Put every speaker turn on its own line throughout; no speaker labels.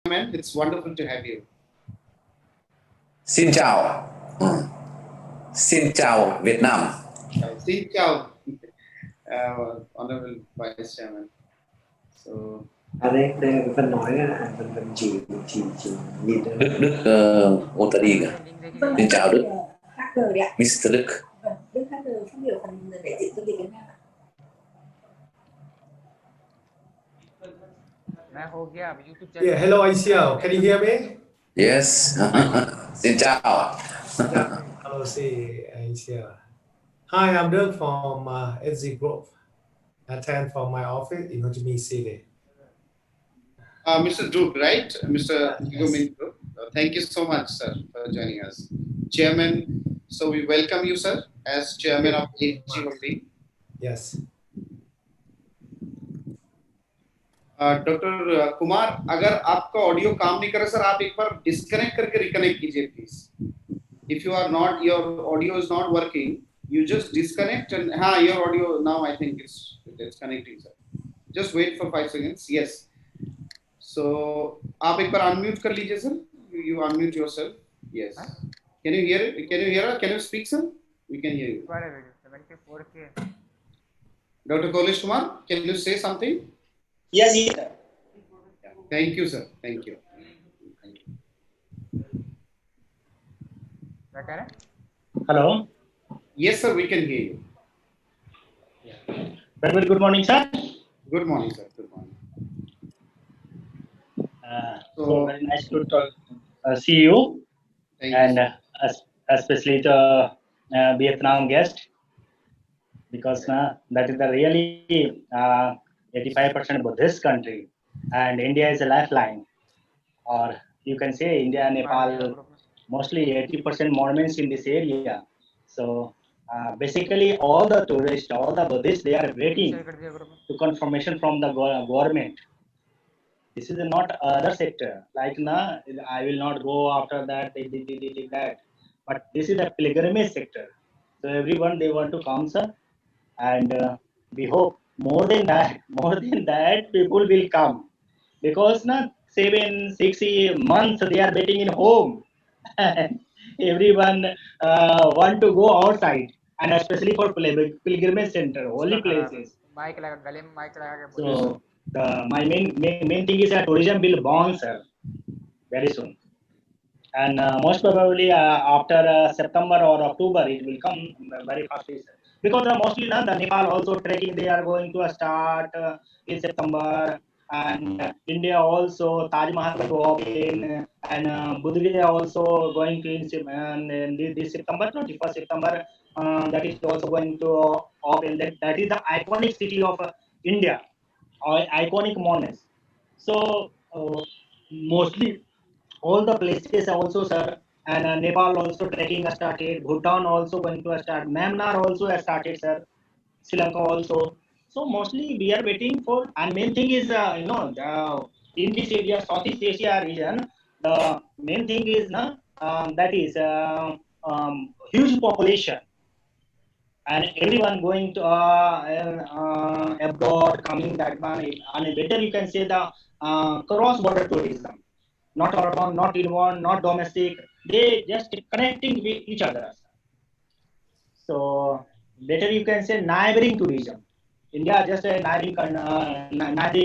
Man, it's wonderful to have you.
Xin chào. Xin chào Việt Nam.
Xin chào, Honorable Vice Chairman. So,
đây là phần nói là phần chỉ nhìn
Đức Otadi cả. Xin chào Đức. Mr. Đức.
Đức Hacker phát biểu phần đại diện cho Việt Nam.
Yeah, hello ICL. Can you hear me?
Yes. Xin chào.
Hello, ICL. Hi, I'm Dirk from SG Group. I attend from my office in Ho Chi Minh City.
Mr. Drew, right? Mr.
Yes.
Thank you so much, sir, for joining us. Chairman, so we welcome you, sir, as Chairman of HGOP.
Yes.
Doctor Kumar, अगर आपका audio काम नहीं कर रहा sir, आप एक बार disconnect करके रिकनेक्ट कीजिए please. If you are not, your audio is not working, you just disconnect and your audio now I think it's connecting, sir. Just wait for 5 seconds. Yes. So आप एक बार unmute कर लीजिए sir. You unmute yourself. Yes. Can you hear it? Can you hear her? Can you speak, sir? We can hear you.
74K.
Dr. Kolesh Kumar, can you say something?
Yes, sir.
Thank you, sir. Thank you.
Hello.
Yes, sir. We can hear you.
Very good morning, sir.
Good morning, sir. Good morning.
So very nice to talk, see you,
Thank
and
you,
especially the Vietnam guest, because that is the really 85% Buddhist country, and India is a lifeline, or you can say India and Nepal, mostly 80% Mormons in this area. So basically all the tourists, all the Buddhists, they are waiting to confirmation from the government. This is not other sector. Like I will not go after that. They did that. But this is a pilgrimage sector. So everyone they want to come, sir, and we hope more than that people will come, because 7-6 months they are waiting in home. Everyone want to go outside, and especially for pilgrimage center, holy places. So my main thing is that tourism will boom, sir, very soon, and most probably after September or October it will come very fastly, sir. Because mostly the Nepal also trekking they are going to start in September, and India also Taj Mahal to open, and Buddha Gaya also going to in this September, 21st September, that is also going to open. That is the iconic city of India, or iconic monuments. So mostly all the places also, sir, and Nepal also trekking started, Bhutan also going to start, Myanmar also has started, sir, Sri Lanka also. So mostly we are waiting for, and main thing is in this area, Southeast Asia region, the main thing is that is huge population, and everyone going to abroad coming that one, and better you can say the cross border tourism, not urban, not inbound, not domestic, they just connecting with each other. So better you can say neighboring tourism. India just a neighboring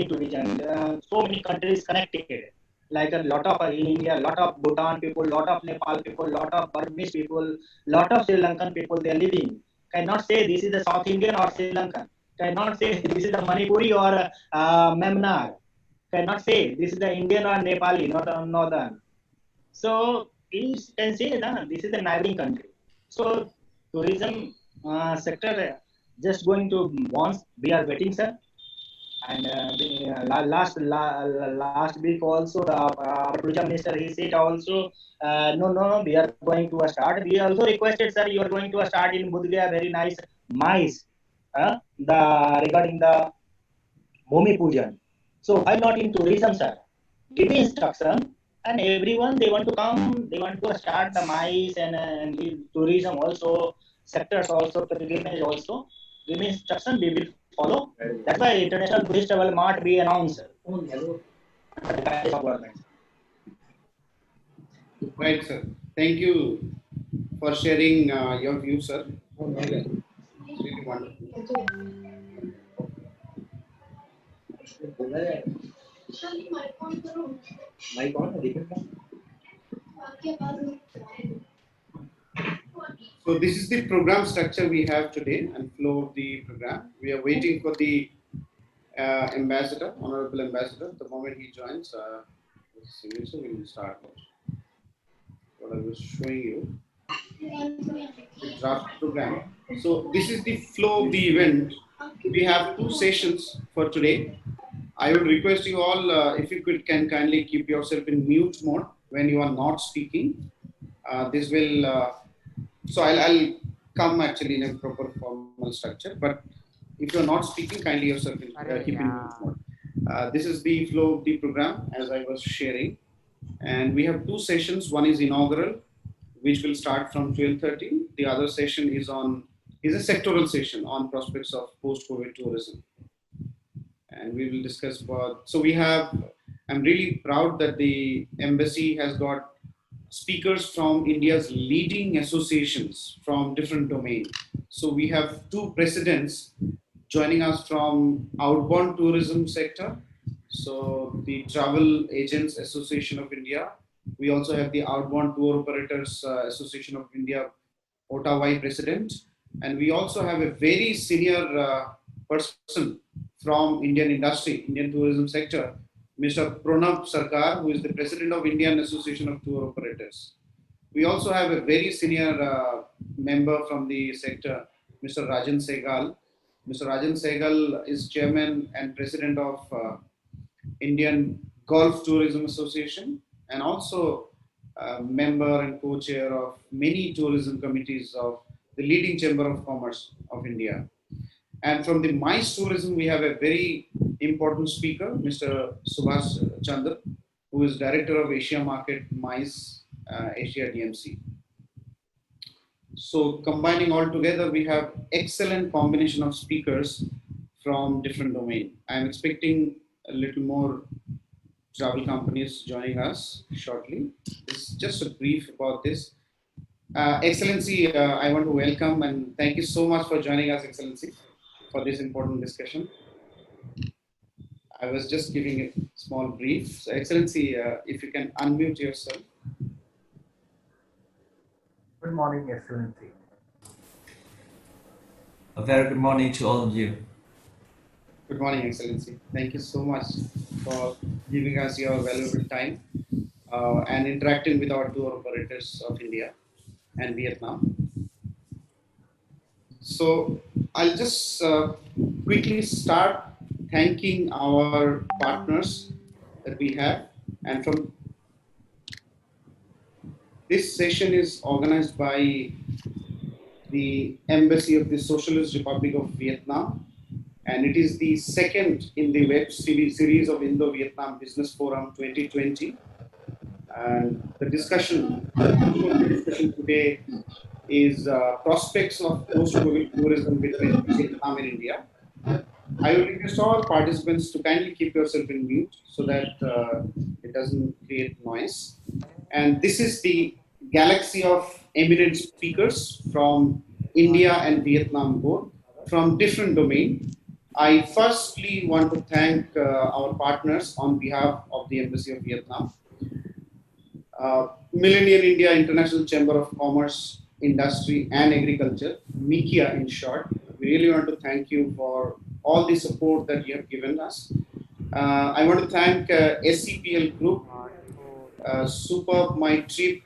tourism. So many countries connected, like a lot of in India, lot of Bhutan people, lot of Nepal people, lot of Burmese people, lot of Sri Lankan people they are living. Cannot say this is the South Indian or Sri Lankan. Cannot say this is the Manipuri or Memnar. Cannot say this is the Indian or Nepali, not northern. So you can say this is the neighboring country. So tourism sector just going to once we are waiting, sir. And last week also the tourism minister he said also no we are going to start. We also requested, sir, you are going to start in Bodh Gaya, very nice mice the regarding the Bhumi Pujan. So why not in tourism, sir? Give me instruction, and everyone they want to come, they want to start the mice, and tourism also, sectors also, pilgrimage also. Give me instruction, we will follow. That's why International Buddhist Travel Mart we announced, sir.
Right, sir. Thank you for sharing your view, sir. It's really wonderful.
Máy có là gì không?
So this is the program structure we have today and flow of the program. We are waiting for the ambassador, honorable ambassador. The moment he joins, so we will start what I was showing you, the draft program. So this is the flow of the event. We have 2 sessions for today. I would request you all, if you can kindly keep yourself in mute mode when you are not speaking. This will, so I'll come actually in a proper formal structure, but if you're not speaking, kindly yourself in, keep in mute mode. This is the flow of the program as I was sharing. And we have 2 sessions. One is inaugural, which will start from 12:30. The other session is a sectoral session on prospects of post-COVID tourism. And we will discuss about, so I'm really proud that the embassy has got speakers from India's leading associations from different domains. So we have 2 presidents joining us from outbound tourism sector. So the Travel Agents Association of India. We also have the Outbound Tour Operators Association of India, Ottawa president. And we also have a very senior person from Indian industry, Indian tourism sector, Mr. Pranab Sarkar, who is the president of Indian Association of Tour Operators. We also have a very senior member from the sector, Mr. Rajan Sehgal. Mr. Rajan Sehgal is chairman and president of Indian Golf Tourism Association, and also member and co-chair of many tourism committees of the leading Chamber of Commerce of India. And from the MICE Tourism, we have a very important speaker, Mr. Subhash Chandra, who is Director of Asia Market MICE Asia DMC. So combining all together, we have excellent combination of speakers from different domains. I'm expecting a little more travel companies joining us shortly. This is just a brief about this. Excellency, I want to welcome and thank you so much for joining us, Excellency, for this important discussion. I was just giving a small brief. So, Excellency, if you can unmute yourself.
Good morning, Excellency.
A very good morning to all of you.
Good morning, Excellency. Thank you so much for giving us your valuable time and interacting with our tour operators of India and Vietnam. So I'll just quickly start thanking our partners that we have. And from this session is organized by the Embassy of the Socialist Republic of Vietnam. And it is the second in the web series of Indo-Vietnam Business Forum 2020. And the discussion today is prospects of post-COVID tourism between Vietnam and India. I will request all participants to kindly keep yourself in mute so that it doesn't create noise. And this is the galaxy of eminent speakers from India and Vietnam both, from different domains. I firstly want to thank our partners on behalf of the Embassy of Vietnam. Millennium India International Chamber of Commerce, Industry and Agriculture, MICIA in short. We really want to thank you for all the support that you have given us. I want to thank SCPL Group, Superb My Trip,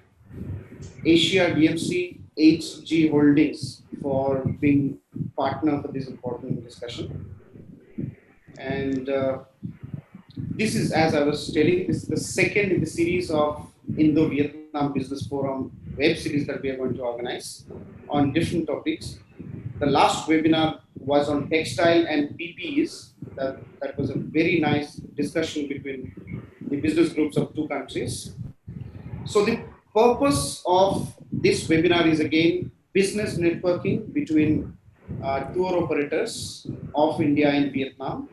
Asia DMC, HG Holdings for being partner for this important discussion. And this is, as I was telling, this is the second in the series of Indo-Vietnam Business Forum web series that we are going to organize on different topics. The last webinar was on textile and PPEs. That was a very nice discussion between the business groups of 2 countries. So the purpose of this webinar is again business networking between tour operators of India and Vietnam,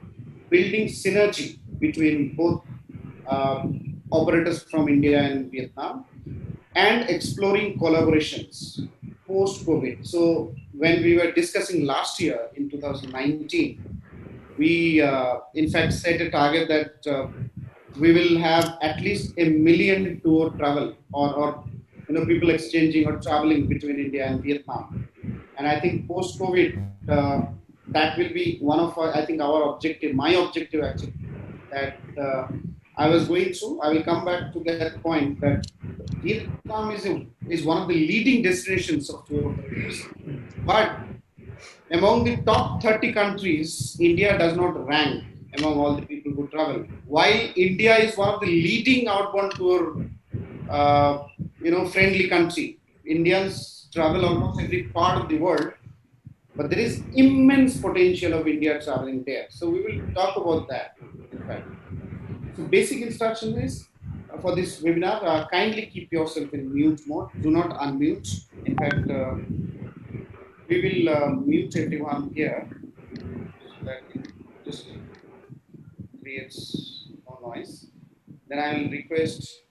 building synergy between both operators from India and Vietnam, and exploring collaborations post-COVID. So when we were discussing last year in 2019, we in fact set a target that we will have at least 1 million tour travel or people exchanging or traveling between India and Vietnam. And I think post-COVID, that will be one of our, I think our objective, my objective actually, that I was going through. I will come back to that point that Vietnam is one of the leading destinations of tour operators. But among the top 30 countries, India does not rank among all the people who travel. While India is one of the leading outbound tour, friendly country. Indians travel almost every part of the world, but there is immense potential of India traveling there. So we will talk about that, in fact. So basic instruction is for this webinar, kindly keep yourself in mute mode. Do not unmute. In fact, we will mute everyone here so that it just creates no noise. Then I will request,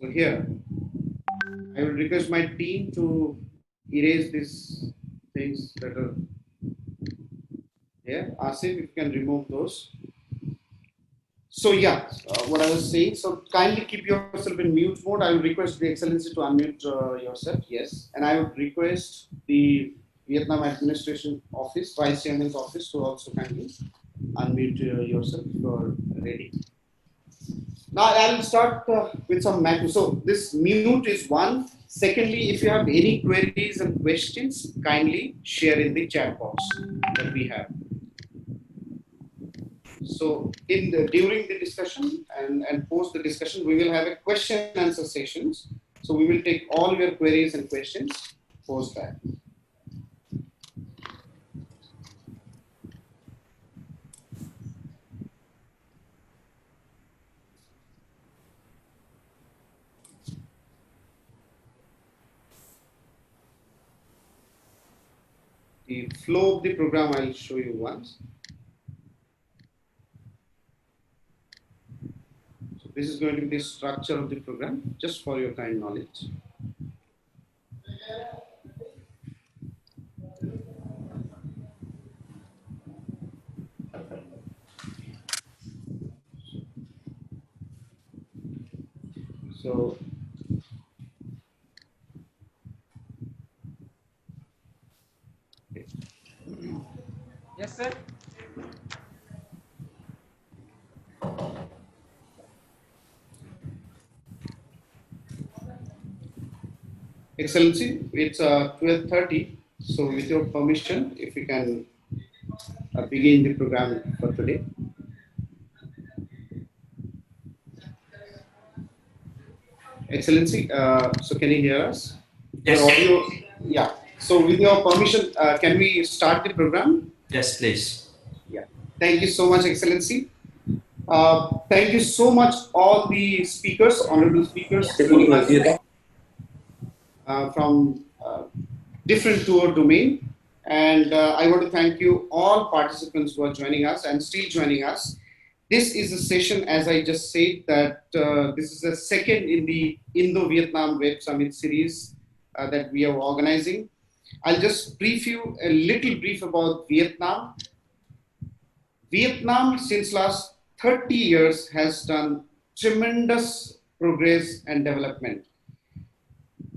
so here, I will request my team to erase these things that are here. Asif, if you can remove those. So yeah, what I was saying, so kindly keep yourself in mute mode. I will request the Excellency to unmute yourself, yes. And I would request the Vietnam Administration Office, Vice Chairman's Office to also kindly unmute yourself if you are ready. Now I will start with some macro. So this mute is one. Secondly, if you have any queries and questions, kindly share in the chat box that we have. So during the discussion and post the discussion, we will have a question and answer sessions. So we will take all your queries and questions post that. The flow of the program I'll show you once. So this is going to be the structure of the program, just for your kind knowledge. So
Yes, sir.
Excellency, it's 12:30. So with your permission, if we can begin the program for today. Excellency, so can you hear us?
Yes.
Your audio, yeah. So with your permission, can we start the program?
Yes, please.
Yeah. Thank you so much, Excellency. Thank you so much, all the speakers, honorable speakers, from different tour domain. And I want to thank you all participants who are joining us and still joining us. This is a session, as I just said, that this is the second in the Indo-Vietnam Web Summit series that we are organizing. I'll just brief you a little brief about Vietnam. Vietnam, since last 30 years, has done tremendous progress and development.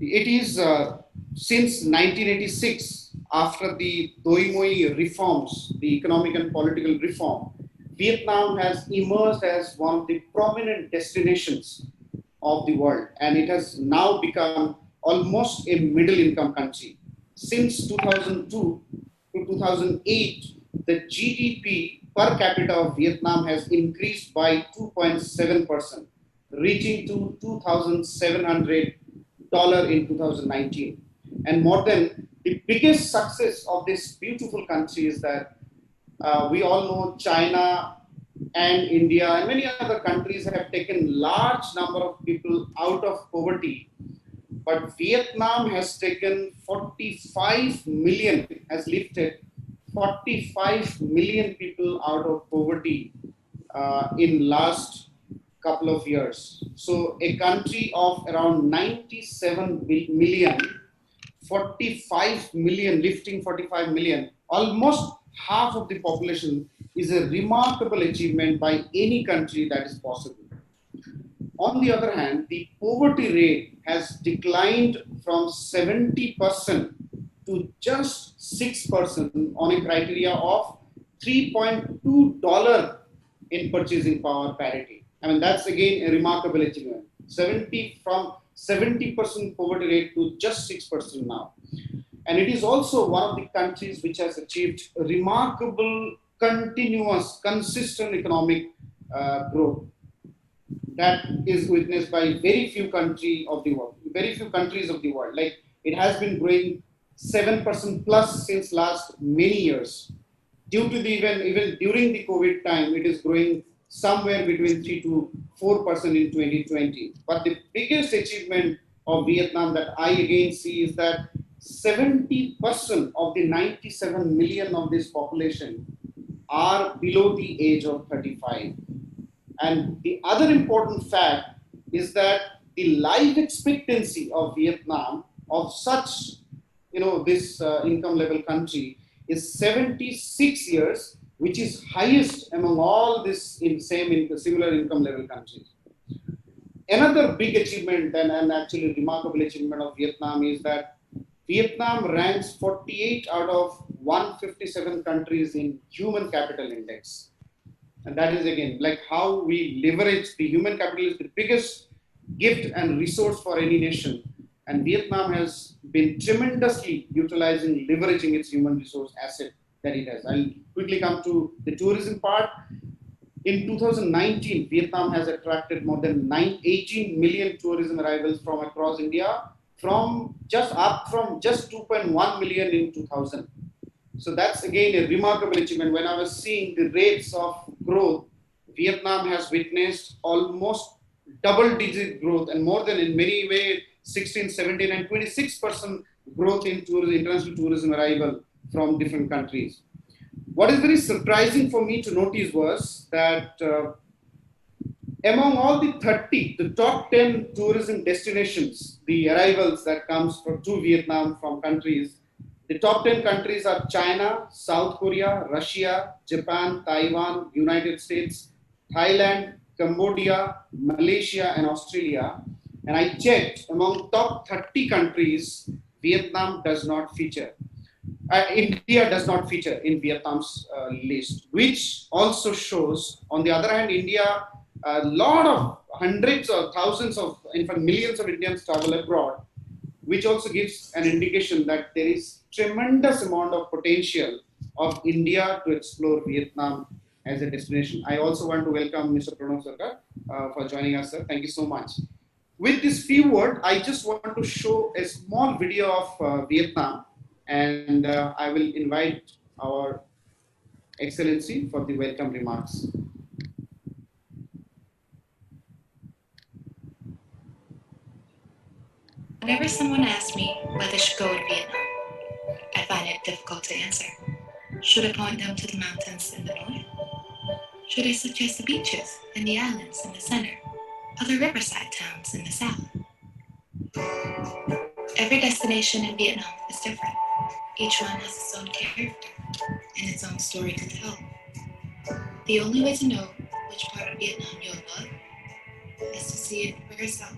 It is since 1986, after the Doi Moi reforms, the economic and political reform, Vietnam has emerged as one of the prominent destinations of the world, and it has now become almost a middle-income country. Since 2002 to 2008, the GDP per capita of Vietnam has increased by 2.7%, reaching to $2,700 in 2019. And more than the biggest success of this beautiful country is that we all know China and India and many other countries have taken large number of people out of poverty. But Vietnam has taken 45 million, has lifted 45 million people out of poverty in last couple couple of years. So a country of around 97 million, 45 million, lifting 45 million, almost half of the population, is a remarkable achievement by any country that is possible. On the other hand, the poverty rate has declined from 70% to just 6% on a criteria of $3.2 in purchasing power parity. I mean, that's again a remarkable achievement. 70% poverty rate to just 6% now. And it is also one of the countries which has achieved remarkable, continuous, consistent economic growth that is witnessed by very few countries of the world. Like, it has been growing 7% plus since last many years. Due to the even during the COVID time, it is growing somewhere between 3 to 4% in 2020. But the biggest achievement of Vietnam that I again see is that 70% of the 97 million of this population are below the age of 35. And the other important fact is that the life expectancy of Vietnam, of such, this income level country, is 76 years, which is highest among all this similar income level countries. Another big achievement and actually remarkable achievement of Vietnam is that Vietnam ranks 48 out of 157 countries in Human Capital Index. And that is again, like, how we leverage the human capital is the biggest gift and resource for any nation. And Vietnam has been tremendously leveraging its human resource asset that it has. I'll quickly come to the tourism part. In 2019, Vietnam has attracted more than 18 million tourism arrivals from across India, from just 2.1 million in 2000. So that's again a remarkable achievement. When I was seeing the rates of growth, Vietnam has witnessed almost double-digit growth, and more than, in many ways, 16, 17, and 26% growth in international tourism arrival from different countries. What is very surprising for me to notice was that among all the top 10 tourism destinations, the arrivals that comes to Vietnam from countries, the top 10 countries are China, South Korea, Russia, Japan, Taiwan, United States, Thailand, Cambodia, Malaysia, and Australia. And I checked, among top 30 countries, Vietnam does not feature. India does not feature in Vietnam's list, which also shows, on the other hand, India, a lot of hundreds or thousands of, in fact, millions of Indians travel abroad, which also gives an indication that there is tremendous amount of potential of India to explore Vietnam as a destination. I also want to welcome Mr. Pranav Sarkar for joining us, sir. Thank you so much. With this few words, I just want to show a small video of Vietnam, and I will invite our Excellency for the welcome remarks.
Whenever someone asks me whether I should go to Vietnam, I find it difficult to answer. Should I point them to the mountains in the north? Should I suggest the beaches and the islands in the center, or the riverside towns in the south? Every destination in Vietnam is different. Each one has its own character and its own story to tell. The only way to know which part of Vietnam you'll love is to see it for yourself.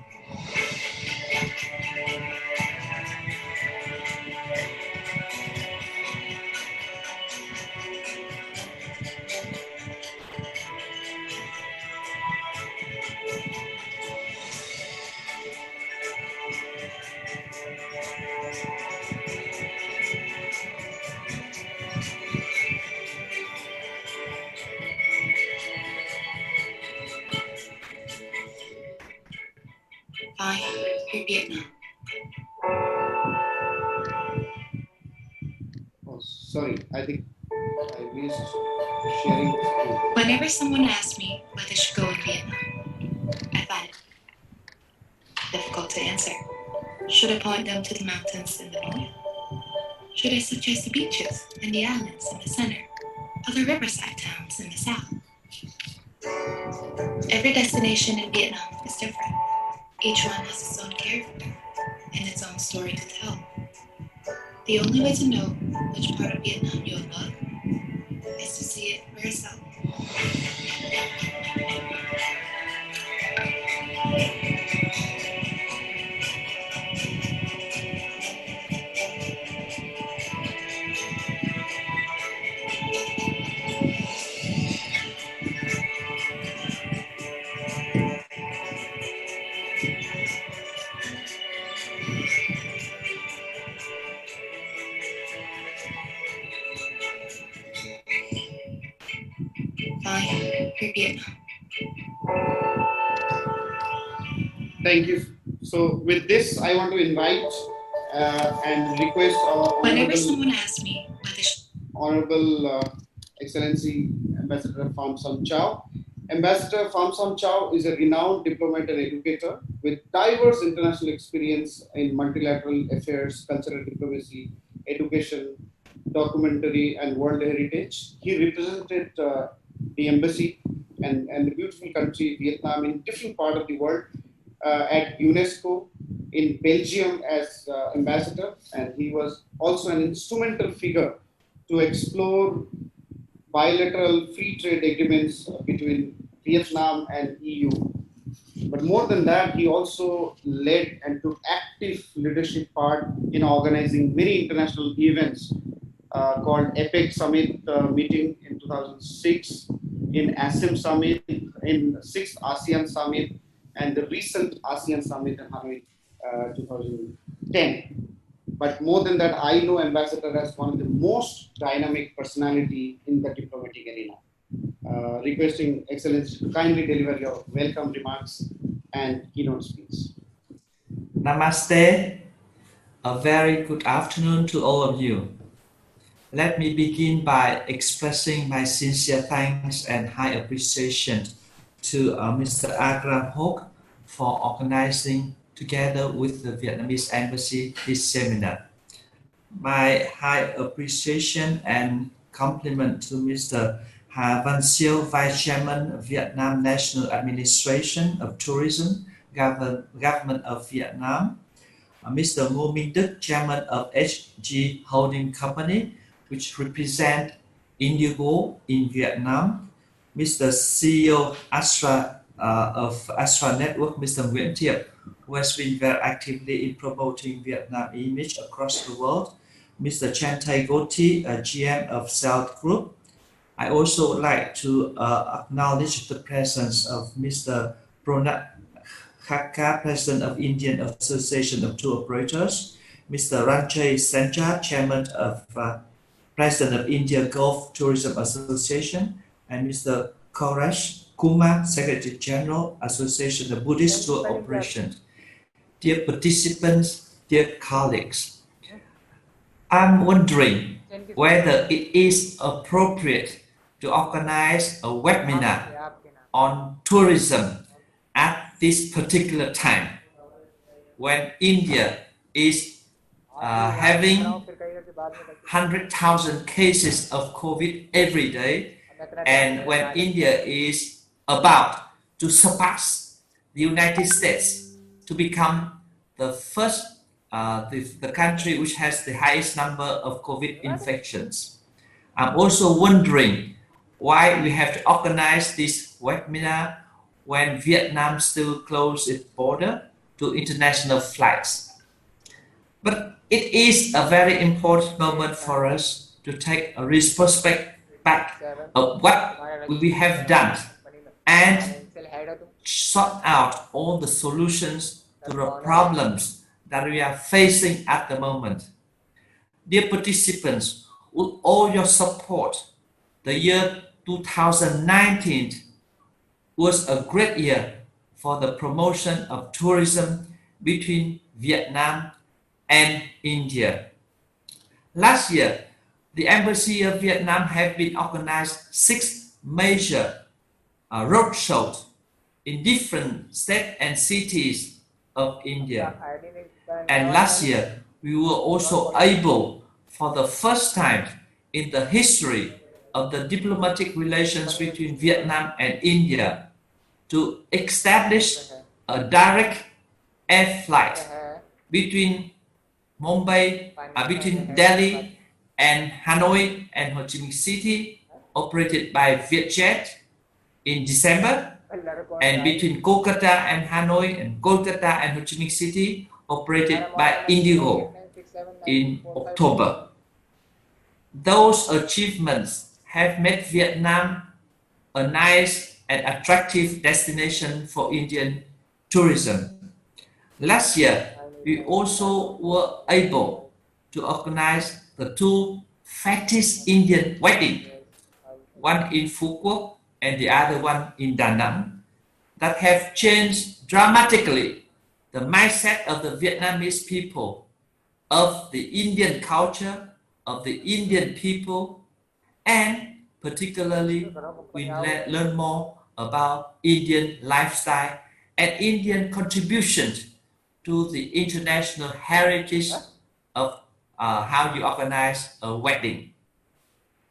Fine, for Vietnam.
Oh, sorry, I think I missed sharing the screen.
Whenever someone asks me whether I should go to Vietnam, I find it difficult to answer. Should I point them to the mountains in the north? Should I suggest the beaches and the islands in the center, or the riverside towns in the south? Every destination in Vietnam is different. Each one has its own character and its own story to tell. The only way to know which part of Vietnam you'll love is to see it for yourself. Fine, for Vietnam.
Thank you. So with this, I want to invite and request our
Whenever someone asks me
Honorable Excellency Ambassador Pham Som Chow. Ambassador Pham Som Chow is a renowned diplomat and educator with diverse international experience in multilateral affairs, cultural diplomacy, education, documentary, and world heritage. He represented the embassy and the beautiful country Vietnam in different parts of the world at UNESCO, in Belgium as ambassador, and he was also an instrumental figure to explore bilateral free trade agreements between Vietnam and EU. But more than that, he also led and took active leadership part in organizing many international events called APEC Summit meeting in 2006, in ASEM Summit, in 6th ASEAN Summit, and the recent ASEAN Summit in Hanoi 2010. But more than that, I know Ambassador as one of the most dynamic personality in the diplomatic arena. Requesting Excellency to kindly deliver your welcome remarks and keynote speech.
Namaste. A very good afternoon to all of you. Let me begin by expressing my sincere thanks and high appreciation to Mr. Agram Hock for organizing together with the Vietnamese Embassy this seminar. My high appreciation and compliment to Mr. Ha Van Siêu, Vice Chairman of Vietnam National Administration of Tourism, Government of Vietnam, Mr. Ngô Minh Đức, Chairman of HG Holding Company, which represent Indigo in Vietnam, Mr. CEO of Astra Network, Mr. Nguyễn Thiệp, who has been very actively in promoting Vietnam image across the world, Mr. Chantay Goti, GM of South Group. I also would like to acknowledge the presence of Mr. Pronat Khakka, President of Indian Association of Tour Operators, Mr. Ranjay Sanjay, Chairman of President of India Gulf Tourism Association, and Mr. Koresh Kumar, Secretary General, Association of Buddhist Tour Operations. Dear participants, dear colleagues, I'm wondering whether it is appropriate to organize a webinar on tourism at this particular time when India is having 100,000 cases of COVID every day, and when India is about to surpass the United States to become the first the country which has the highest number of COVID infections. I'm also wondering why we have to organize this webinar when Vietnam still closed its border to international flights. But it is a very important moment for us to take a retrospect back of what we have done and sort out all the solutions to the problems that we are facing at the moment. Dear participants, with all your support, the year 2019 was a great year for the promotion of tourism between Vietnam and India. Last year, the Embassy of Vietnam have been organized 6 major road shows in different states and cities of India. And last year, we were also able, for the first time in the history of the diplomatic relations between Vietnam and India, to establish a direct air flight between between Delhi and Hanoi and Ho Chi Minh City, operated by Vietjet in December, and between Kolkata and Hanoi and Kolkata and Ho Chi Minh City, operated by Indigo in October. Those achievements have made Vietnam a nice and attractive destination for Indian tourism. Last year, we also were able to organize the two fetish Indian weddings, one in Phu Quoc and the other one in Da Nang, that have changed dramatically the mindset of the Vietnamese people, of the Indian culture, of the Indian people, and particularly we learn more about Indian lifestyle and Indian contributions to the international heritage of how you organize a wedding.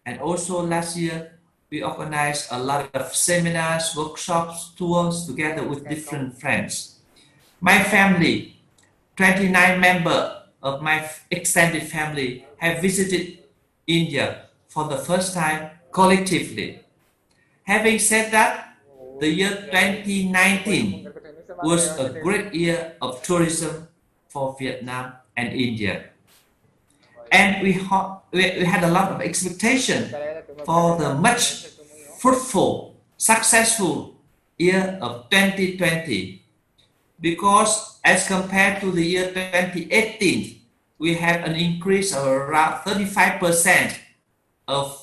And also last year, we organized a lot of seminars, workshops, tours together with different friends. My family, 29 members of my extended family have visited India for the first time collectively. Having said that, the year 2019 was a great year of tourism for Vietnam and India. And we had a lot of expectation for the much fruitful, successful year of 2020, because as compared to the year 2018, we have an increase of around 35% of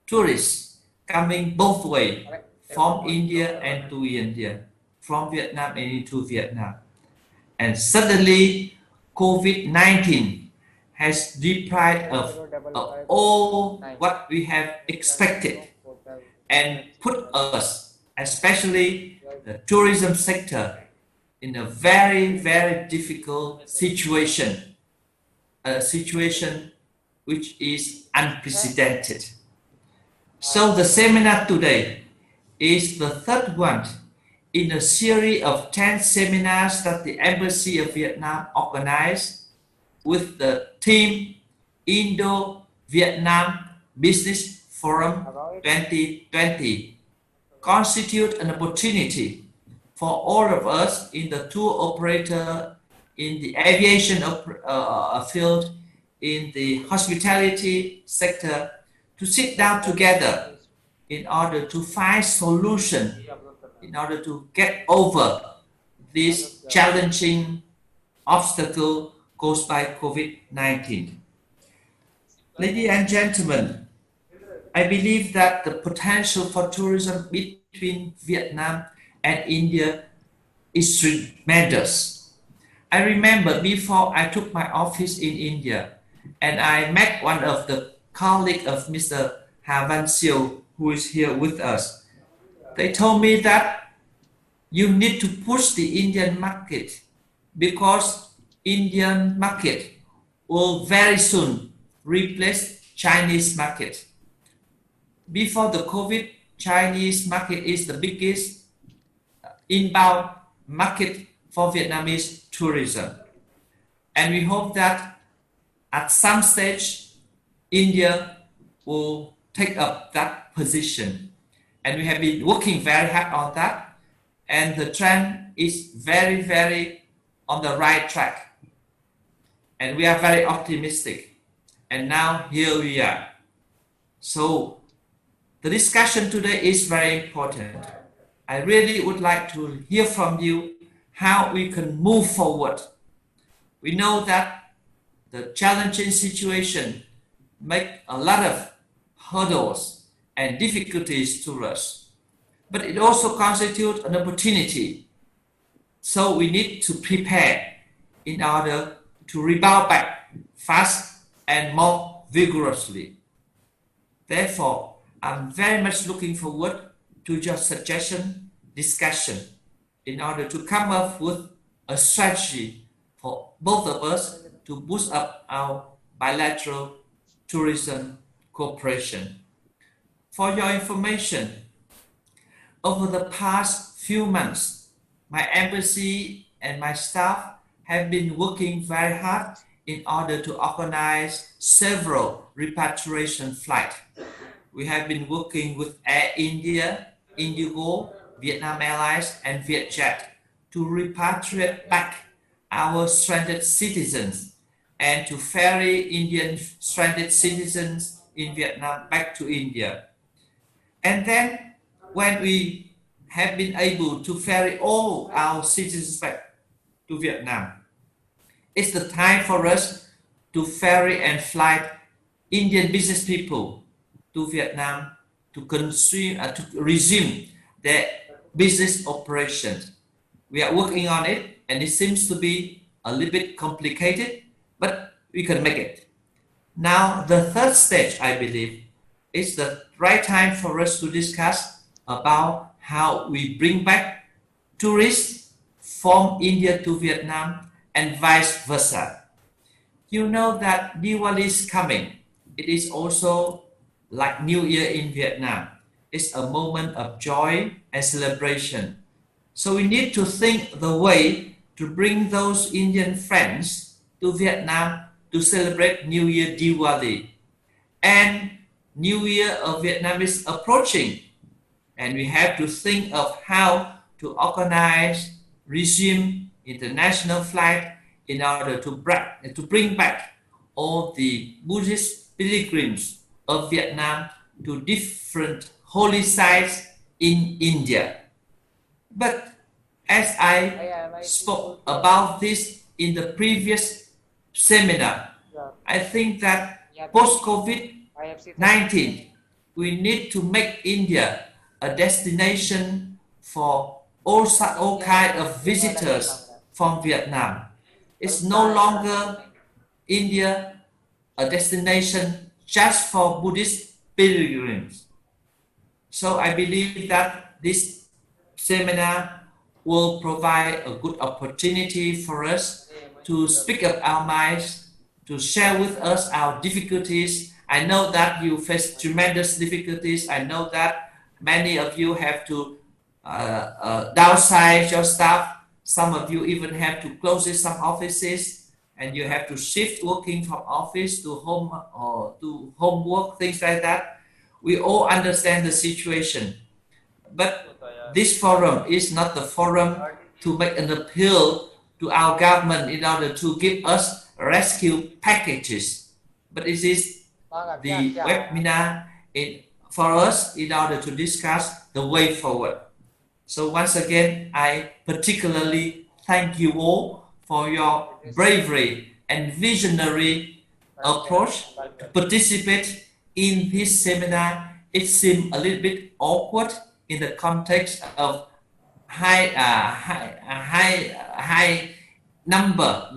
tourists coming both ways, from India and to India, from Vietnam and into Vietnam. And suddenly, COVID-19 has deprived of all what we have expected and put us, especially the tourism sector, in a very, very difficult situation, a situation which is unprecedented. So the seminar today is the third one in a series of 10 seminars that the Embassy of Vietnam organized with the theme Indo-Vietnam Business Forum 2020, constitute an opportunity for all of us in the tour operator, in the aviation field, in the hospitality sector, to sit down together in order to find solution, in order to get over this challenging obstacle caused by COVID-19. Ladies and gentlemen, I believe that the potential for tourism between Vietnam and India is tremendous. I remember before I took my office in India, and I met one of the colleagues of Mr. Ha Van Siêu, who is here with us. They told me that you need to push the Indian market, because Indian market will very soon replace Chinese market. Before the COVID, Chinese market is the biggest inbound market for Vietnamese tourism. And we hope that at some stage, India will take up that position. And we have been working very hard on that. And the trend is very, very on the right track. And we are very optimistic. And now here we are. So the discussion today is very important. I really would like to hear from you how we can move forward. We know that the challenging situation make a lot of hurdles and difficulties to us, but it also constitutes an opportunity. So we need to prepare in order to rebound back fast and more vigorously. Therefore, I'm very much looking forward to your suggestion, discussion, in order to come up with a strategy for both of us to boost up our bilateral tourism cooperation. For your information, over the past few months, my embassy and my staff have been working very hard in order to organize several repatriation flights. We have been working with Air India, Indigo, Vietnam Airlines, and Vietjet to repatriate back our stranded citizens and to ferry Indian stranded citizens in Vietnam back to India. And then when we have been able to ferry all our citizens back to Vietnam, it's the time for us to ferry and fly Indian business people to Vietnam to resume their business operations. We are working on it, and it seems to be a little bit complicated, but we can make it. Now, the third stage, I believe, is the right time for us to discuss about how we bring back tourists from India to Vietnam and vice versa. You know that Diwali is coming. It is also like New Year in Vietnam. It's a moment of joy and celebration. So we need to think the way to bring those Indian friends to Vietnam to celebrate New Year Diwali. And New Year of Vietnam is approaching, and we have to think of how to organize, resume international flight in order to bring back all the Buddhist pilgrims of Vietnam to different holy sites in India. But as I spoke about this in the previous seminar, I think that post-COVID-19, we need to make India a destination for all kinds of visitors from Vietnam. It's no longer India a destination just for Buddhist pilgrims. So I believe that this seminar will provide a good opportunity for us to speak up our minds, to share with us our difficulties. I know that you face tremendous difficulties. I know that many of you have to downsize your staff. Some of you even have to close some offices, and you have to shift working from office to home or to home work, things like that. We all understand the situation. But this forum is not the forum to make an appeal to our government in order to give us rescue packages. But it is the webinar for us in order to discuss the way forward. So once again, I particularly thank you all for your bravery and visionary approach to participate in this seminar. It seemed a little bit awkward in the context of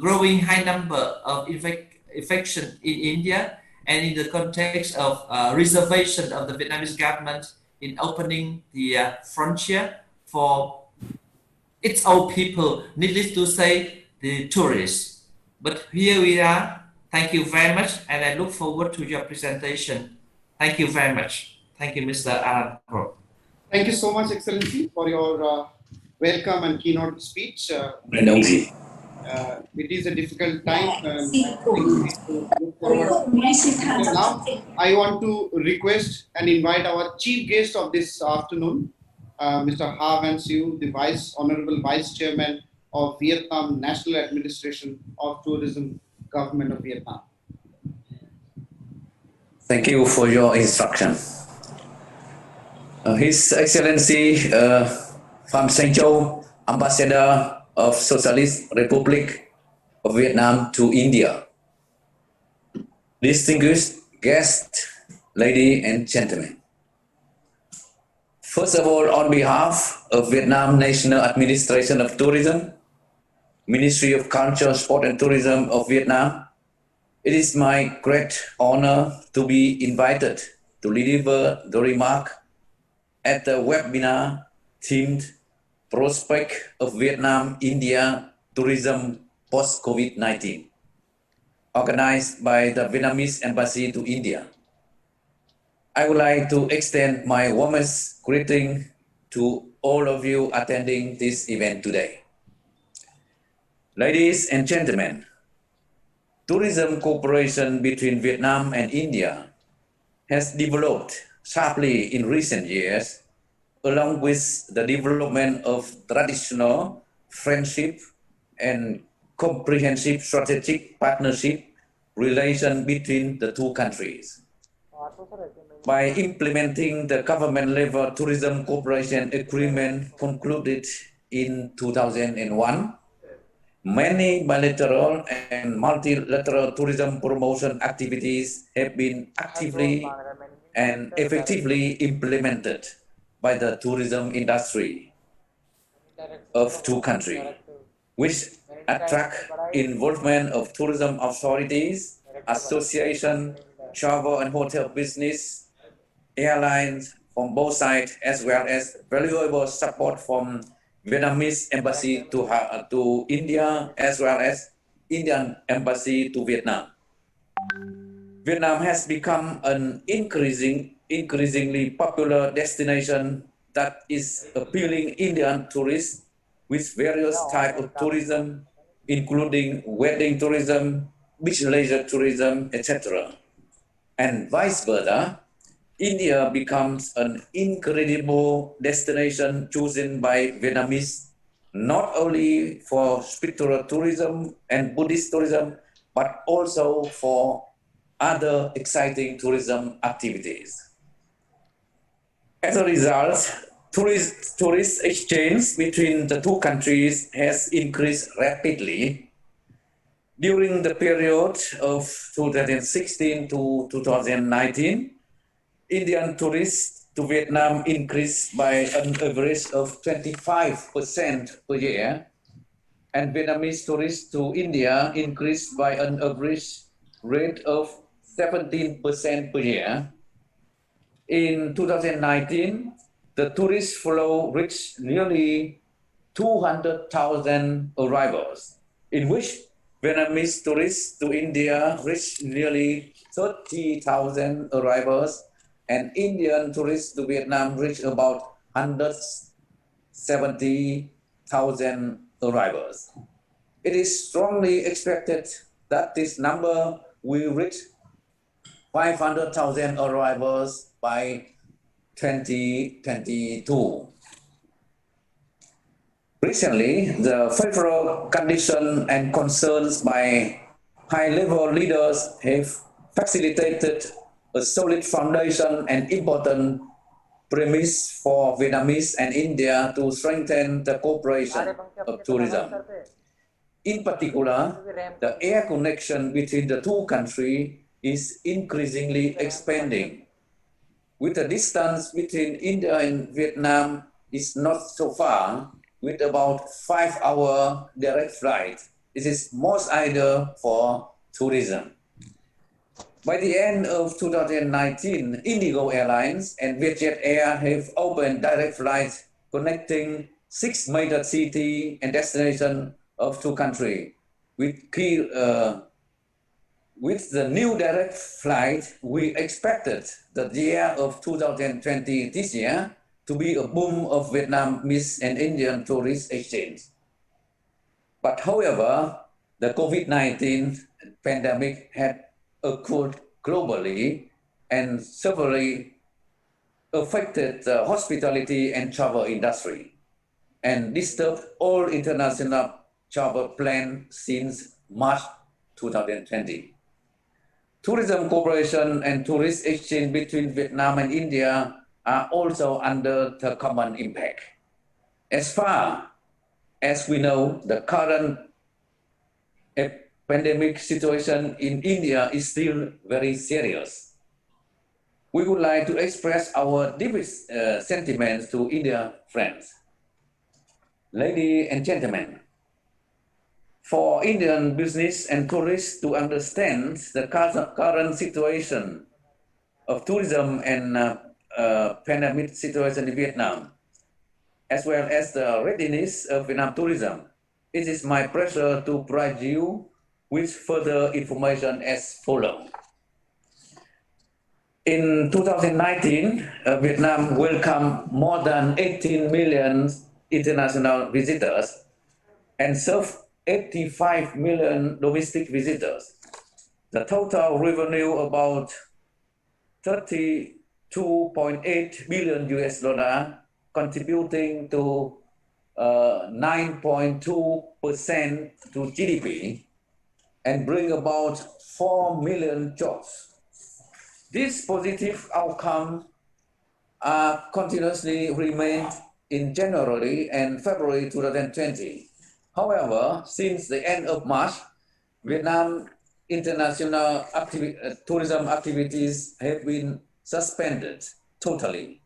growing high number of infection in India, and in the context of reservation of the Vietnamese government in opening the frontier for its own people, needless to say, the tourists. But here we are. Thank you very much, and I look forward to your presentation. Thank you very much. Thank you, Mr. Alan Pro.
Thank you so much, Excellency, for your welcome and keynote speech. It is a difficult time. Now, I want to request and invite our chief guest of this afternoon, Mr. Ha Van Siu, the Honorable Vice Chairman of Vietnam National Administration of Tourism, Government of Vietnam.
Thank you for your instruction. His Excellency Pham Sanh Châu, Ambassador of Socialist Republic of Vietnam to India. Distinguished guests, ladies and gentlemen. First of all, on behalf of Vietnam National Administration of Tourism, Ministry of Culture, Sport and Tourism of Vietnam, it is my great honor to be invited to deliver the remark at the webinar themed Prospect of Vietnam-India Tourism Post-COVID-19, organized by the Vietnamese Embassy to India. I would like to extend my warmest greeting to all of you attending this event today. Ladies and gentlemen, tourism cooperation between Vietnam and India has developed sharply in recent years, along with the development of traditional friendship and comprehensive strategic partnership relation between the two countries. By implementing the government-level tourism cooperation agreement concluded in 2001, many bilateral and multilateral tourism promotion activities have been actively and effectively implemented by the tourism industry of two countries, which attract involvement of tourism authorities, association, travel and hotel business, airlines from both sides, as well as valuable support from Vietnamese embassy to India, as well as Indian embassy to Vietnam. Vietnam has become an increasingly popular destination that is appealing Indian tourists with various types of tourism, including wedding tourism, beach leisure tourism, etc. And vice versa, India becomes an incredible destination chosen by Vietnamese not only for spiritual tourism and Buddhist tourism, but also for other exciting tourism activities. As a result, tourist exchange between the two countries has increased rapidly. During the period of 2016 to 2019, Indian tourists to Vietnam increased by an average of 25% per year, and Vietnamese tourists to India increased by an average rate of 17% per year. In 2019, the tourist flow reached nearly 200,000 arrivals, in which Vietnamese tourists to India reached nearly 30,000 arrivals, and Indian tourists to Vietnam reached about 170,000 arrivals. It is strongly expected that this number will reach 500,000 arrivals by 2022. Recently, the favorable conditions and concerns by high-level leaders have facilitated a solid foundation and important premise for Vietnamese and India to strengthen the cooperation of tourism. In particular, the air connection between the two countries is increasingly expanding. With the distance between India and Vietnam is not so far, with about 5-hour direct flight, it is most ideal for tourism. By the end of 2019, Indigo Airlines and Vietjet Air have opened direct flights connecting 6 major cities and destinations of two countries. With the new direct flight, we expected the year of 2020 this year to be a boom of Vietnamese and Indian tourist exchange. But however, the COVID-19 pandemic had occurred globally and severely affected the hospitality and travel industry and disturbed all international travel plans since March 2020. Tourism cooperation and tourist exchange between Vietnam and India are also under the common impact. As far as we know, the current pandemic situation in India is still very serious. We would like to express our deepest sentiments to India friends. Ladies and gentlemen, for Indian business and tourists to understand the current situation of tourism and pandemic situation in Vietnam, as well as the readiness of Vietnam tourism, it is my pleasure to provide you with further information as follows. In 2019, Vietnam welcomed more than 18 million international visitors and served 85 million domestic visitors. The total revenue about 32.8 billion US dollar, contributing to 9.2% to GDP and bring about 4 million jobs. This positive outcome continuously remained in January and February 2020. However, since the end of March, Vietnam international tourism activities have been suspended totally.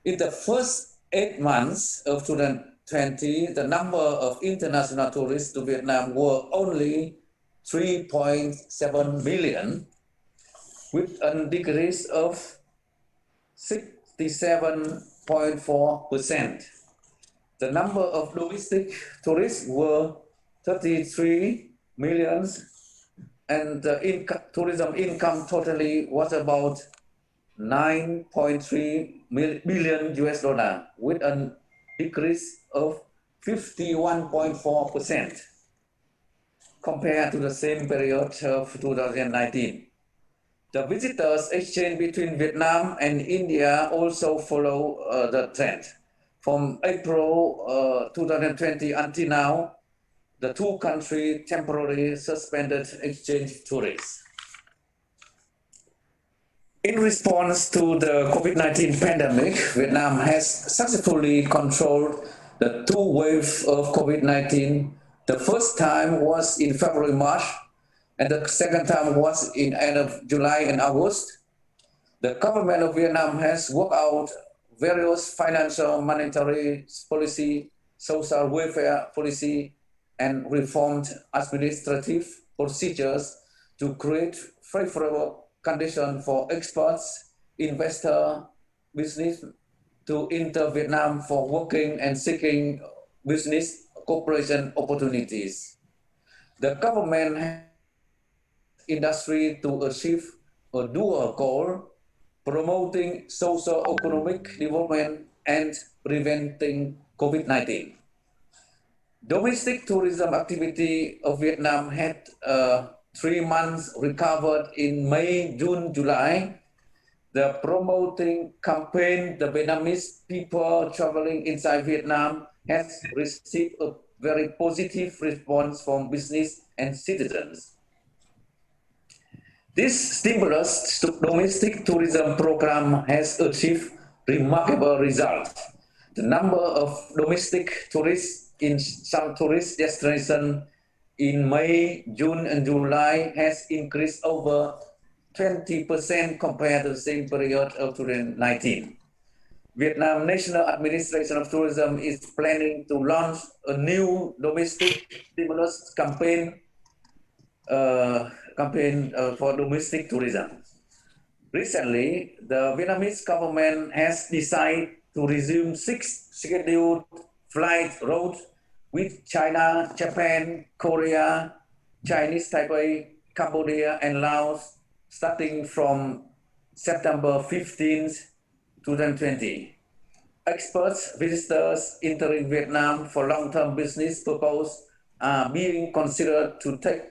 In the first 8 months of 2020, the number of international tourists to Vietnam were only 3.7 million, with a decrease of 67.4%. The number of domestic tourists were 33 million, and the tourism income totally was about 9.3 billion US dollar, with a decrease of 51.4% compared to the same period of 2019. The visitors exchange between Vietnam and India also follow the trend. From April 2020 until now, the two countries temporarily suspended exchange tourists. In response to the COVID-19 pandemic, Vietnam has successfully controlled the two waves of COVID-19. The first time was in February, March, and the second time was in end of July and August. The government of Vietnam has worked out various financial, monetary policy, social welfare policy, and reformed administrative procedures to create favorable conditions for experts, investors, business to enter Vietnam for working and seeking business cooperation opportunities. The government has industry to achieve a dual goal, promoting socio-economic development and preventing COVID-19. Domestic tourism activity of Vietnam had 3 months recovered in May, June, July. The promoting campaign, the Vietnamese people traveling inside Vietnam, has received a very positive response from business and citizens. This stimulus to domestic tourism program has achieved remarkable results. The number of domestic tourists in some tourist destinations in May, June, and July has increased over 20% compared to the same period of 2019. Vietnam National Administration of Tourism is planning to launch a new domestic stimulus campaign for domestic tourism. Recently, the Vietnamese government has decided to resume 6 scheduled flight routes with China, Japan, Korea, Chinese Taipei, Cambodia, and Laos starting from September 15th, 2020. Experts, visitors entering Vietnam for long-term business purpose are being considered to take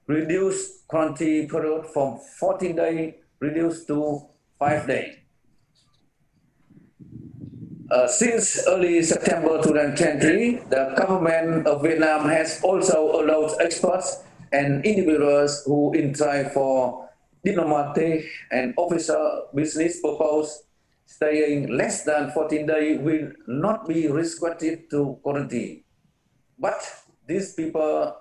reduced quarantine period from 14 days reduced to 5 days. Since early September 2020, the government of Vietnam has also allowed experts and individuals who enter for diplomatic and official business purpose staying less than 14 days will not be restricted to quarantine. But these people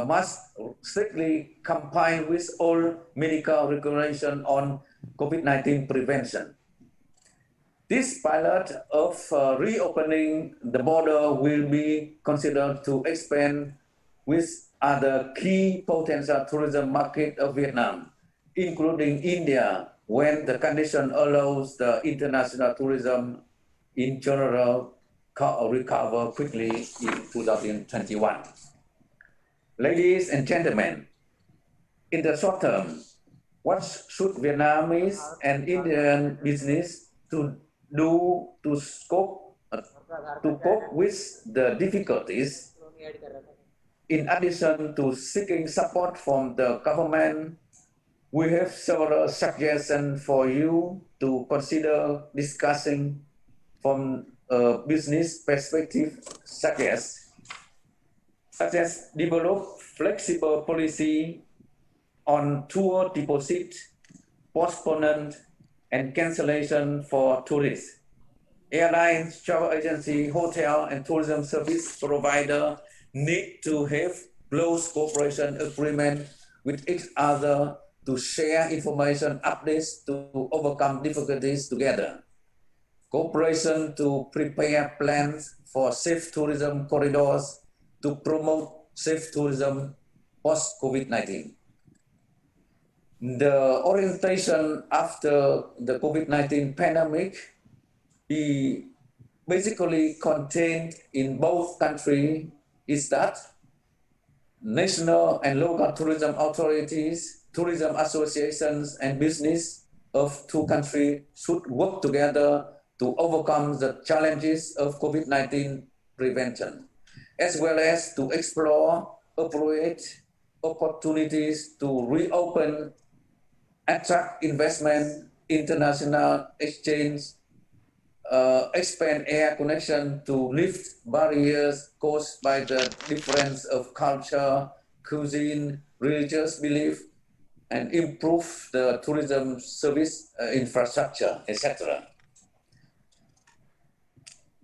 must strictly comply with all medical regulations on COVID-19 prevention. This pilot of reopening the border will be considered to expand with other key potential tourism markets of Vietnam, including India, when the condition allows the international tourism in general recover quickly in 2021. Ladies and gentlemen, in the short term, What should Vietnamese and Indian business to do to cope with the difficulties? In addition to seeking support from the government, we have several suggestions for you to consider discussing from a business perspective, such as develop flexible policy on tour deposit, postponement, and cancellation for tourists. Airlines, travel agency, hotel, and tourism service provider need to have close cooperation agreement with each other to share information updates to overcome difficulties together. Cooperation to prepare plans for safe tourism corridors to promote safe tourism post-COVID-19. The orientation after the COVID-19 pandemic is basically contained in both countries is that national and local tourism authorities, tourism associations, and business of two countries should work together to overcome the challenges of COVID-19 prevention, as well as to explore appropriate opportunities to reopen, attract investment, international exchange, expand air connection to lift barriers caused by the difference of culture, cuisine, religious belief, and improve the tourism service infrastructure, etc.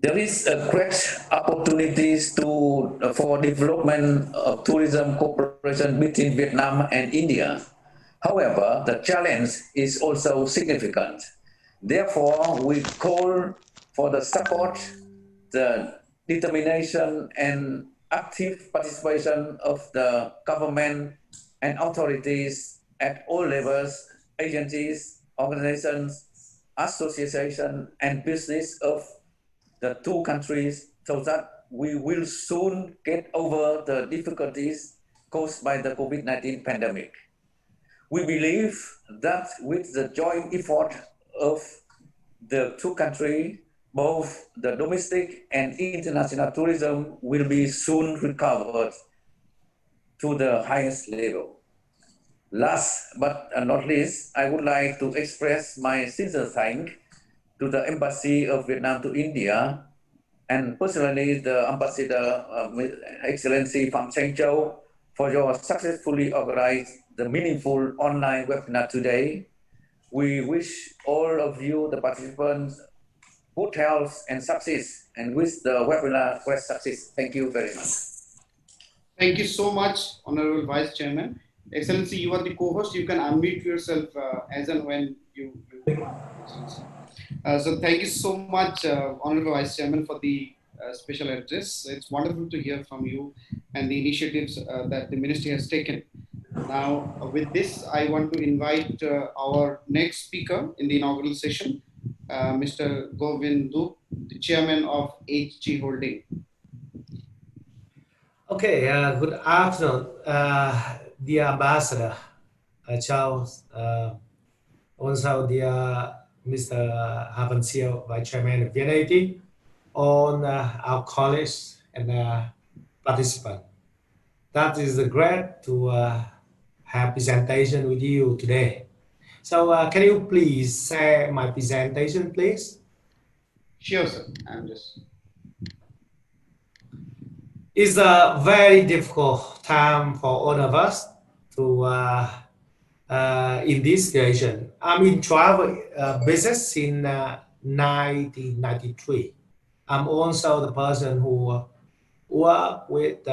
There is a great opportunities for development of tourism cooperation between Vietnam and India. However, the challenge is also significant. Therefore, we call for the support, the determination, and active participation of the government and authorities at all levels, agencies, organizations, associations, and business of the two countries so that we will soon get over the difficulties caused by the COVID-19 pandemic. We believe that with the joint effort of the two countries, both the domestic and international tourism will be soon recovered to the highest level. Last but not least, I would like to express my sincere thanks to the Embassy of Vietnam to India, and personally the Ambassador Excellency Phạm Chanh Châu for your successfully organized the meaningful online webinar today. We wish all of you, the participants, good health and success, and wish the webinar great success. Thank you very much.
Thank you so much, Honorable Vice Chairman. Excellency, you are the co-host. You can unmute yourself as and when you so thank you so much, Honorable Vice Chairman, for the special address. It's wonderful to hear from you and the initiatives that the ministry has taken. Now, with this, I want to invite our next speaker in the inaugural session, Mr. Govind Dup, the Chairman of HG Holding.
Okay, good afternoon, dear Ambassador Charles, also dear Mr. Havan Siêu, Vice Chairman of VNAT, all our colleagues and participants. That is great to have presentation with you today. So can you please share my presentation, please?
Sure, sir. I'm just...
It's a very difficult time for all of us to in this situation. I'm in travel business in 1993. I'm also the person who worked with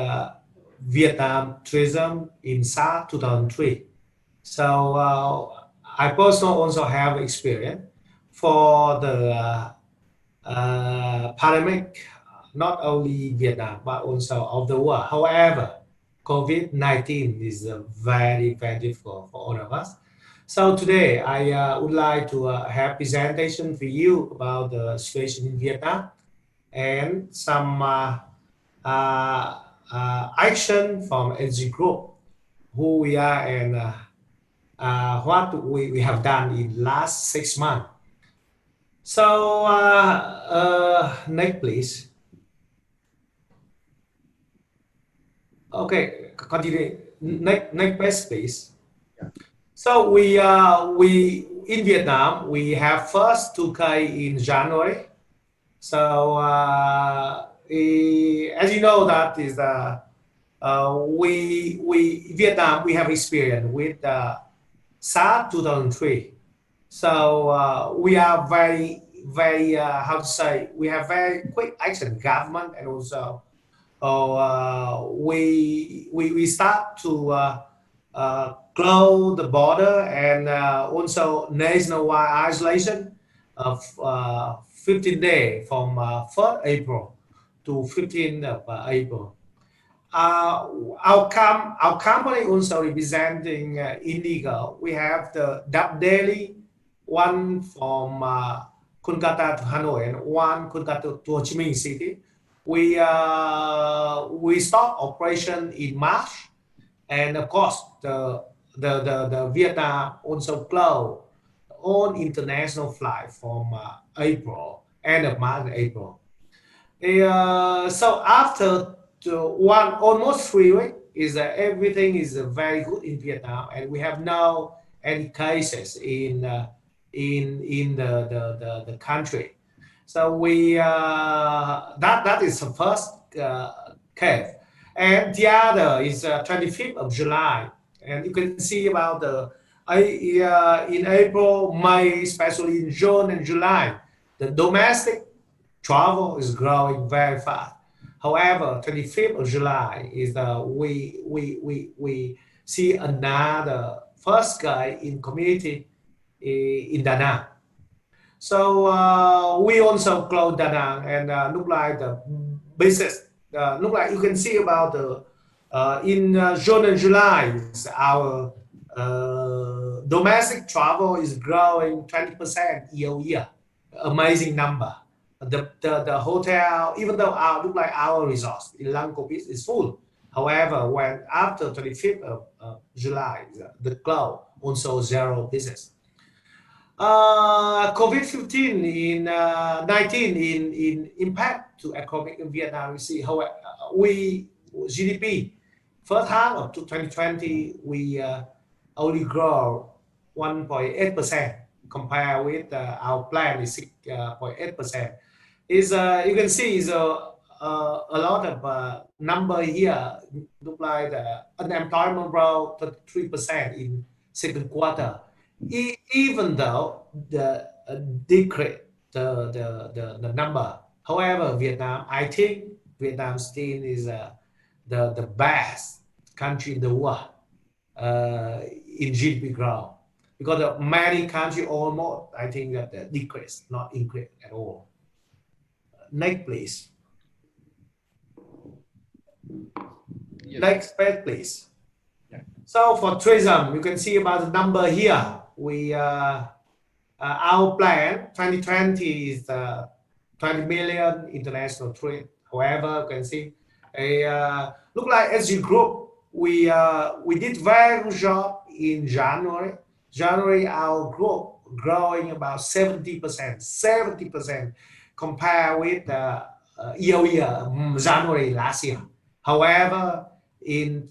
Vietnam tourism in SAR 2003. So I personally also have experience for the pandemic, not only Vietnam, but also of the world. However, COVID-19 is very, very difficult for all of us. So today I would like to have presentation for you about the situation in Vietnam and some action from SG Group, who we are, and what we have done in last 6 months. So next, please. Okay, continue. Next page, please.
Yeah.
So we in Vietnam we have first 2K in January. So as you know, that is we Vietnam we have experience with SARS 2003. So we are very how to say, we have very quick action government, and also we start to close the border, and also nationwide isolation of 15 days from 1st April to 15th of April. Our company also representing Indigo. We have the daily one from Kolkata to Hanoi and one Kolkata to Ho Chi Minh City. We start operation in March, and of course the Vietnam also closed all international flight from April, end of March and April. So after almost 3 weeks, is everything is very good in Vietnam, and we have no any cases in the country. So we that is the first case, and the other is 25th of July, and you can see about the in April, May, especially in June and July, the domestic travel is growing very fast. However, 25th of July is we see another first guy in community in Da Nang. So we also close Da Nang, and look like the business look like you can see about the in June and July our domestic travel is growing 20% year-over-year. Amazing number. The hotel, even though look like our resorts in Langkopis is full. However, when after 25th of July, the close also zero business. COVID-15 in 19 in impact to economic in Vietnam. We see how we GDP first half of 2020 we only grow 1.8% compared with our plan is 6.8%. Is you can see is a lot of number here. Look like the unemployment growth 3% in second quarter. Even though the decrease the number. However, Vietnam, I think Vietnam still is the best country in the world in GDP growth, because of many countries almost, I think that the decrease, not increase at all. Next, please.
Yes.
Next page, please.
Yeah.
So for tourism, you can see about the number here. We our plan 2020 is 20 million international trade. However, you can see look like SG Group. We did very good job in January. January, our group growing about 70% compared with year January last year. However, in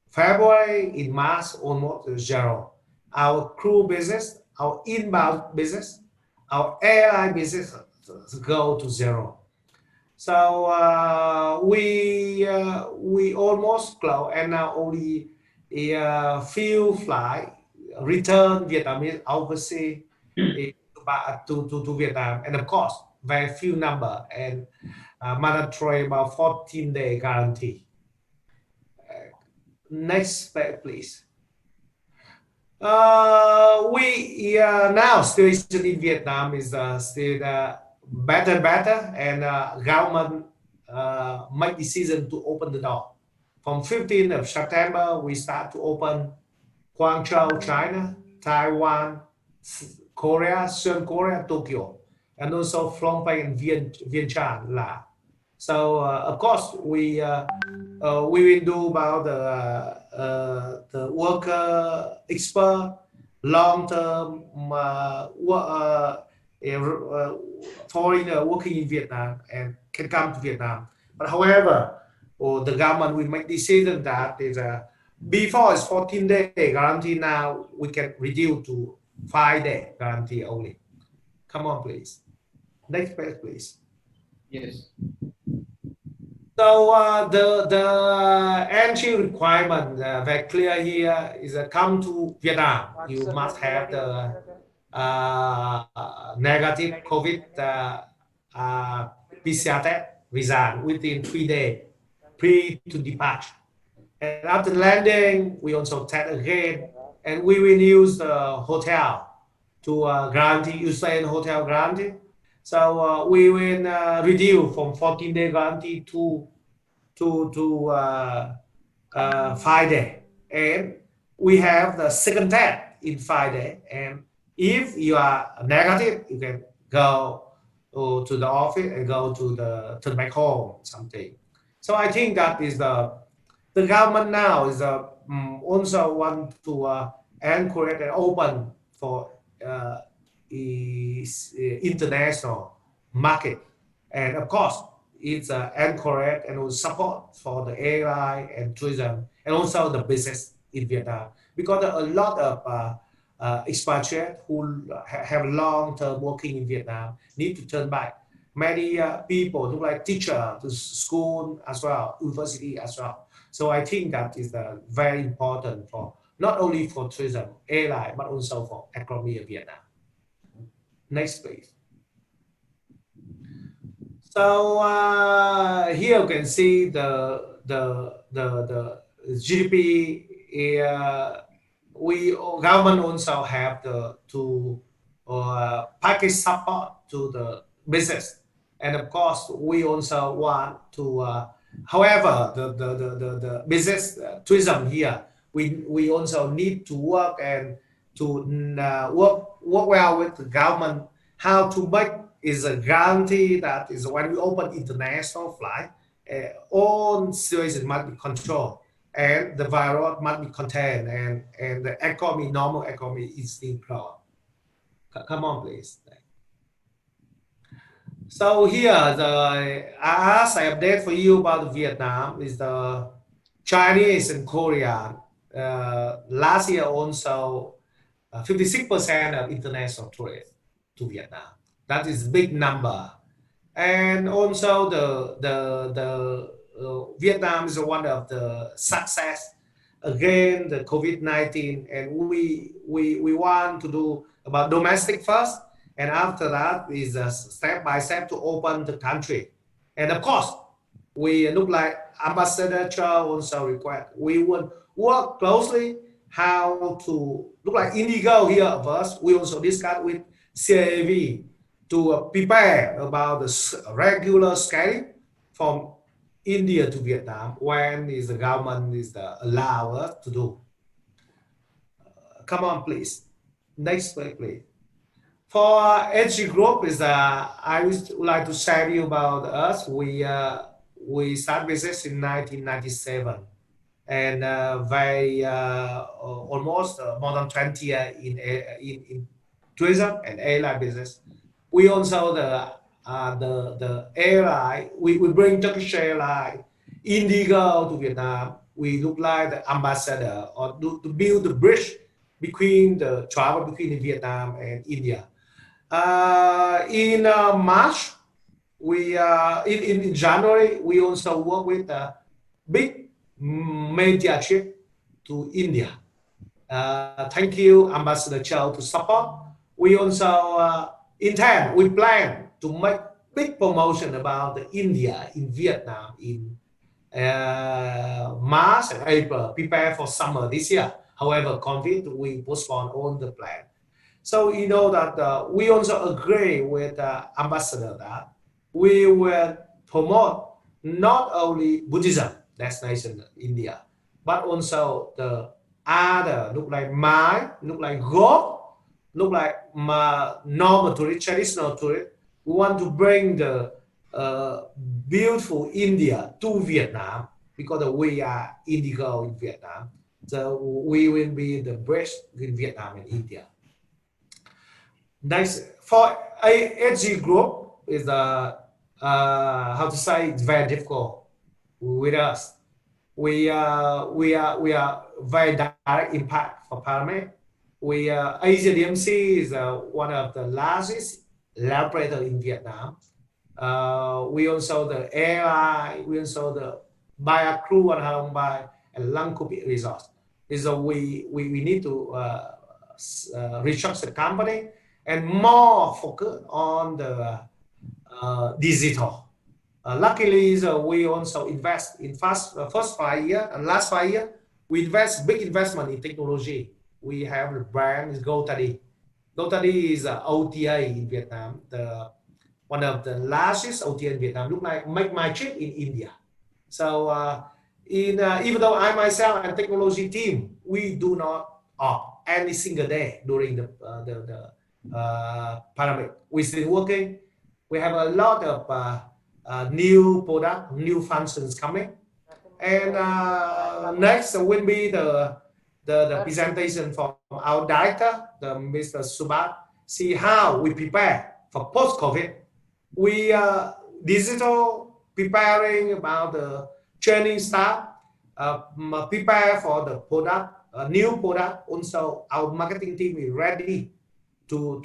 February, in March, almost zero. Our crew business, our inbound business, our airline business go to zero. So we almost close, and now only a few flight return Vietnamese overseas to Vietnam, and of course very few number, and mandatory about 14-day guarantee. Next page, please. We now situation in Vietnam is still better, and government make decision to open the door. From 15th of September, we start to open Guangzhou, China, Taiwan, Korea, South Korea, Tokyo, and also Phnom Penh and Vientiane, La. So of course we will do about the worker expert long-term foreigner working in Vietnam and can come to Vietnam. But however, the government will make decision that is before it's 14-day guarantee, now we can reduce to 5-day guarantee only. Come on, please. Next page, please.
Yes.
So the entry requirement very clear here is come to Vietnam. You must have the negative COVID PCR test result within 3 days pre to depart. And after landing, we also test again, and we will use the hotel to guarantee, you stay in hotel guarantee. So we will reduce from 14-day guarantee to 5 days. And we have the second test in 5 days. And if you are negative, you can go to the office and go to turn back home something. So I think that is the government now is also want to encourage and open for international market, and of course it's encourage and support for the airline and tourism and also the business in Vietnam, because there are a lot of expatriates who have long-term working in Vietnam need to turn back. Many people look like teacher to school as well, university as well. So I think that is very important for not only for tourism, airline, but also for economy of Vietnam. Next, please. So here you can see the GDP. We government also have to package support to the business, and of course we also want to. However, the business tourism here, we also need to work and to work well with the government how to make is a guarantee that is when we open international flight, all situations must be controlled and the virus must be contained, and the economy, normal economy is improved. Come on, please. So here, as I update for you about Vietnam is the Chinese and Korean. Last year also 56% of international tourists to Vietnam. That is big number. And also Vietnam is one of the success again the COVID-19, and we want to do about domestic first, and after that is a step by step to open the country. And of course, we look like Ambassador Cho also request we would work closely how to look like Indigo here first. We also discuss with CAV to prepare about the regular schedule from India to Vietnam when is the government is allow us to do. Come on, please. Next slide, please. For HG Group is I would like to share you about us. We start business in 1997, and very almost more than 20 years in tourism and airline business. We also the airline. We bring Turkish Airline, Indigo to Vietnam. We look like the ambassador or to build the bridge between the travel between Vietnam and India. In March, we in January we also work with a big media trip to India. Thank you, Ambassador Chow, to support. We also we plan to make big promotion about the India in Vietnam in March and April, prepare for summer this year. However, COVID, we postpone all the plan. So you know that we also agree with Ambassador that we will promote not only Buddhism destination in India, but also the other look like Mai, look like gold, look like normal tourist, traditional tourist. We want to bring the beautiful India to Vietnam because we are Indigo in Vietnam. So we will be the bridge between Vietnam and India. Next, for ASG group is how to say, it's very difficult with us. We are very direct impact for Parliament. Asia DMC is one of the largest laboratory in Vietnam. We also the airline, we also the Baia Crew and Halong Bay and Lang Kupi Resort. So we need to restructure the company and more focus on the digital. Luckily, we also invest in first 5 years and last 5 years, we invest big investment in technology. We have the brand is GoTadi. GoTadi is OTA in Vietnam, one of the largest OTA in Vietnam. Look like Make My Trip in India. So even though I myself and technology team, we do not off any single day during the pandemic. We're still working. We have a lot of new product, new functions coming. And next will be the presentation from our director, Mr. Subat, see how we prepare for post-COVID. We are digital, preparing about the training staff, prepare for the product, new product. Also, our marketing team is ready to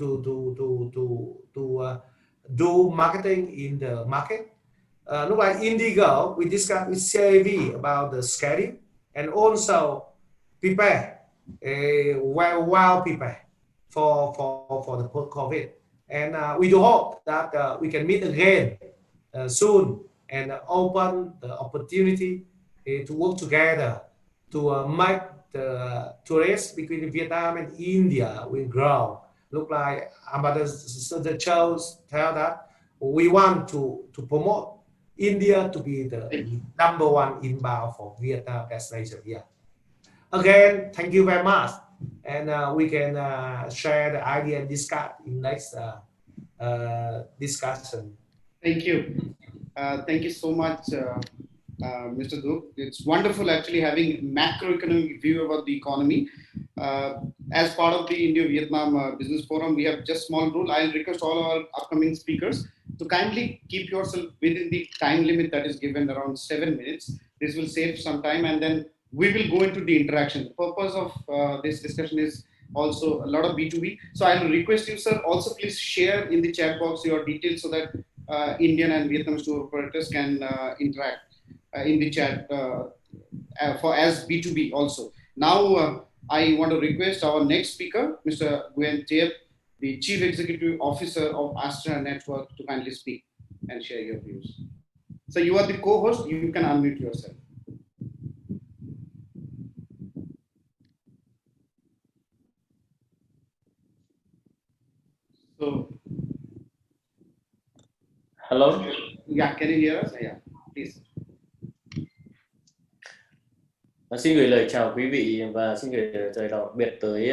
do marketing in the market. Look like Indigo, we discussed with CAV about the schedule and also prepare, well prepare for the post-COVID. And we do hope that we can meet again soon and open the opportunity to work together to make the tourists between Vietnam and India will grow. Look like Ambassador Charles tell that we want to promote India to be the number one inbound for Vietnam destination. Yeah. Again, thank you very much, and we can share the idea and discuss in next discussion.
Thank you. Thank you so much, Mr. Duke. It's wonderful actually having macroeconomic view about the economy. As part of the Indo-Vietnam Business Forum, we have just small rule. I'll request all our upcoming speakers to kindly keep yourself within the time limit that is given, around 7 minutes. This will save some time, and then we will go into the interaction. The purpose of this discussion is also a lot of B2B. So I will request you, sir, also please share in the chat box your details so that Indian and Vietnamese tour operators can interact in the chat for as B2B also. Now, I want to request our next speaker, Mr. Nguyen Thiep, the Chief Executive Officer of Astra Network, to kindly speak and share your views. So you are the co-host, you can unmute yourself. So,
hello.
Yeah, can you hear us? Yeah, please.
Xin gửi lời chào quý vị và xin gửi lời chào đặc biệt tới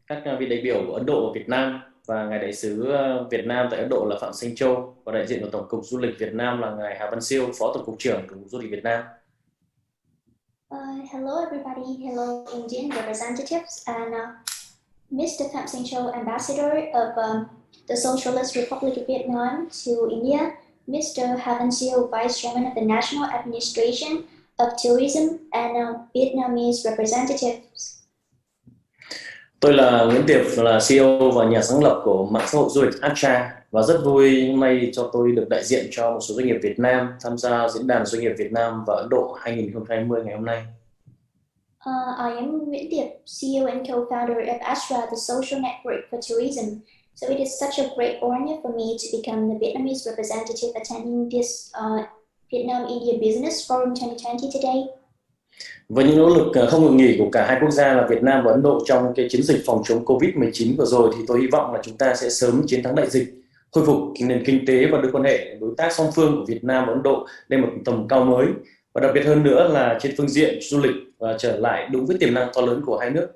các vị đại biểu của Ấn Độ và Việt Nam, và ngài đại sứ Việt Nam tại Ấn Độ là Phạm Sinh Châu, và đại diện của Tổng cục Du lịch Việt Nam là ngài Hà Văn Siêu, Phó Tổng cục trưởng Tổng cục Du lịch Việt Nam.
Hello everybody, hello Indian representatives, and Mr. Phạm Sinh Châu, Ambassador of the Socialist Republic of Vietnam to India, Mr. Hà Văn Siêu, Vice Chairman of the National Administration of Tourism, and Vietnamese representatives.
Tôi là Nguyễn Tiệp, là CEO và nhà sáng lập của mạng xã hội du lịch Astra, và rất vui hôm nay cho tôi được đại diện cho một số doanh nghiệp Việt Nam tham gia diễn đàn doanh nghiệp Việt Nam và Ấn Độ 2020 ngày hôm nay.
I am Nguyễn Tiệp, CEO and co-founder of Astra, the social network for tourism. So it is such a great honor for me to become the Vietnamese representative attending this Vietnam-India Business Forum 2020 today.
Với những nỗ lực không ngừng nghỉ của cả hai quốc gia là Việt Nam và Ấn Độ trong cái chiến dịch phòng chống Covid-19 vừa rồi, thì tôi hy vọng là chúng ta sẽ sớm chiến thắng đại dịch, khôi phục nền kinh tế và đưa quan hệ đối tác song phương của Việt Nam và Ấn Độ lên một tầm cao mới, và đặc biệt hơn nữa là trên phương diện du lịch và trở lại đúng với tiềm năng to lớn của hai nước.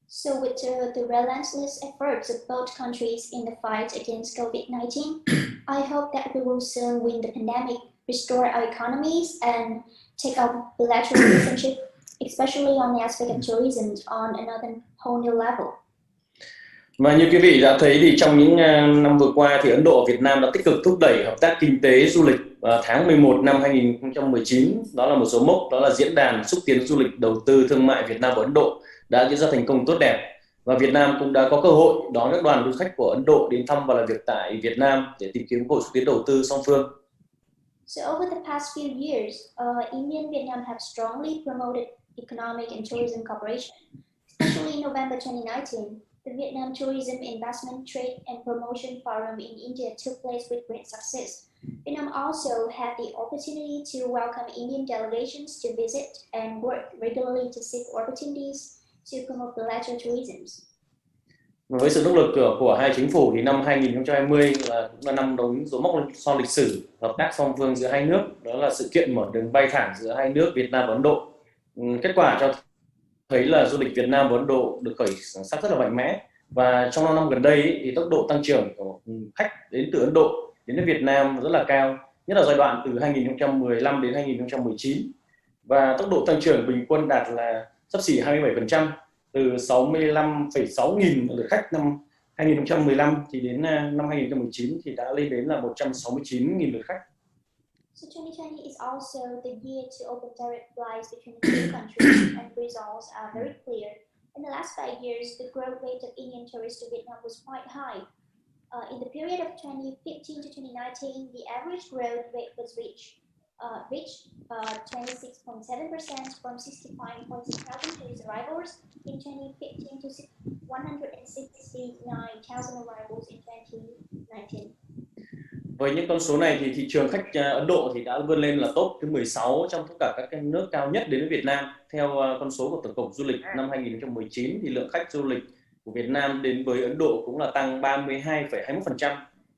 So with the relentless efforts of both countries in the fight against COVID-19, I hope that we will soon win the pandemic, restore our economies, and take our bilateral relationship especially on the aspect of tourism on another whole new level.
Và như quý vị đã thấy thì trong những năm vừa qua thì Ấn Độ và Việt Nam đã tích cực thúc đẩy hợp tác kinh tế du lịch. Tháng 11 năm 2019, đó là một số mốc, đó là diễn đàn xúc tiến du lịch đầu tư thương mại Việt Nam và Ấn Độ đã diễn ra thành công tốt đẹp. Và Việt Nam cũng đã có cơ hội đón các đoàn du khách của Ấn Độ đến thăm và làm việc tại Việt Nam để tìm kiếm cơ hội xúc tiến đầu tư song phương.
So over the past few years, India and Vietnam have strongly promoted economic and tourism cooperation. Especially in November 2019, the Vietnam Tourism Investment Trade and Promotion Forum in India took place with great success. Vietnam also had the opportunity to welcome Indian delegations to visit and work regularly to seek opportunities to promote bilateral tourism.
Với sự nỗ lực của hai chính phủ thì năm 2020 cũng là năm đóng dấu mốc son lịch sử hợp tác song phương giữa hai nước, đó là sự kiện mở đường bay thẳng giữa hai nước Việt Nam và Ấn Độ. Kết quả cho thấy là du lịch Việt Nam và Ấn Độ được khởi sắc rất là mạnh mẽ, và trong 5 năm gần đây thì tốc độ tăng trưởng của khách đến từ Ấn Độ đến với Việt Nam rất là cao, nhất là giai đoạn từ 2015 đến 2019, và tốc độ tăng trưởng bình quân đạt là xấp xỉ 27%, từ 65,6 nghìn lượt khách năm 2015 thì đến năm 2019 thì đã lên đến là 169.000 lượt khách.
So 2020 is also the year to open direct flights between the two countries, and results are very clear. In the last 5 years, the growth rate of Indian tourists to Vietnam was quite high. In the period of 2015 to 2019, the average growth rate was reached 26.7% from 65,600 tourist arrivals in 2015 to 169,000 arrivals in 2019.
Với những con số này thì thị trường khách Ấn Độ thì đã vươn lên là top thứ 16 trong tất cả các nước cao nhất đến với Việt Nam. Theo con số của Tổng cục Du lịch năm 2019 thì lượng khách du lịch của Việt Nam đến với Ấn Độ cũng là tăng 32,21%.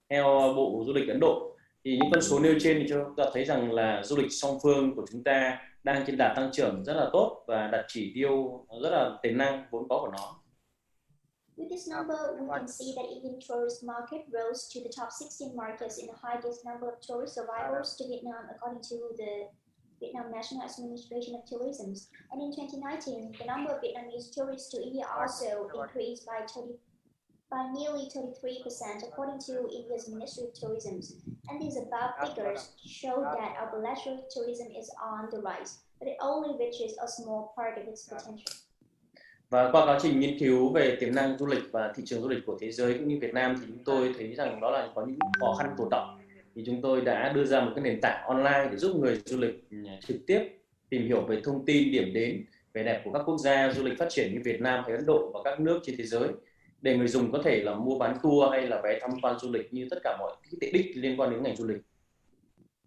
Theo Bộ Du lịch Ấn Độ thì những con số nêu trên thì cho chúng ta thấy rằng là du lịch song phương của chúng ta đang trên đà tăng trưởng rất là tốt và đạt chỉ tiêu rất là tiềm năng vốn có của nó.
With this number, we can see that Indian tourist market rose to the top 16 markets in the highest number of tourist arrivals to Vietnam, according to the Vietnam National Administration of Tourism. And in 2019, the number of Vietnamese tourists to India also increased by nearly 33%, according to India's Ministry of Tourism. And these above figures show that our bilateral tourism is on the rise, but it only reaches a small part of its potential.
Và qua quá trình nghiên cứu về tiềm năng du lịch và thị trường du lịch của thế giới cũng như Việt Nam thì chúng tôi thấy rằng đó là có những khó khăn tồn đọng. Thì chúng tôi đã đưa ra một cái nền tảng online để giúp người du lịch trực tiếp tìm hiểu về thông tin, điểm đến, vẻ đẹp của các quốc gia du lịch phát triển như Việt Nam hay Ấn Độ và các nước trên thế giới, để người dùng có thể là mua bán tour hay là vé tham quan du lịch như tất cả mọi tiện ích liên quan đến ngành du lịch.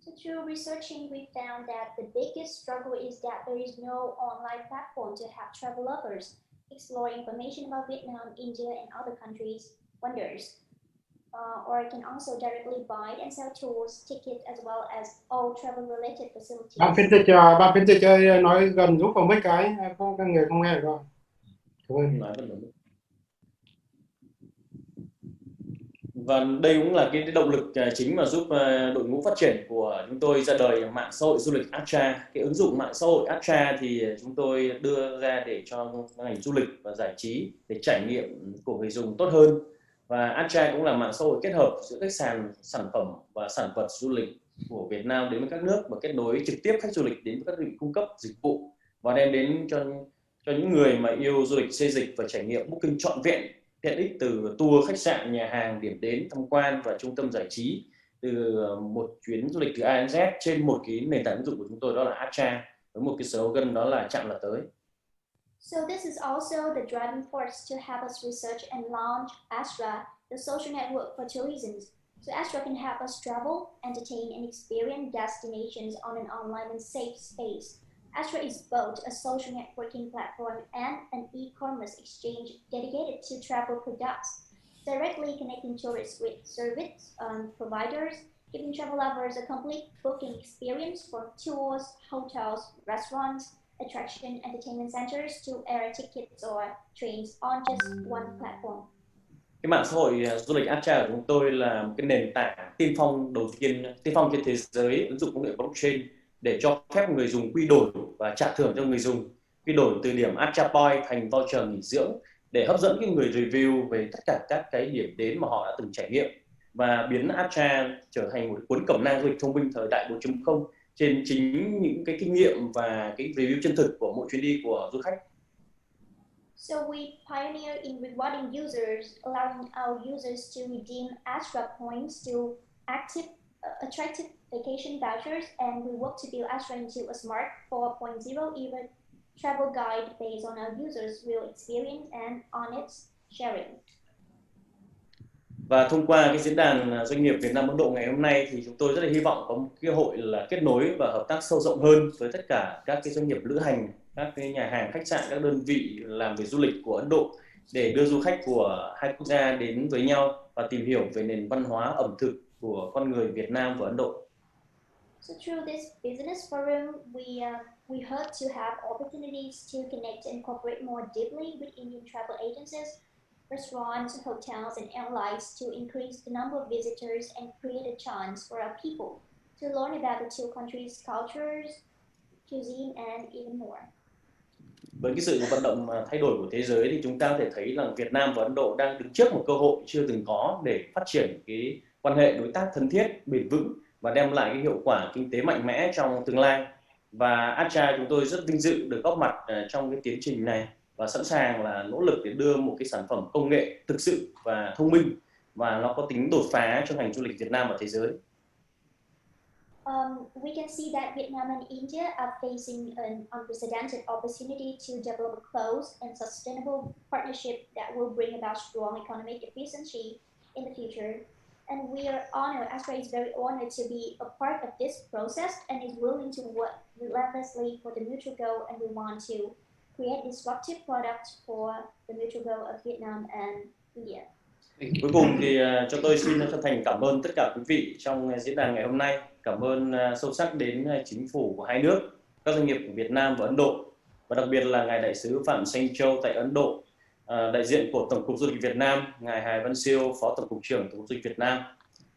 So through researching, we found that the biggest struggle is that there is no online platform to help travel lovers explore information about Vietnam, India, and other countries' wonders. Or can also directly buy and sell tours, tickets, as well as all travel-related facilities.
Bạn phiên dịch ơi, nói gần giúp vào mic cái, không người không nghe được đâu.
Và đây cũng là cái động lực chính mà giúp đội ngũ phát triển của chúng tôi ra đời mạng xã hội du lịch Astra. Cái ứng dụng mạng xã hội Astra thì chúng tôi đưa ra để cho ngành du lịch và giải trí để trải nghiệm của người dùng tốt hơn. Và Astra cũng là mạng xã hội kết hợp giữa các sản phẩm và sản vật du lịch của Việt Nam đến với các nước và kết nối trực tiếp khách du lịch đến với các đơn vị cung cấp dịch vụ và đem đến cho những người mà yêu du lịch, xê dịch và trải nghiệm booking trọn vẹn tiện ích từ tour, khách sạn, nhà hàng, điểm đến, tham quan và trung tâm giải trí, từ một chuyến du lịch từ A đến Z trên một cái nền tảng ứng dụng của chúng tôi, đó là Astra, với một cái slogan đó là chạm là tới.
So this is also the driving force to help us research and launch Astra, the social network for tourism. So Astra can help us travel, entertain, and experience destinations on an online and safe space. Astra is both a social networking platform and an e-commerce exchange dedicated to travel products, directly connecting tourists with service providers, giving travel lovers a complete booking experience from tours, hotels, restaurants, attraction, entertainment centers to air tickets or trains on just one platform.
Cái mạng xã hội du lịch Astra của chúng tôi là một cái nền tảng tiên phong trên thế giới ứng dụng công nghệ blockchain để cho phép người dùng quy đổi và trả thưởng cho người dùng khi đổi từ điểm Acha Point thành voucher nghỉ dưỡng để hấp dẫn cái người review về tất cả các cái điểm đến mà họ đã từng trải nghiệm và biến Acha trở thành một cuốn cẩm nang du lịch thông minh thời đại 4.0 trên chính những cái kinh nghiệm và cái review chân thực của mỗi chuyến đi của du khách.
So we pioneer in rewarding users, allowing our users to redeem Astra points to attractive vacation vouchers, and we work to build Astra into a smart 4.0 era travel guide based on our users' real experience and honest sharing.
Và thông qua cái diễn đàn doanh nghiệp Việt Nam Ấn Độ ngày hôm nay thì chúng tôi rất là hy vọng có một cái hội là kết nối và hợp tác sâu rộng hơn với tất cả các cái doanh nghiệp lữ hành, các cái nhà hàng, khách sạn, các đơn vị làm về du lịch của Ấn Độ để đưa du khách của hai quốc gia đến với nhau và tìm hiểu về nền văn hóa ẩm thực của con người Việt Nam và Ấn Độ.
So through this business forum, we hope to have opportunities to connect and cooperate more deeply with Indian travel agencies, restaurants, hotels, and airlines to increase the number of visitors and create a chance for our people to learn about the two countries' cultures, cuisine, and even more.
Với cái sự vận động thay đổi của thế giới thì chúng ta có thể thấy rằng Việt Nam và Ấn Độ đang đứng trước một cơ hội chưa từng có để phát triển cái quan hệ đối tác thân thiết, bền vững và đem lại cái hiệu quả kinh tế mạnh mẽ trong tương lai. Và Acha chúng tôi rất vinh dự được góp mặt trong cái tiến trình này và sẵn sàng là nỗ lực để đưa một cái sản phẩm công nghệ thực sự và thông minh và nó có tính đột phá cho ngành du lịch Việt Nam và thế giới.
We can see that Vietnam and India are facing an unprecedented opportunity to develop a close and sustainable partnership that will bring about strong economic efficiency in the future. And we are honored, Astra is very honored to be a part of this process and is willing to work relentlessly for the mutual goal, and we want to create disruptive products for the mutual goal of Vietnam and India.
Cuối cùng thì cho tôi xin chân thành cảm ơn tất cả quý vị trong diễn đàn ngày hôm nay. Cảm ơn sâu sắc đến chính phủ của hai nước, các doanh nghiệp của Việt Nam và Ấn Độ, và đặc biệt là ngài đại sứ Phạm Sanh Châu tại Ấn Độ, đại diện của Tổng cục Du lịch Việt Nam, ngài Hà Văn Siêu, Phó Tổng cục trưởng Tổng cục Du lịch Việt Nam,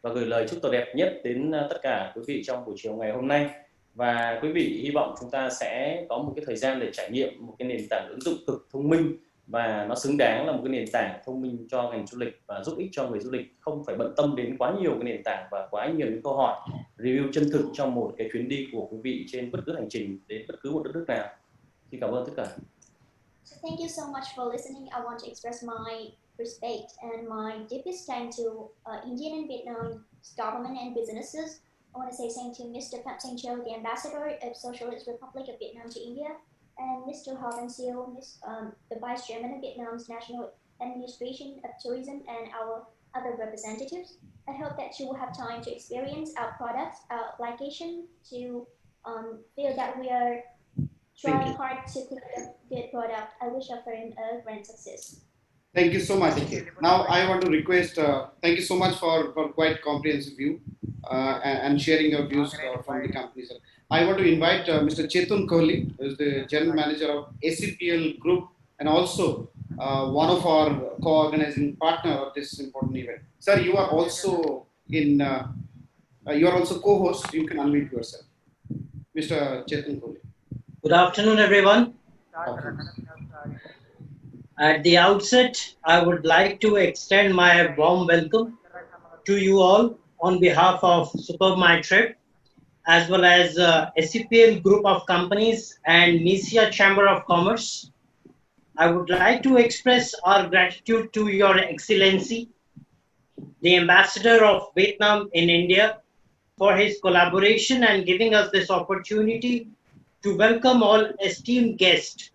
và gửi lời chúc tốt đẹp nhất đến tất cả quý vị trong buổi chiều ngày hôm nay. Và quý vị hy vọng chúng ta sẽ có một cái thời gian để trải nghiệm một cái nền tảng ứng dụng cực thông minh và nó xứng đáng là một cái nền tảng thông minh cho ngành du lịch và giúp ích cho người du lịch không phải bận tâm đến quá nhiều cái nền tảng và quá nhiều những câu hỏi review chân thực trong một cái chuyến đi của quý vị trên bất cứ hành trình đến bất cứ một đất nước nào. Xin cảm ơn tất cả.
So thank you so much for listening. I want to express my respect and my deepest thanks to Indian and Vietnam's government and businesses. I want to say thank to Mr. Phạm Sanh Châu, the ambassador of Socialist Republic of Vietnam to India, and Mr. Ha Văn Siêu, the Vice Chairman of Vietnam's National Administration of Tourism, and our other representatives. I hope that you will have time to experience our products, our application, to feel that we are trying hard to create a good product. I wish our firm a grand success.
Thank you so much. Now I want to request, thank you so much for quite comprehensive view and sharing your views from the company. Sir. I want to invite Mr. Chetun Kohli, who is the General Manager of ACPL Group and also one of our co-organizing partner of this important event. Sir, you are also co-host. You can unmute yourself. Mr. Chetun Kohli.
Good afternoon, everyone. At the outset, I would like to extend my warm welcome to you all on behalf of Superb My Trip, as well as SCPL Group of Companies and NISIA Chamber of Commerce. I would like to express our gratitude to Your Excellency, the Ambassador of Vietnam in India, for his collaboration and giving us this opportunity to welcome all esteemed guests,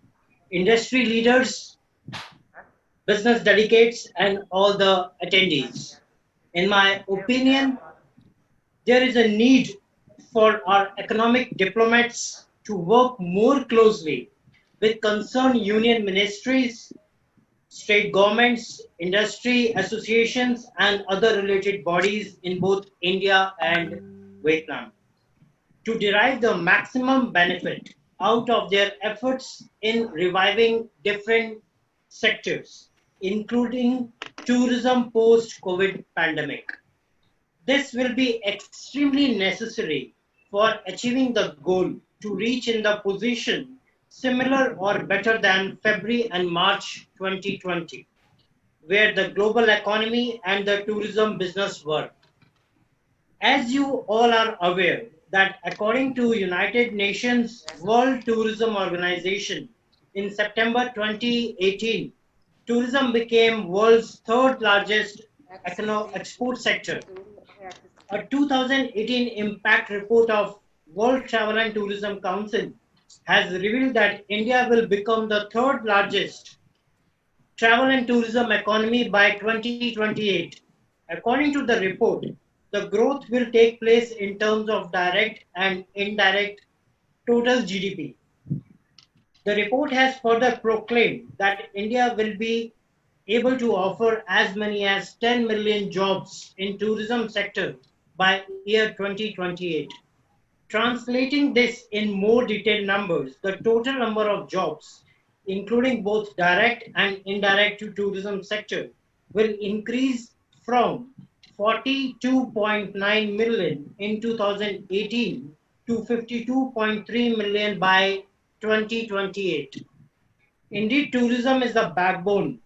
industry leaders, business delegates, and all the attendees. In my opinion, there is a need for our economic diplomats to work more closely with concerned union ministries, state governments, industry associations, and other related bodies in both India and Vietnam to derive the maximum benefit out of their efforts in reviving different sectors, including tourism post-COVID pandemic. This will be extremely necessary for achieving the goal to reach in the position similar or better than February and March 2020, where the global economy and the tourism business were. As you all are aware, that according to United Nations World Tourism Organization, in September 2018, tourism became world's third largest export sector. A 2018 impact report of World Travel and Tourism Council has revealed that India will become the third largest travel and tourism economy by 2028. According to the report, the growth will take place in terms of direct and indirect total GDP. The report has further proclaimed that India will be able to offer as many as 10 million jobs in tourism sector by year 2028. Translating this in more detailed numbers, the total number of jobs, including both direct and indirect to tourism sector, will increase from 42.9 million in 2018 to 52.3 million by 2028. Indeed, tourism is the backbone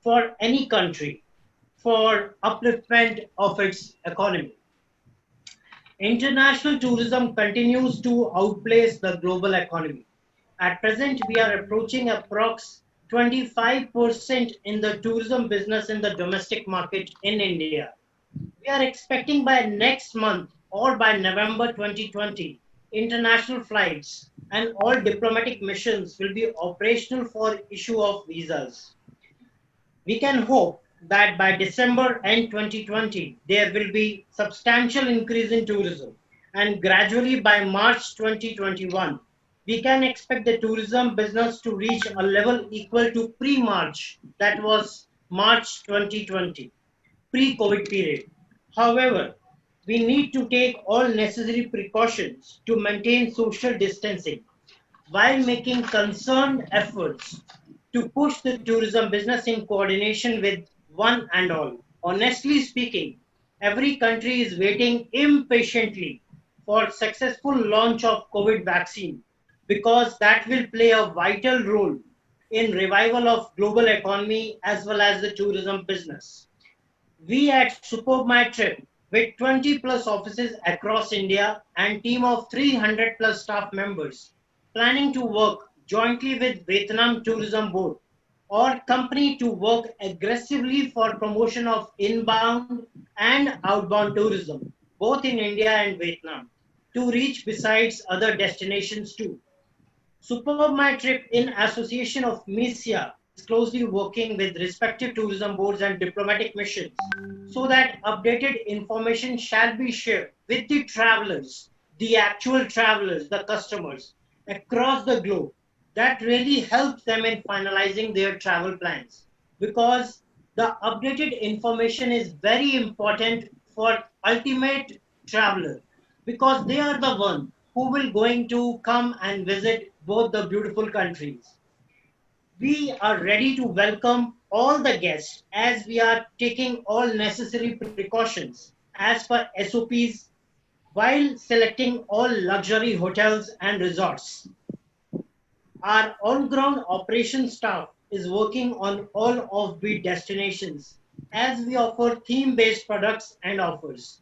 for any country for upliftment of its economy. International tourism continues to outpace the global economy. At present, we are approaching approx 25% in the tourism business in the domestic market in India. We are expecting by next month or by November 2020, international flights and all diplomatic missions will be operational for issue of visas. We can hope that by December end 2020, there will be substantial increase in tourism, and gradually by March 2021, we can expect the tourism business to reach a level equal to pre-March, that was March 2020, pre-COVID period. However, we need to take all necessary precautions to maintain social distancing while making concerned efforts to push the tourism business in coordination with one and all. Honestly speaking, every country is waiting impatiently for successful launch of COVID vaccine because that will play a vital role in revival of global economy as well as the tourism business. We at Superb My Trip, with 20 plus offices across India and team of 300 plus staff members, planning to work jointly with Vietnam Tourism Board or company to work aggressively for promotion of inbound and outbound tourism, both in India and Vietnam, to reach besides other destinations too. Superb My Trip in association of MISIA is closely working with respective tourism boards and diplomatic missions so that updated information shall be shared with the travelers, the actual travelers, the customers across the globe. That really helps them in finalizing their travel plans because the updated information is very important for ultimate traveler because they are the one who will going to come and visit both the beautiful countries. We are ready to welcome all the guests as we are taking all necessary precautions as per SOPs while selecting all luxury hotels and resorts. Our on-ground operations staff is working on all offbeat destinations as we offer theme-based products and offers.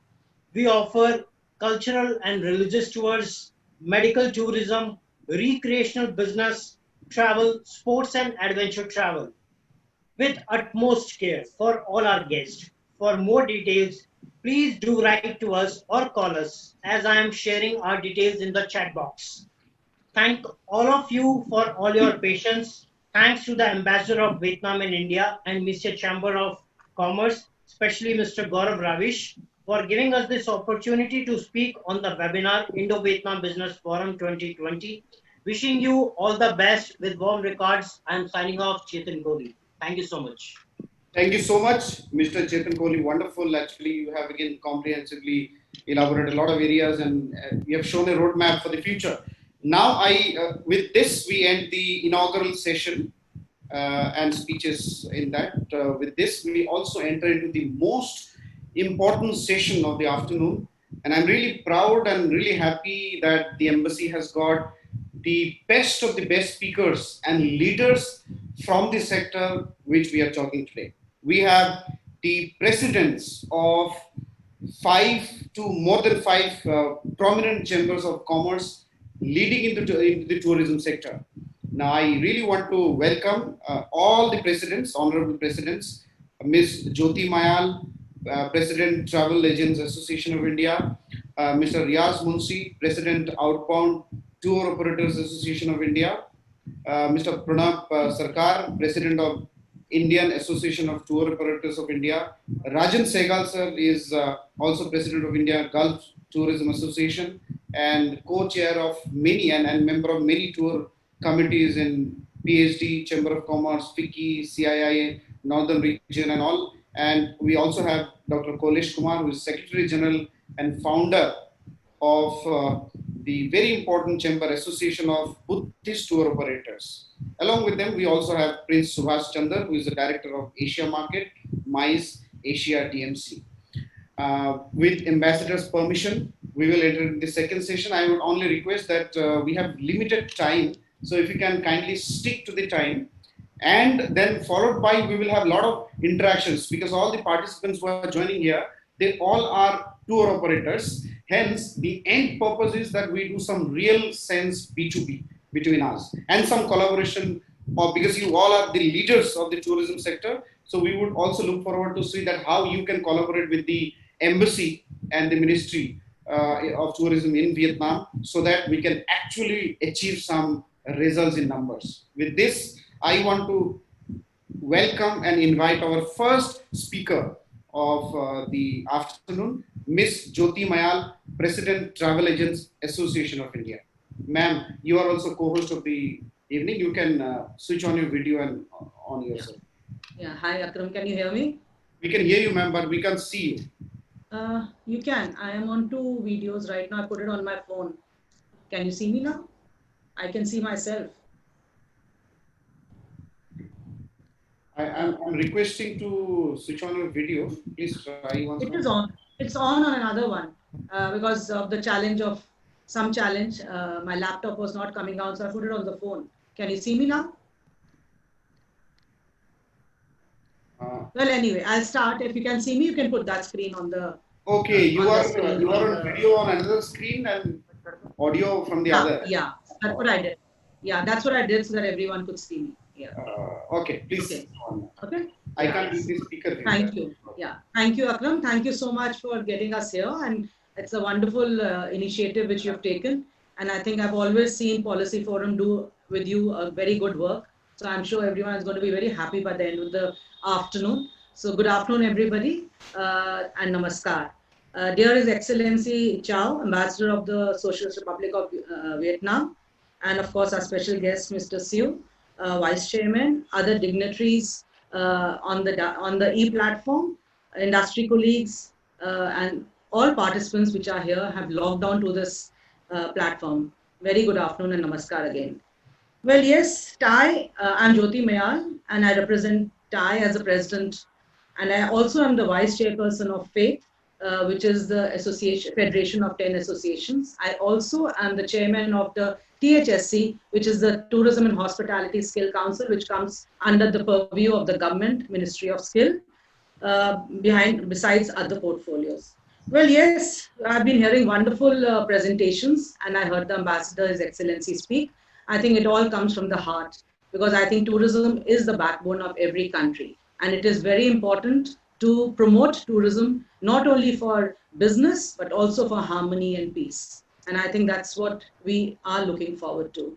We offer cultural and religious tours, medical tourism, recreational business, travel, sports and adventure travel with utmost care for all our guests. For more details, please do write to us or call us as I am sharing our details in the chat box. Thank all of you for all your patience. Thanks to the Ambassador of Vietnam in India and Mr. Chamber of Commerce, especially Mr. Gaurav Ravish, for giving us this opportunity to speak on the webinar Indo-Vietnam Business Forum 2020. Wishing you all the best with warm regards. I am signing off, Chetan Kohli. Thank you so much.
Thank you so much, Mr. Chetan Kohli. Wonderful. Actually, you have again comprehensively elaborated a lot of areas and we have shown a roadmap for the future. Now, with this, we end the inaugural session and speeches in that. With this, we also enter into the most important session of the afternoon. And I'm really proud and really happy that the embassy has got the best of the best speakers and leaders from the sector which we are talking today. We have the presidents of more than five prominent chambers of commerce leading into the tourism sector. Now, I really want to welcome all the presidents, honorable presidents, Ms. Jyoti Mayal, President Travel Agents Association of India, Mr. Riaz Munshi, President Outbound Tour Operators Association of India, Mr. Pranab Sarkar, President of Indian Association of Tour Operators of India. Rajan Sehgal sir is also President of India Gulf Tourism Association and co-chair of many and member of many tour committees in PhD, Chamber of Commerce, FICCI, CII, Northern Region and all. And we also have Dr. Kolesh Kumar, who is Secretary General and founder of the very important Chamber Association of Buddhist Tour Operators. Along with them, we also have Prince Subhash Chandar, who is the Director of Asia Market, MICE Asia TMC. With Ambassador's permission, we will enter in the second session. I would only request that we have limited time, so if you can kindly stick to the time, and then followed by, we will have a lot of interactions because all the participants who are joining here, they all are tour operators. Hence, the end purpose is that we do some real sense B2B between us and some collaboration, because you all are the leaders of the tourism sector. So we would also look forward to see that how you can collaborate with the embassy and the Ministry of Tourism in Vietnam so that we can actually achieve some results in numbers. With this, I want to welcome and invite our first speaker of the afternoon, Ms. Jyoti Mayal, President Travel Agents Association of India. Ma'am, you are also co-host of the evening. You can switch on your video and on yourself.
Yeah, hi Akram, can you hear me?
We can hear you, ma'am, but we can't see you.
You can. I am on two videos right now. I put it on my phone. Can you see me now? I can see myself.
I'm requesting to switch on your video. Please try once more.
It is on. It's on another one because of the challenge of some challenge. My laptop was not coming out, so I put it on the phone. Can you see me now? Well, anyway, I'll start. If you can see me, you can put that screen on the.
Okay, you are on video on another screen and audio from the other.
Yeah, that's what I did. Yeah, that's what I did so that everyone could see me. Yeah.
Okay, please.
Okay.
I can't be the speaker.
Thank you. Yeah. Thank you, Akram. Thank you so much for getting us here. And it's a wonderful initiative which you've taken. And I think I've always seen Policy Forum do with you a very good work. So I'm sure everyone is going to be very happy by the end of the afternoon. So good afternoon, everybody, and namaskar. Dear His Excellency Chow, Ambassador of the Socialist Republic of Vietnam, and of course our special guest, Mr. Siu, Vice Chairman, other dignitaries on the e-platform, industry colleagues, and all participants which are here have logged on to this platform. Very good afternoon and namaskar again. Well, yes, TAI, I'm Jyoti Mayal and I represent TAI as the president, and I also am the vice chairperson of FAITH, which is the Federation of 10 Associations. I also am the chairman of the THSC, which is the Tourism and Hospitality Skill Council, which comes under the purview of the government Ministry of Skill, besides other portfolios. Well, yes, I've been hearing wonderful presentations, and I heard the Ambassador, His Excellency, speak. I think it all comes from the heart, because I think tourism is the backbone of every country. And it is very important to promote tourism, not only for business, but also for harmony and peace. And I think that's what we are looking forward to.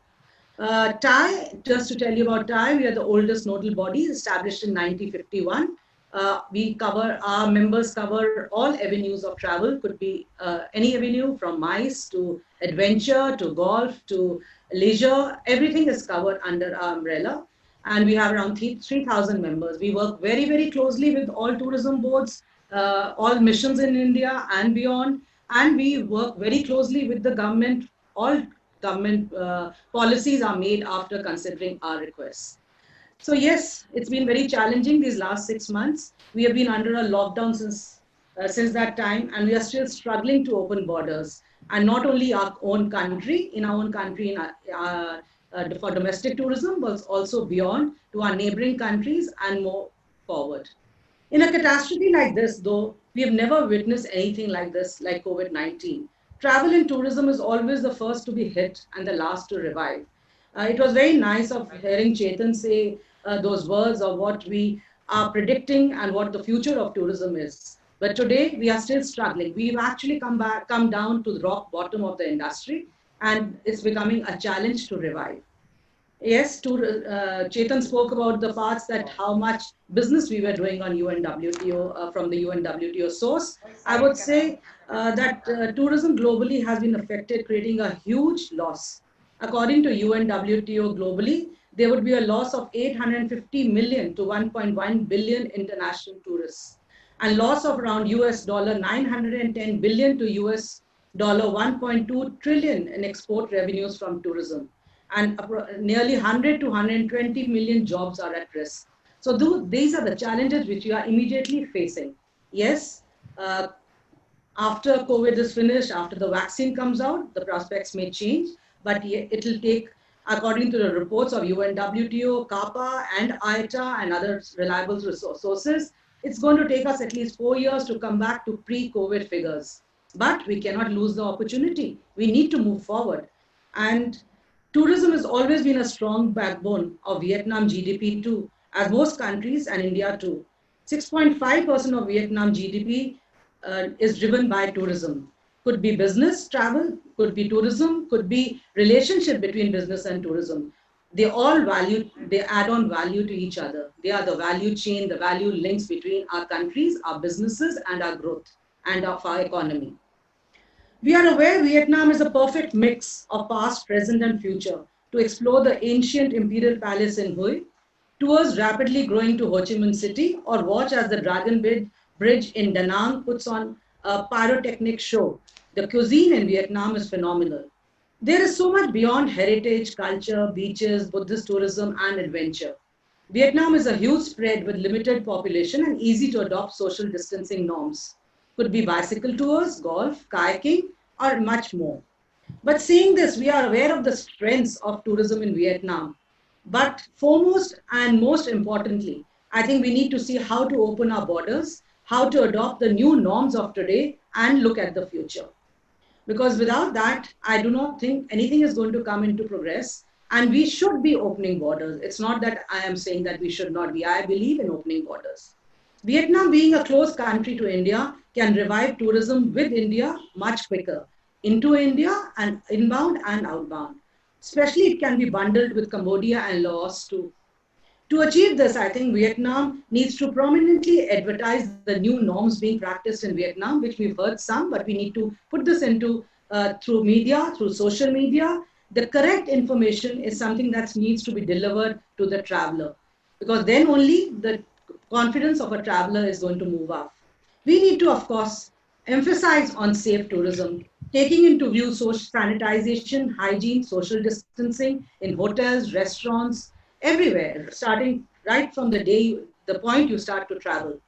TAI, just to tell you about TAI, we are the oldest nodal body established in 1951. Our members cover all avenues of travel, could be any avenue from MICE to adventure, to golf, to leisure, everything is covered under our umbrella. And we have around 3,000 members. We work very, very closely with all tourism boards, all missions in India and beyond. And we work very closely with the government. All government policies are made after considering our requests. So yes, it's been very challenging these last 6 months. We have been under a lockdown since since that time, and we are still struggling to open borders. And not only our own country, for domestic tourism, but also beyond to our neighboring countries and more forward. In a catastrophe like this, though, we have never witnessed anything like this, like COVID-19. Travel and tourism is always the first to be hit and the last to revive. It was very nice of hearing Chetan say those words of what we are predicting and what the future of tourism is. But today we are still struggling. We've actually come down to the rock bottom of the industry, and it's becoming a challenge to revive. Yes, Chetan spoke about the parts that how much business we were doing on UNWTO from the UNWTO source. I would say that tourism globally has been affected, creating a huge loss. According to UNWTO globally, there would be a loss of 850 million to 1.1 billion international tourists, and loss of around US dollar 910 billion to US dollar 1.2 trillion in export revenues from tourism, and nearly 100 to 120 million jobs are at risk. So these are the challenges which we are immediately facing. Yes, after COVID is finished, after the vaccine comes out, the prospects may change, but it will take, according to the reports of UNWTO, CAPA, and ITA, and other reliable sources, it's going to take us at least 4 years to come back to pre-COVID figures. But we cannot lose the opportunity. We need to move forward. And tourism has always been a strong backbone of Vietnam GDP too, as most countries and India too. 6.5% of Vietnam GDP is driven by tourism. Could be business travel, could be tourism, could be relationship between business and tourism. They add on value to each other. They are the value chain, the value links between our countries, our businesses, and our growth and of our economy. We are aware Vietnam is a perfect mix of past, present, and future to explore the ancient imperial palace in Hue, tours rapidly growing to Ho Chi Minh City, or watch as the Dragon Bridge in Da Nang puts on a pyrotechnic show. The cuisine in Vietnam is phenomenal. There is so much beyond heritage, culture, beaches, Buddhist tourism, and adventure. Vietnam is a huge spread with limited population and easy to adopt social distancing norms. Could be bicycle tours, golf, kayaking, or much more. But seeing this, we are aware of the strengths of tourism in Vietnam. But foremost and most importantly, I think we need to see how to open our borders, how to adopt the new norms of today and look at the future. Because without that, I do not think anything is going to come into progress, and we should be opening borders. It's not that I am saying that we should not be. I believe in opening borders. Vietnam, being a close country to India, can revive tourism with India much quicker, into India and inbound and outbound. Especially it can be bundled with Cambodia and Laos too. To achieve this, I think Vietnam needs to prominently advertise the new norms being practiced in Vietnam, which we've heard some, but we need to put this into through media, through social media. The correct information is something that needs to be delivered to the traveler, because then only the confidence of a traveler is going to move up. We need to, of course, emphasize on safe tourism, taking into view social sanitization, hygiene, social distancing in hotels, restaurants, everywhere, starting right from the point you start to travel.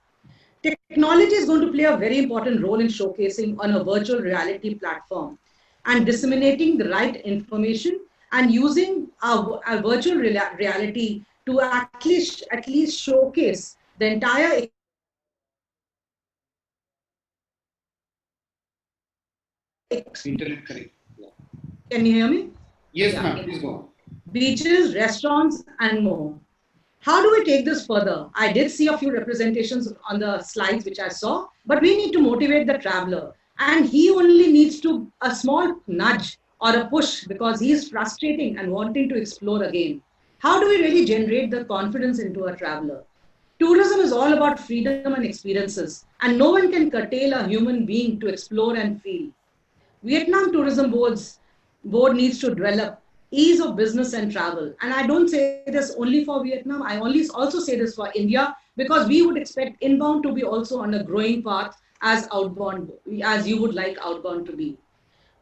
Technology is going to play a very important role in showcasing on a virtual reality platform and disseminating the right information and using our virtual reality to at least showcase the entire
Internet connect. Yeah.
Can you hear me?
Yes, ma'am. Please go on.
Beaches, restaurants, and more. How do we take this further? I did see a few representations on the slides which I saw, but we need to motivate the traveler. And he only needs to a small nudge or a push because he is frustrating and wanting to explore again. How do we really generate the confidence into a traveler? Tourism is all about freedom and experiences, and no one can curtail a human being to explore and feel. Vietnam Tourism Board needs to develop ease of business and travel. And I don't say this only for Vietnam. I also say this for India, because we would expect inbound to be also on a growing path as outbound, as you would like outbound to be.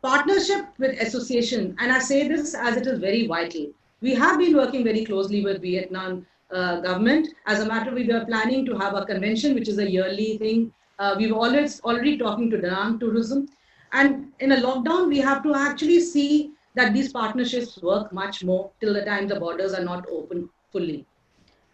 Partnership with association, and I say this as it is very vital. We have been working very closely with Vietnam government. As a matter, we were planning to have a convention, which is a yearly thing We've already talking to Danang tourism. And in a lockdown, we have to actually see that these partnerships work much more till the time the borders are not open fully.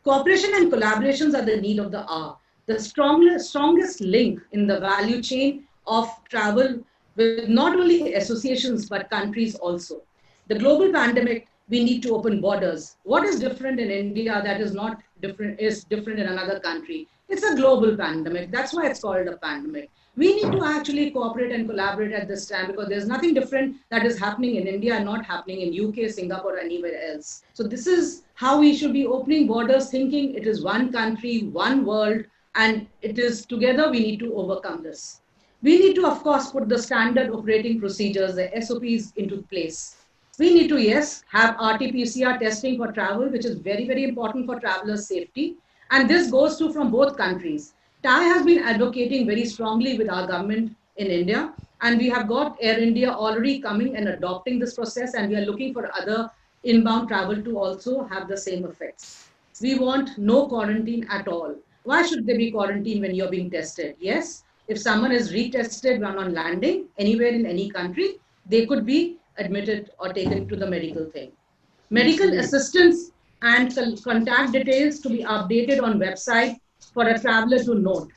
Cooperation and collaborations are the need of the hour. The strongest link in the value chain of travel with not only associations but countries also. The global pandemic, we need to open borders. What is different in India that is not different is different in another country? It's a global pandemic. That's why it's called a pandemic. We need to actually cooperate and collaborate at this time because there's nothing different that is happening in India and not happening in UK, Singapore, or anywhere else. So this is how we should be opening borders, thinking it is one country, one world, and it is together we need to overcome this. We need to, of course, put the standard operating procedures, the SOPs into place. We need to, yes, have RT-PCR testing for travel, which is very, very important for travelers' safety. And this goes to from both countries. TAI has been advocating very strongly with our government in India, and we have got Air India already coming and adopting this process, and we are looking for other inbound travel to also have the same effects. We want no quarantine at all. Why should there be quarantine when you're being tested? Yes, if someone is retested when on landing anywhere in any country, they could be admitted or taken to the medical thing. Medical assistance and contact details to be updated on website for a traveler to note.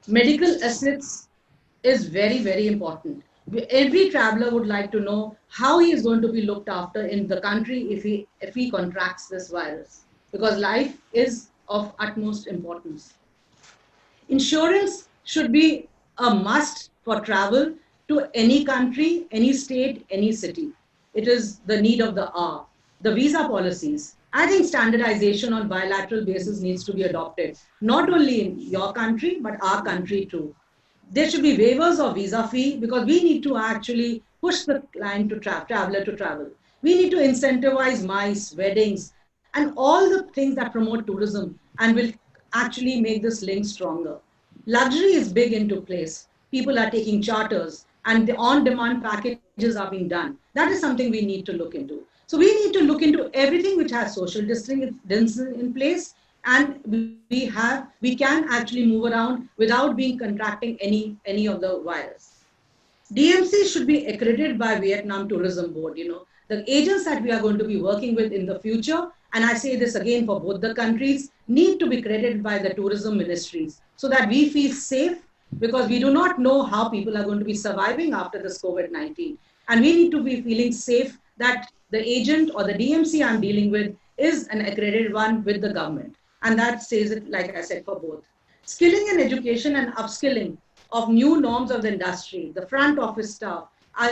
Medical assets is very, very important. Every traveler would like to know how he is going to be looked after in the country if he contracts this virus, because life is of utmost importance. Insurance should be a must for travel to any country, any state, any city. It is the need of the hour. The visa policies, I think standardization on bilateral basis needs to be adopted, not only in your country, but our country too. There should be waivers of visa fee because we need to actually push the client to traveler to travel. We need to incentivize MICE, weddings, and all the things that promote tourism and will actually make this link stronger. Luxury is big into place. People are taking charters and the on-demand packages are being done. That is something we need to look into. So we need to look into everything which has social distancing in place, and we can actually move around without being contracting any of the virus. DMC should be accredited by Vietnam Tourism Board. The agents that we are going to be working with in the future, and I say this again for both the countries, need to be accredited by the tourism ministries so that we feel safe, because we do not know how people are going to be surviving after this COVID-19. And we need to be feeling safe that the agent or the DMC I'm dealing with is an accredited one with the government. And that says it, like I said, for both. Skilling and education and upskilling of new norms of the industry, the front office staff,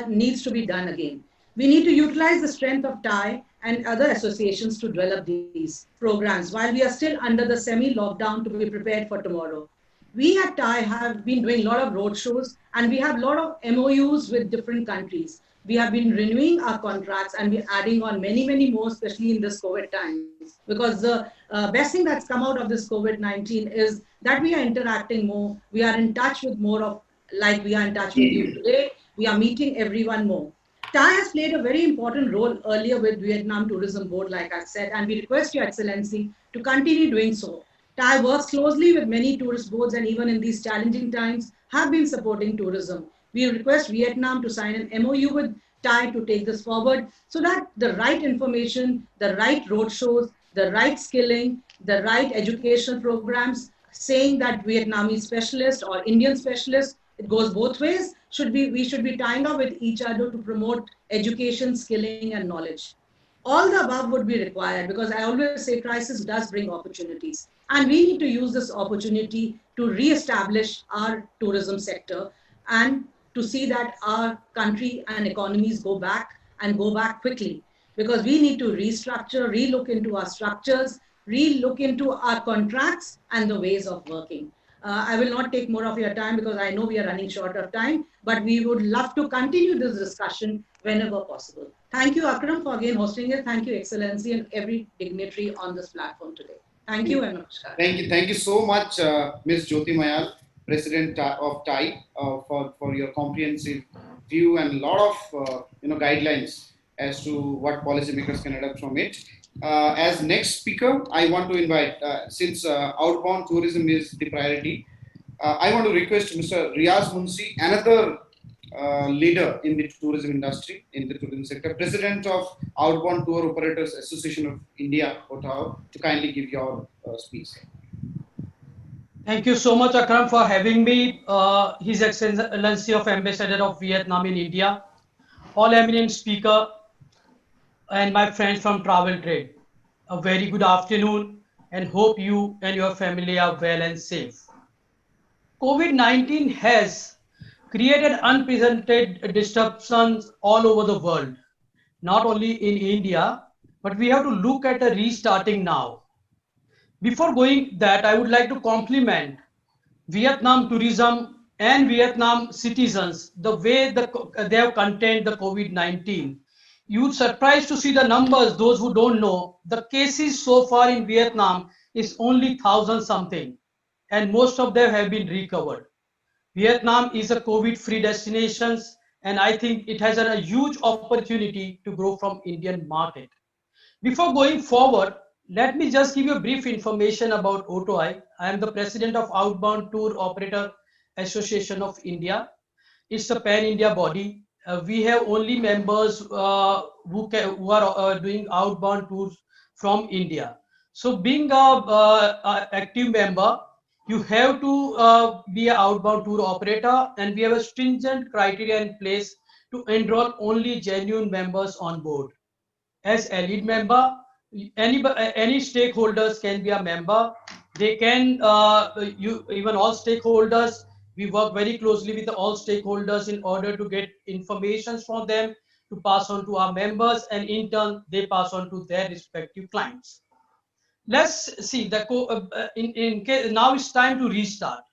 needs to be done again. We need to utilize the strength of TAI and other associations to develop these programs while we are still under the semi-lockdown to be prepared for tomorrow. We at TAI have been doing a lot of roadshows and we have a lot of MOUs with different countries. We have been renewing our contracts and we're adding on many, many more, especially in this COVID times. Because the best thing that's come out of this COVID-19 is that we are interacting more. We are in touch with more of, like we are in touch with you today. We are meeting everyone more. TAI has played a very important role earlier with Vietnam Tourism Board, like I said, and we request Your Excellency to continue doing so. TAI works closely with many tourist boards and even in these challenging times have been supporting tourism. We request Vietnam to sign an MOU with TAI to take this forward so that the right information, the right roadshows, the right skilling, the right educational programs saying that Vietnamese specialist or Indian specialist, it goes both ways, we should be tying up with each other to promote education, skilling, and knowledge. All the above would be required because I always say crisis does bring opportunities. And we need to use this opportunity to re-establish our tourism sector and to see that our country and economies go back and go back quickly. Because we need to restructure, re-look into our structures, re-look into our contracts and the ways of working. I will not take more of your time because I know we are running short of time, but we would love to continue this discussion whenever possible. Thank you, Akram, for again hosting it. Thank you, Excellency, and every dignitary on this platform today. Thank you and namaskar.
Thank you so much, Ms. Jyoti Mayal, President of TAI, for your comprehensive view and a lot of guidelines as to what policymakers can adopt from it. As next speaker, I want to invite, since outbound tourism is the priority, I want to request Mr. Riaz Munsi, another leader in the tourism industry, in the tourism sector, President of Outbound Tour Operators Association of India, Ottawa, to kindly give your speech.
Thank you so much, Akram, for having me. His Excellency of Ambassador of Vietnam in India, all eminent speaker, and my friends from travel trade. A very good afternoon, and hope you and your family are well and safe. COVID-19 has created unprecedented disruptions all over the world, not only in India, but we have to look at a restarting now. Before going that, I would like to compliment Vietnam tourism and Vietnam citizens, the way they have contained the COVID-19. You'd surprised to see the numbers, those who don't know. The cases so far in Vietnam is only 1,000 something, and most of them have been recovered. Vietnam is a COVID-free destination, and I think it has a huge opportunity to grow from Indian market. Before going forward, let me just give you a brief information about OTOI. I am the president of Outbound Tour Operator Association of India. It's a pan-India body. We have only members who are doing outbound tours from India. So being a active member, you have to be an outbound tour operator, and we have a stringent criteria in place to enroll only genuine members on board. As a lead member, any stakeholders can be a member. They can, even all stakeholders, we work very closely with all stakeholders in order to get information from them to pass on to our members, and in turn, they pass on to their respective clients. Let's see, in case, now it's time to restart.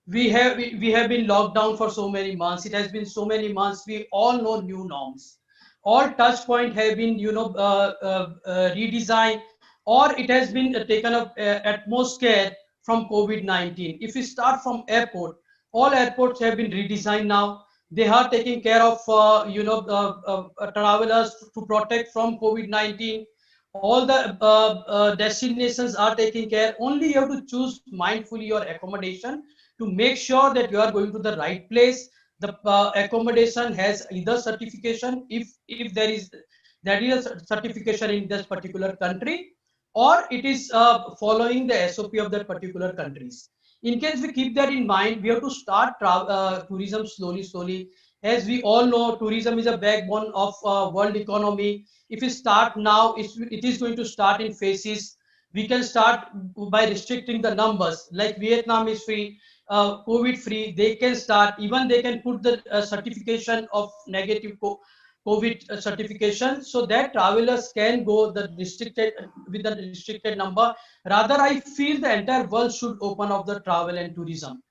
We have been locked down for so many months. It has been so many months. We all know new norms. All touch points have been redesigned, or it has been taken up utmost care from COVID-19. If we start from airport, all airports have been redesigned now. They are taking care of travelers to protect from COVID-19. All the destinations are taking care. Only you have to choose mindfully your accommodation to make sure that you are going to the right place. The accommodation has either certification, if there is a certification in this particular country, or it is following the SOP of that particular countries. In case we keep that in mind, we have to start tourism slowly. As we all know, tourism is a backbone of world economy. If we start now, it is going to start in phases. We can start by restricting the numbers. Like Vietnam is free, COVID free, they can start, even they can put the certification of negative COVID certification, so that travelers can go with the restricted number. Rather, I feel the entire world should open up the travel and tourism.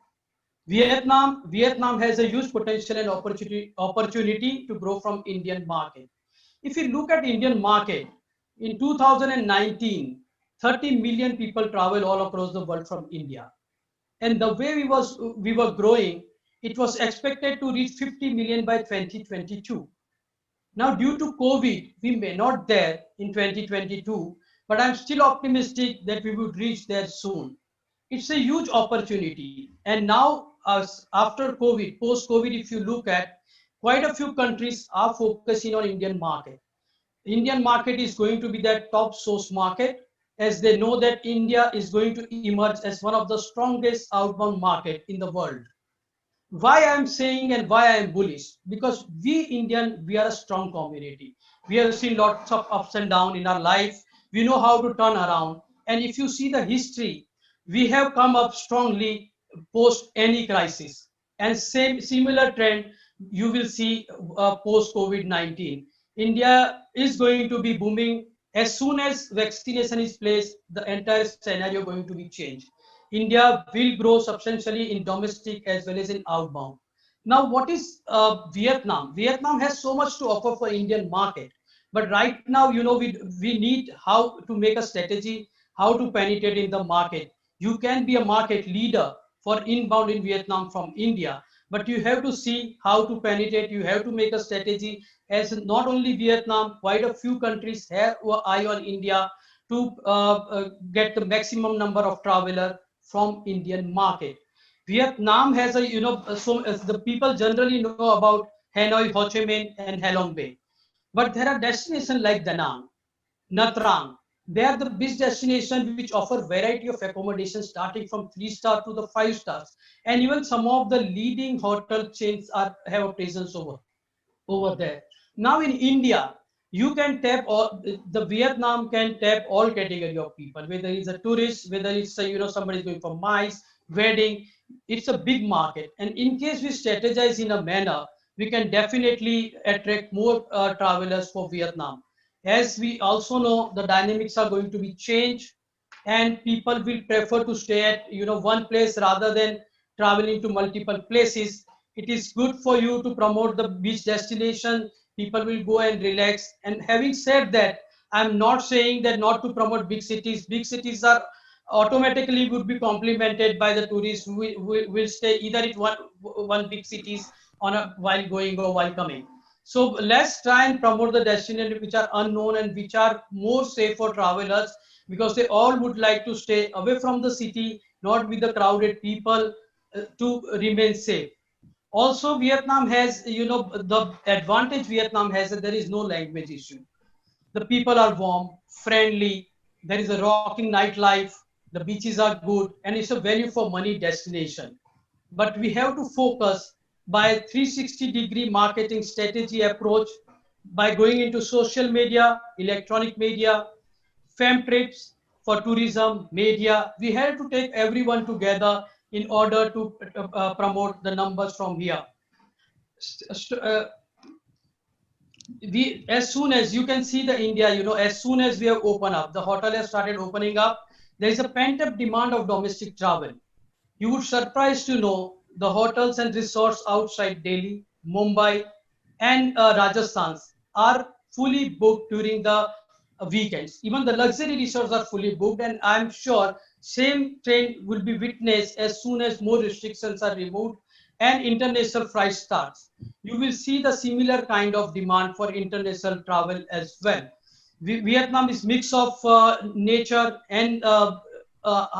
Vietnam has a huge potential and opportunity to grow from Indian market. If you look at Indian market, in 2019, 30 million people travel all across the world from India. And the way we were growing, it was expected to reach 50 million by 2022. Now, due to COVID, we may not there in 2022, but I'm still optimistic that we would reach there soon. It's a huge opportunity. And now, after COVID, post-COVID, if you look at, quite a few countries are focusing on Indian market. Indian market is going to be their top source market, as they know that India is going to emerge as one of the strongest outbound market in the world. Why I'm saying and why I am bullish? Because we Indian, we are a strong community. We have seen lots of ups and downs in our life. We know how to turn around. And if you see the history, we have come up strongly post any crisis. And similar trend you will see post COVID-19. India is going to be booming. As soon as vaccination is placed, the entire scenario going to be changed. India will grow substantially in domestic as well as in outbound. Now, what is Vietnam? Vietnam has so much to offer for Indian market, but right now, we need how to make a strategy, how to penetrate in the market. You can be a market leader for inbound in Vietnam from India, but you have to see how to penetrate. You have to make a strategy, as not only Vietnam, quite a few countries have an eye on India to get the maximum number of travelers from Indian market. Vietnam has a, the people generally know about Hanoi, Ho Chi Minh, and Halong Bay. But there are destinations like Da Nang, Nha Trang. They are the best destinations which offer variety of accommodation starting from 3-star to the 5 stars. And even some of the leading hotel chains have a presence over there. Now in India, you can tap all, the Vietnam can tap all category of people, whether it's a tourist, whether it's a, somebody is going for mice, wedding. It's a big market, and in case we strategize in a manner, we can definitely attract more travelers for Vietnam. As we also know, the dynamics are going to be changed, and people will prefer to stay at one place rather than traveling to multiple places. It is good for you to promote the beach destination. People will go and relax. And having said that, I'm not saying that not to promote big cities. Big cities are automatically would be complemented by the tourists who will stay either at one big cities on a while going or while coming. So let's try and promote the destinations which are unknown and which are more safe for travelers, because they all would like to stay away from the city, not with the crowded people, to remain safe. Also, Vietnam has, the advantage Vietnam has that there is no language issue. The people are warm, friendly, there is a rocking nightlife, the beaches are good, and it's a value for money destination. But we have to focus by 360-degree marketing strategy approach, by going into social media, electronic media, fam trips for tourism, media. We have to take everyone together in order to promote the numbers from here. As soon as you can see the India, as soon as we have opened up, the hotel has started opening up, there is a pent-up demand of domestic travel. You would surprised to know the hotels and resorts outside Delhi, Mumbai, and Rajasthan are fully booked during the weekends. Even the luxury resorts are fully booked, and I'm sure same trend will be witnessed as soon as more restrictions are removed and international flight starts. You will see the similar kind of demand for international travel as well. Vietnam is mix of nature and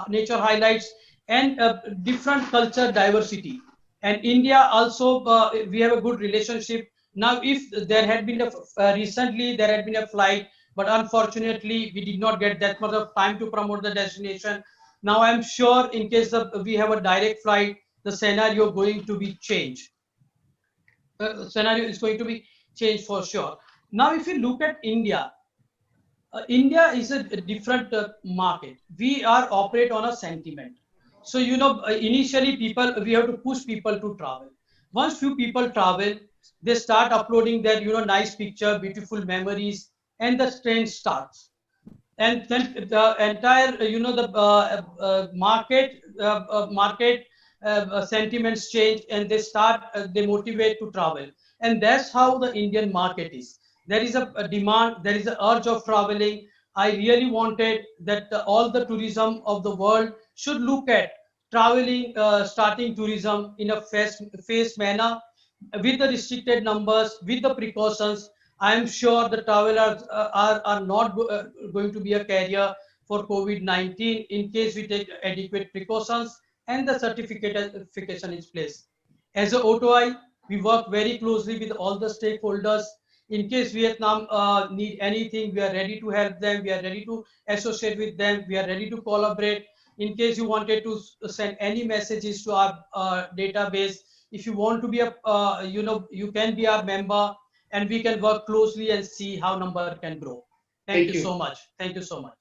nature highlights and different culture diversity. And India also, we have a good relationship. Now, if there had been recently there had been a flight, but unfortunately we did not get that much of time to promote the destination. Now I'm sure in case we have a direct flight, the scenario going to be changed. Scenario is going to be changed for sure. Now, if you look at India, India is a different market. We are operate on a sentiment. So initially we have to push people to travel. Once few people travel, they start uploading their nice picture, beautiful memories, and the trend starts. And then the entire the market sentiments change, and they motivate to travel. And that's how the Indian market is. There is a demand, there is an urge of traveling. I really wanted that all the tourism of the world should look at traveling, starting tourism in a phased manner, with the restricted numbers, with the precautions. I am sure the travelers are not going to be a carrier for COVID-19 in case we take adequate precautions and the certification is placed. As a OTI, we work very closely with all the stakeholders. In case Vietnam need anything, we are ready to help them. We are ready to associate with them. We are ready to collaborate. In case you wanted to send any messages to our database, if you want to be you can be our member, and we can work closely and see how number can grow. Thank you so much. Thank you so much.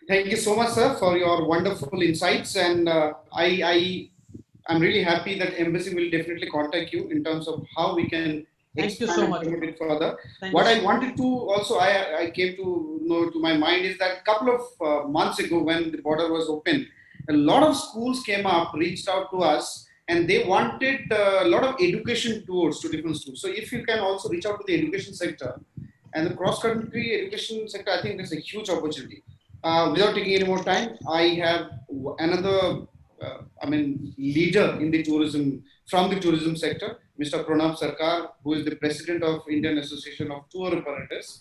Thank you so much, sir, for your wonderful insights. And I'm really happy that Embassy will definitely contact you in terms of how we can expand
so
and
much.
promote it further.
Thank
What
you
I wanted to also, I came to know to my mind is that a couple of months ago when the border was open, a lot of schools came up, reached out to us, and they wanted a lot of education tours to different schools. So if you can also reach out to the education sector and the cross-country education sector, I think there's a huge opportunity. Without taking any more time, I have another, leader in the tourism, from the tourism sector, Mr. Pranab Sarkar, who is the president of Indian Association of Tour Operators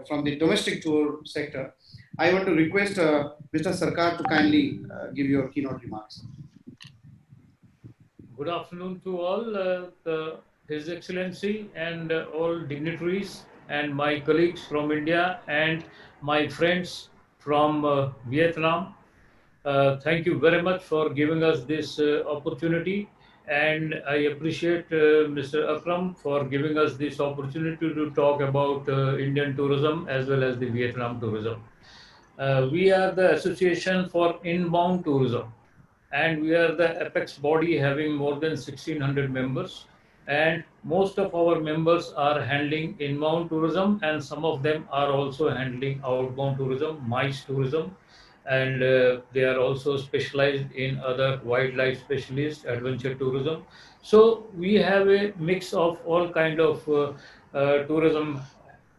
from the domestic tour sector. I want to request Mr. Sarkar to kindly give your keynote remarks.
Good afternoon to all, His Excellency and all dignitaries and my colleagues from India and my friends from Vietnam. Thank you very much for giving us this opportunity, and I appreciate Mr. Akram for giving us this opportunity to talk about Indian tourism as well as the Vietnam tourism. We are the Association for Inbound Tourism, and we are the apex body having more than 1600 members, and most of our members are handling inbound tourism, and some of them are also handling outbound tourism, mice tourism, and they are also specialized in other wildlife specialists, adventure tourism. So we have a mix of all kind of tourism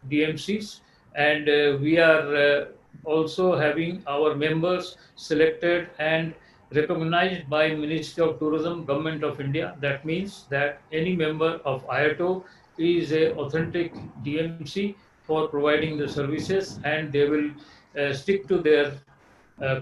DMCs, and we are also having our members selected and recognized by Ministry of Tourism, Government of India. That means that any member of IATO is a authentic DMC for providing the services, and they will stick to their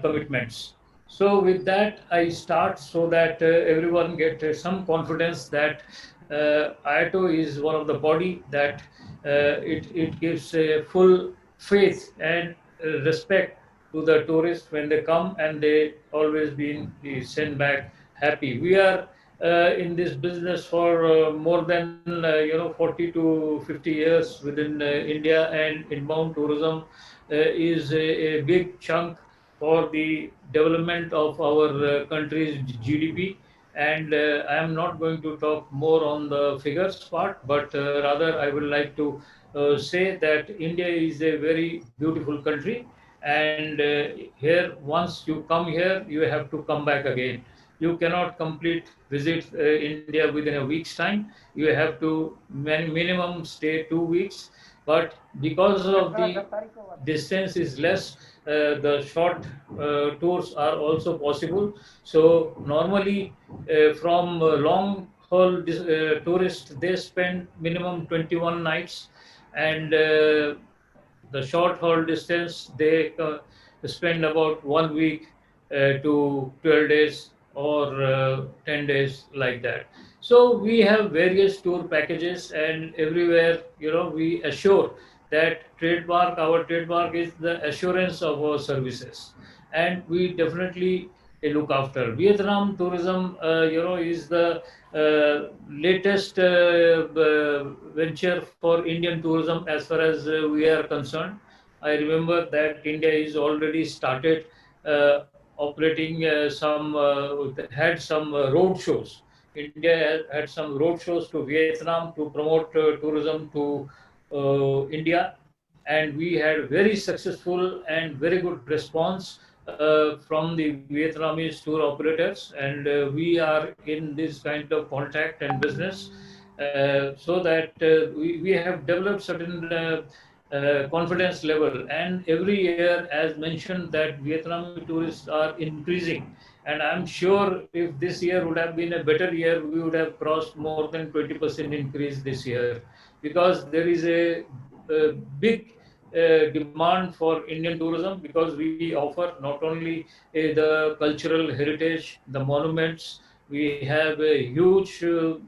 commitments. So with that, I start so that everyone get some confidence that IATO is one of the body that it gives a full faith and respect to the tourists when they come, and they always been sent back happy. We are in this business for more than 40 to 50 years within India, and inbound tourism is a big chunk for the development of our country's GDP. And I am not going to talk more on the figures part, but rather I would like to say that India is a very beautiful country, and here once you come here, you have to come back again. You cannot complete visit India within a week's time. You have to minimum stay 2 weeks, but because of the distance is less, the short tours are also possible. So normally from long haul tourists, they spend minimum 21 nights, and the short haul distance they spend about 1 week to 12 days or 10 days, like that. So we have various tour packages, and everywhere we assure that our trademark is the assurance of our services, and we definitely look after. Vietnam tourism is the latest venture for Indian tourism as far as we are concerned. I remember that India is already started operating had some road shows. India had some road shows to Vietnam to promote tourism to India, and we had very successful and very good response from the Vietnamese tour operators, and we are in this kind of contact and business, so that we have developed certain confidence level, and every year, as mentioned, that Vietnamese tourists are increasing, and I'm sure if this year would have been a better year, we would have crossed more than 20% increase this year, because there is a big demand for Indian tourism, because we offer not only the cultural heritage, the monuments. We have a huge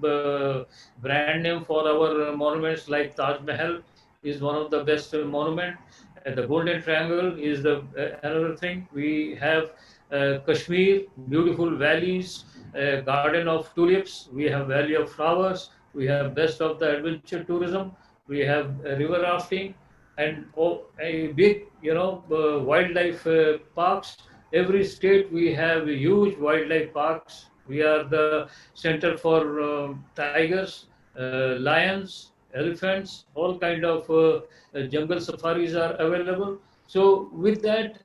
brand name for our monuments, like Taj Mahal is one of the best monument. The Golden Triangle is the another thing. We have Kashmir, beautiful valleys, garden of tulips. We have Valley of Flowers. We have best of the adventure tourism. We have river rafting, and a big wildlife parks. Every state we have huge wildlife parks. We are the center for tigers, lions, elephants, all kind of jungle safaris are available. So with that,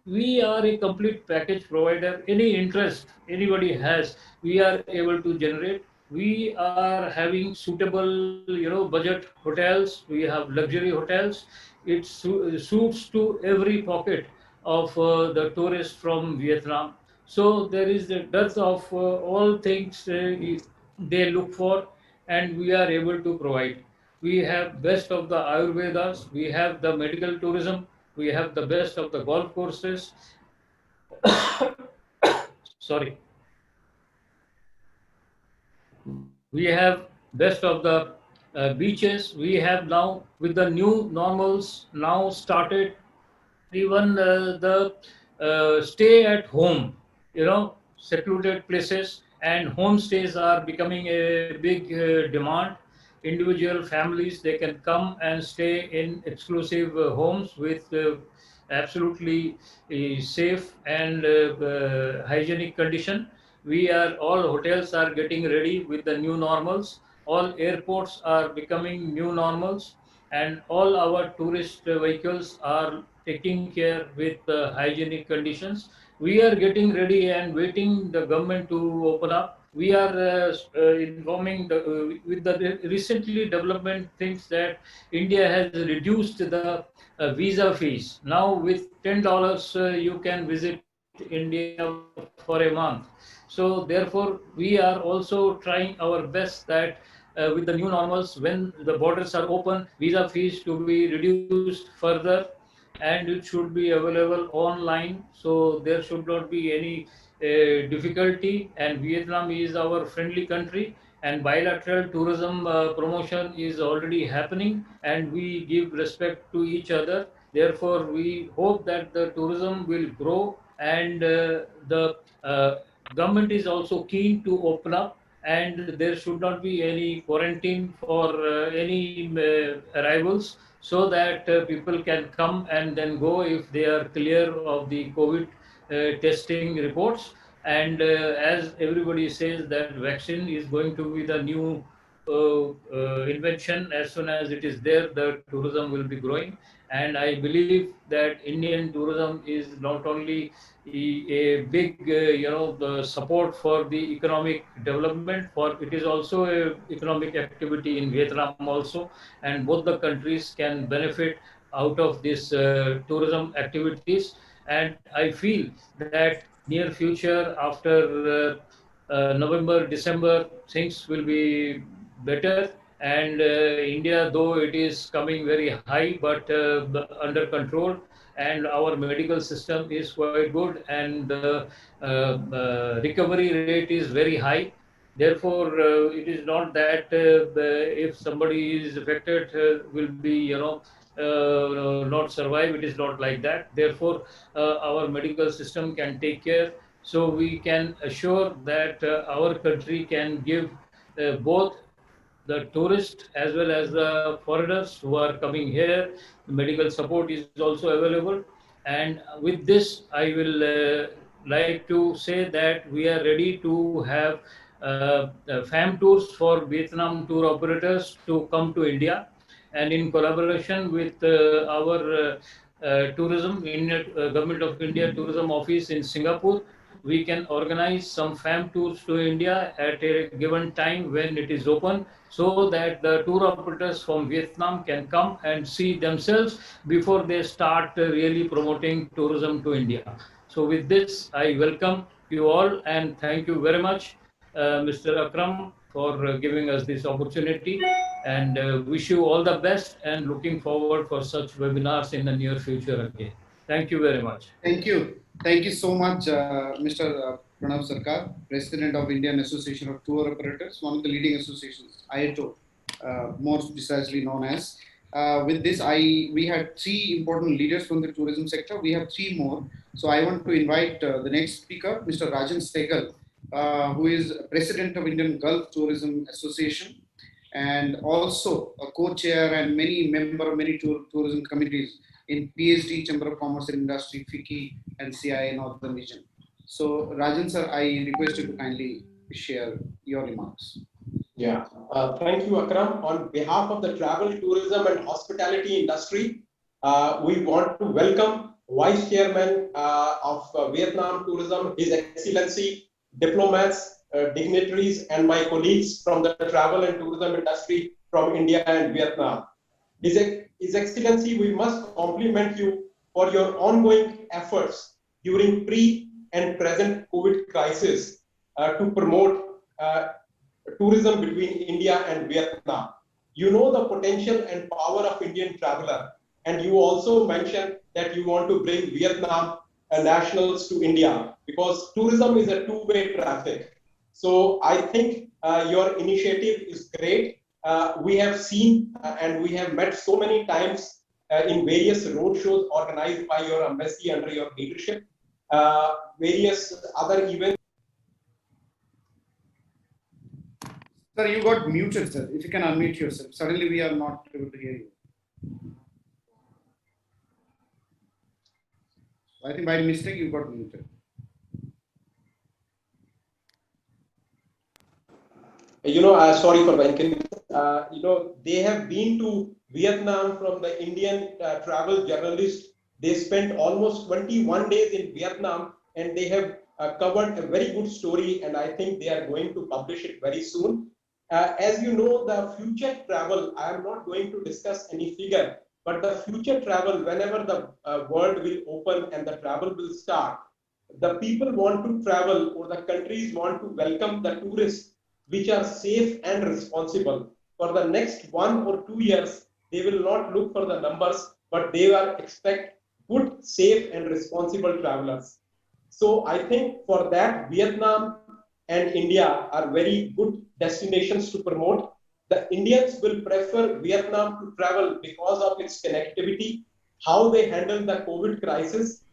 we are a complete package provider. Any interest anybody has, we are able to generate. We are having suitable budget hotels. We have luxury hotels. It suits to every pocket of the tourist from Vietnam. So there is a dearth of all things they look for, and we are able to provide. We have best of the Ayurvedas, we have the medical tourism, we have the best of the golf courses. Sorry. We have best of the beaches. We have now, with the new normals now started, even the stay at home, secluded places and homestays are becoming a big demand. Individual families, they can come and stay in exclusive homes with absolutely safe and hygienic condition. We are, all hotels are getting ready with the new normals. All airports are becoming new normals, and all our tourist vehicles are taking care with hygienic conditions. We are getting ready and waiting the government to open up. We are informing with the recently development things that India has reduced the visa fees. Now with $10 you can visit India for a month. So therefore we are also trying our best that with the new normals, when the borders are open, visa fees to be reduced further, and it should be available online. So there should not be any difficulty. And Vietnam is our friendly country, and bilateral tourism promotion is already happening, and we give respect to each other. Therefore, we hope that the tourism will grow, and the government is also keen to open up, and there should not be any quarantine for any arrivals, so that people can come and then go if they are clear of the COVID testing reports. And as everybody says that vaccine is going to be the new invention. As soon as it is there, the tourism will be growing. And I believe that Indian tourism is not only a big, the support for the economic development, for it is also a economic activity in Vietnam also, and both the countries can benefit out of this tourism activities. And I feel that near future, after November, December, things will be better. And India, though it is coming very high, but under control, and our medical system is quite good, and the recovery rate is very high. Therefore, it is not that if somebody is affected, will be, not survive. It is not like that. Therefore, our medical system can take care. So we can assure that our country can give both the tourists as well as the foreigners who are coming here. The medical support is also available. And with this, I will like to say that we are ready to have FAM tours for Vietnam tour operators to come to India. And in collaboration with our tourism in Government of India Tourism Office in Singapore, we can organize some FAM tours to India at a given time when it is open, so that the tour operators from Vietnam can come and see themselves before they start really promoting tourism to India. So with this, I welcome you all, and thank you very much, Mr. Akram, for giving us this opportunity, and wish you all the best, and looking forward for such webinars in the near future again. Thank you very much.
Thank you. Thank you so much, Mr. Pranav Sarkar, President of Indian Association of Tour Operators, one of the leading associations, IATO, more precisely known as. With this, we had three important leaders from the tourism sector. We have three more. So I want to invite the next speaker, Mr. Rajan Stegal, who is President of Indian Gulf Tourism Association, and also a co-chair and many member of many tourism committees in PhD, Chamber of Commerce and Industry, FICCI, and CIA Northern Region. So Rajan sir, I request you to kindly share your remarks.
Yeah, thank you, Akram. On behalf of the travel, tourism, and hospitality industry, we want to welcome Vice Chairman of Vietnam Tourism, His Excellency, diplomats, dignitaries, and my colleagues from the travel and tourism industry from India and Vietnam. His Excellency, we must compliment you for your ongoing efforts during pre and present COVID crisis to promote tourism between India and Vietnam. You know the potential and power of Indian traveler, and you also mentioned that you want to bring Vietnam nationals to India, because tourism is a two-way traffic. So I think your initiative is great. We have seen and we have met so many times in various roadshows organized by your embassy under your leadership, various other events.
Sir, you got muted, sir. If you can unmute yourself. Suddenly we are not able to hear you. I think by mistake you got muted.
Sorry for the inconvenience. They have been to Vietnam from the Indian travel journalist. They spent almost 21 days in Vietnam and they have covered a very good story, and I think they are going to publish it very soon. As you know, the future travel, I am not going to discuss any figure, but the future travel, whenever the world will open and the travel will start, the people want to travel or the countries want to welcome the tourists which are safe and responsible. For the next 1 or 2 years, they will not look for the numbers, but they will expect good, safe and responsible travelers. So I think for that, Vietnam and India are very good destinations to promote. The Indians will prefer Vietnam to travel because of its connectivity, how they handle the COVID crisis.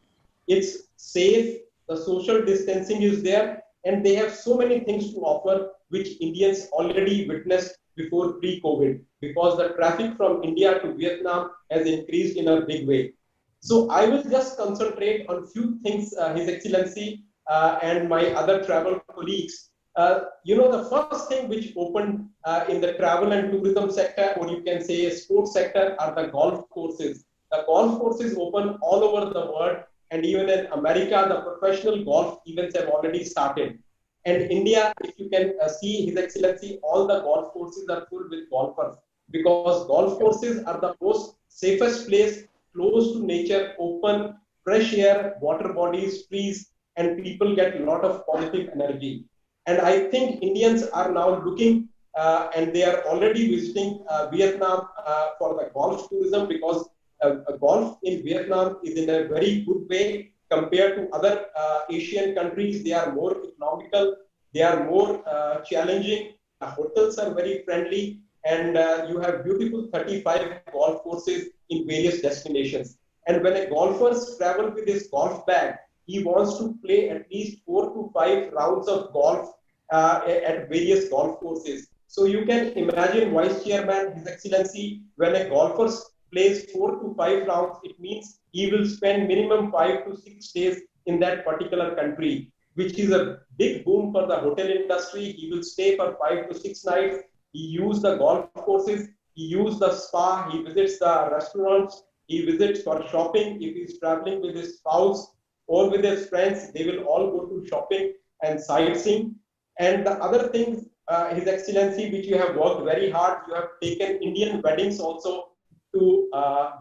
It's safe, the social distancing is there, and they have so many things to offer which Indians already witnessed before pre-COVID, because the traffic from India to Vietnam has increased in a big way. So I will just concentrate on few things, His Excellency and my other travel colleagues. The first thing which opened in the travel and tourism sector, or you can say sports sector, are the golf courses. The golf courses open all over the world, and even in America, the professional golf events have already started. And India, if you can see, His Excellency, all the golf courses are full with golfers, because golf courses are the most safest place, close to nature, open, fresh air, water bodies, trees, and people get a lot of positive energy. And I think Indians are now looking and they are already visiting Vietnam for the golf tourism, because golf in Vietnam is in a very good way compared to other Asian countries. They are more economical, they are more challenging. The hotels are very friendly, and you have beautiful 35 golf courses in various destinations. And when a golfer travels with his golf bag, he wants to play at least 4 to 5 rounds of golf at various golf courses. So you can imagine, Vice Chairman, His Excellency, when a golfer plays 4 to 5 rounds, it means he will spend minimum 5 to 6 days in that particular country, which is a big boom for the hotel industry. He will stay for 5 to 6 nights. He uses the golf courses, he uses the spa, he visits the restaurants, he visits for shopping. If he's traveling with his spouse or with his friends, they will all go to shopping and sightseeing. And the other things, His Excellency, which you have worked very hard, you have taken Indian weddings also to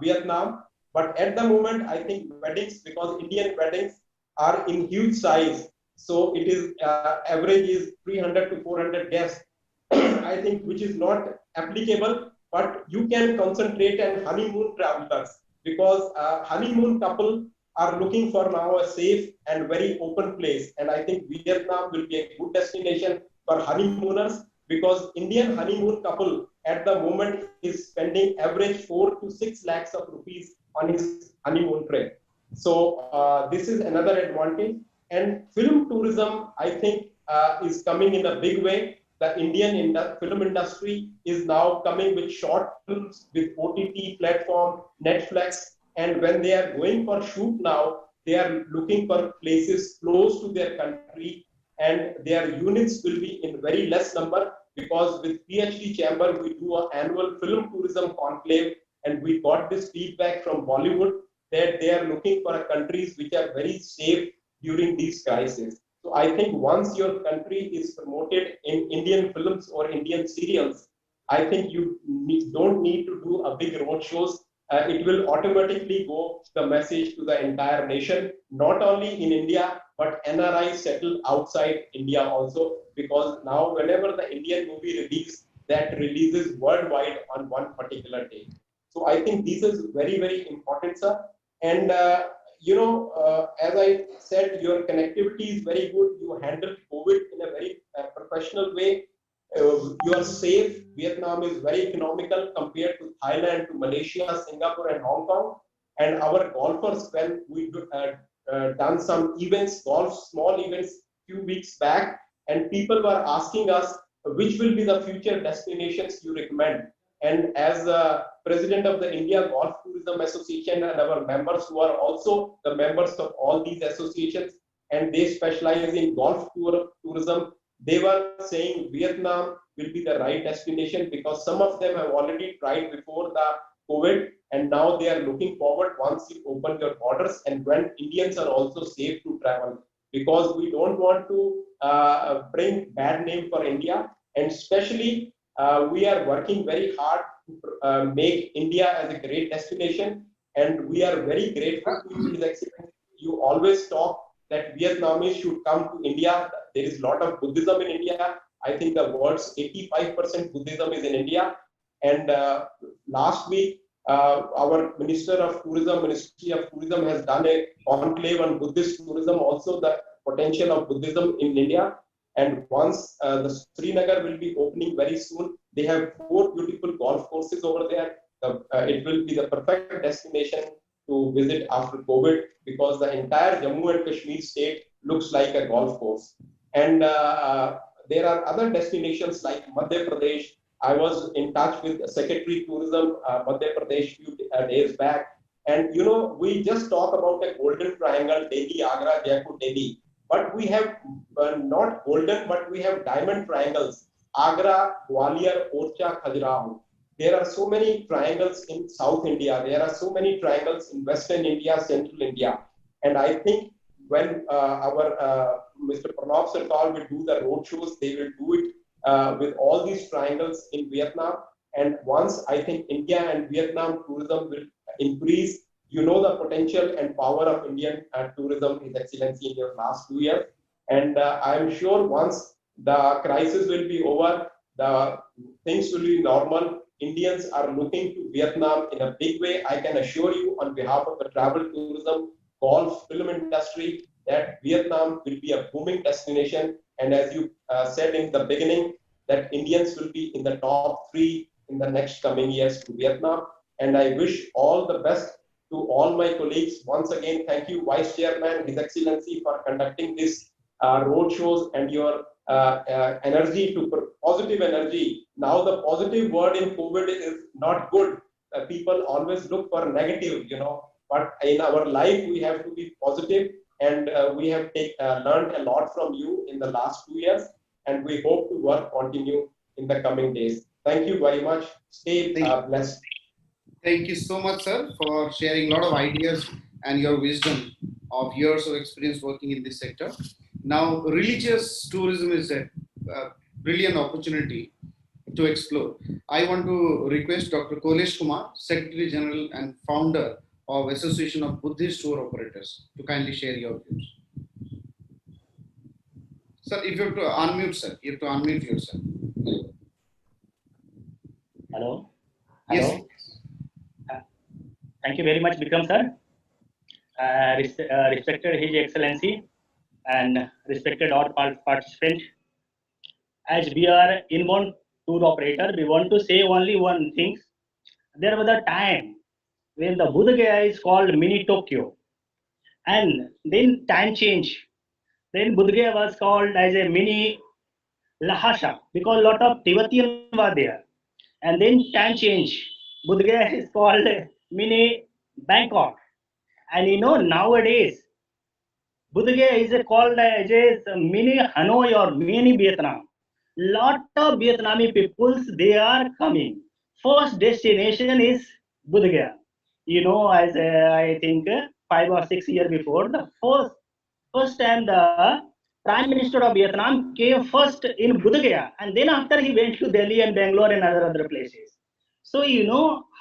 Vietnam. But at the moment, I think weddings, because Indian weddings are in huge size, so it is average is 300 to 400 guests, I think, which is not applicable. But you can concentrate on honeymoon travelers, because honeymoon couple are looking for now a safe and very open place. And I think Vietnam will be a good destination for honeymooners, because Indian honeymoon couple at the moment is spending average 4 to 6 lakhs of rupees on his honeymoon trip. So this is another advantage. And film tourism, I think, is coming in a big way. The Indian film industry is now coming with short films, with OTT platform, Netflix. And when they are going for shoot now, they are looking for places close to their country, and their units will be in very less number, because with PhD Chamber, we do an annual film tourism conclave, and we got this feedback from Bollywood that they are looking for countries which are very safe during these crises. So I think once your country is promoted in Indian films or Indian serials, I think you don't need to do a big road shows. It will automatically go the message to the entire nation, not only in India, but NRI settled outside India also, because now whenever the Indian movie release, that releases worldwide on one particular day. So I think this is very, very important, sir. And as I said, your connectivity is very good. You handle COVID in a very professional way. You are safe. Vietnam is very economical compared to Thailand, to Malaysia, Singapore, and Hong Kong. And our golfers, when we done some events, small events, few weeks back, and people were asking us which will be the future destinations you recommend. And as president of the India Golf Tourism Association, and our members who are also the members of all these associations, and they specialize in golf tourism, they were saying Vietnam will be the right destination because some of them have already tried before the COVID, and now they are looking forward once you open your borders and when Indians are also safe to travel, because we don't want to bring bad name for India, and especially we are working very hard to make India as a great destination, and we are very grateful to you, His Excellency. You always talk that Vietnamese should come to India. There is a lot of Buddhism in India. I think the world's 85% Buddhism is in India. And last week, our Ministry of Tourism has done a conclave on Buddhist tourism, also the potential of Buddhism in India. And once the Srinagar will be opening very soon, they have 4 beautiful golf courses over there. It will be the perfect destination to visit after COVID because the entire Jammu and Kashmir state looks like a golf course. And there are other destinations like Madhya Pradesh. I was in touch with Secretary Tourism Madhya Pradesh few days back. And we just talk about a golden triangle, Delhi, Agra, Jaipur, Delhi. But we have not golden, but we have diamond triangles. Agra, Gwalior, Orcha, Khajuraho. There are so many triangles in South India. There are so many triangles in Western India, Central India. And I think when our Mr. Pranab Sarkar will do the road shows, they will do it with all these triangles in Vietnam. And once I think India and Vietnam tourism will increase, the potential and power of Indian tourism, His Excellency, in your last 2 years. And I am sure once the crisis will be over, the things will be normal. Indians are looking to Vietnam in a big way. I can assure you on behalf of the travel tourism, golf, film industry, that Vietnam will be a booming destination. And as you said in the beginning, that Indians will be in the top 3 in the next coming years to Vietnam. And I wish all the best to all my colleagues. Once again, thank you, Vice Chairman, His Excellency, for conducting this road shows and your energy to positive energy. Now the positive word in COVID is not good. People always look for negative, but in our life we have to be positive, and we have learned a lot from you in the last 2 years, and we hope to continue in the coming days. Thank you very much. Stay blessed.
Thank you so much, sir, for sharing a lot of ideas and your wisdom of years of experience working in this sector. Now, religious tourism is a brilliant opportunity to explore. I want to request Dr. Kolesh Kumar, Secretary General and Founder of Association of Buddhist Tour Operators, to kindly share your views. Sir, if you have to unmute, sir, you have to unmute yourself.
Hello.
Yes.
Thank you very much, Bikram sir. Respected His Excellency and respected all participants. As we are inbound tour operator, we want to say only one thing. There was a time when the Bodh Gaya is called mini Tokyo, and then time change. Then Bodh Gaya was called as a mini Lhasa because a lot of Tibetan were there, and then time change. Bodh Gaya is called mini Bangkok, and nowadays Bodh Gaya is called as a mini Hanoi or mini Vietnam. Lot of Vietnamese peoples they are coming. First destination is Bodh Gaya. As I think 5 or 6 years before, the first time the Prime Minister of Vietnam came first in Bodh Gaya, and then after he went to Delhi and Bangalore and other places. So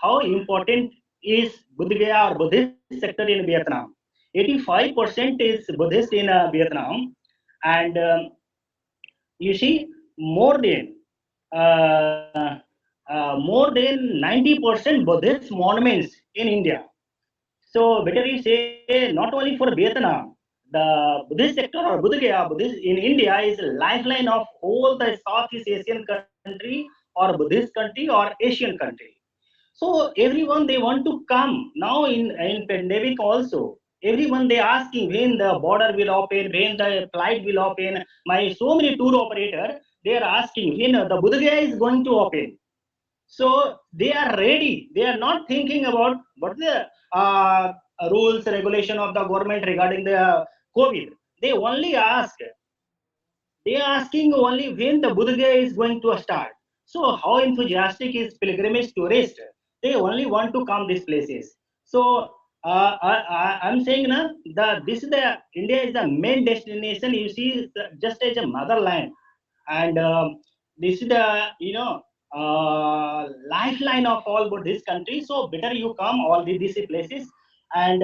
how important is Bodh Gaya or Buddhist sector in Vietnam. 85% is Buddhist in Vietnam, and you see more than 90% Buddhist monuments in India. So better you say not only for Vietnam, the Buddhist sector or Buddhagaya Buddhist in India is a lifeline of all the Southeast Asian country or Buddhist country or Asian country. So everyone they want to come now in pandemic also. Everyone they asking when the border will open, when the flight will open. My so many tour operator they are asking when the Buddhagaya is going to open. So they are ready. They are not thinking about what the rules, regulation of the government regarding the COVID. They only ask. They are asking only when the Buddha Gaya is going to start. So how enthusiastic is pilgrimage tourist? They only want to come these places. So I'm saying na this is the India is the main destination. You see, just as a motherland, and this is the lifeline of all Buddhist countries. So better you come all these places. And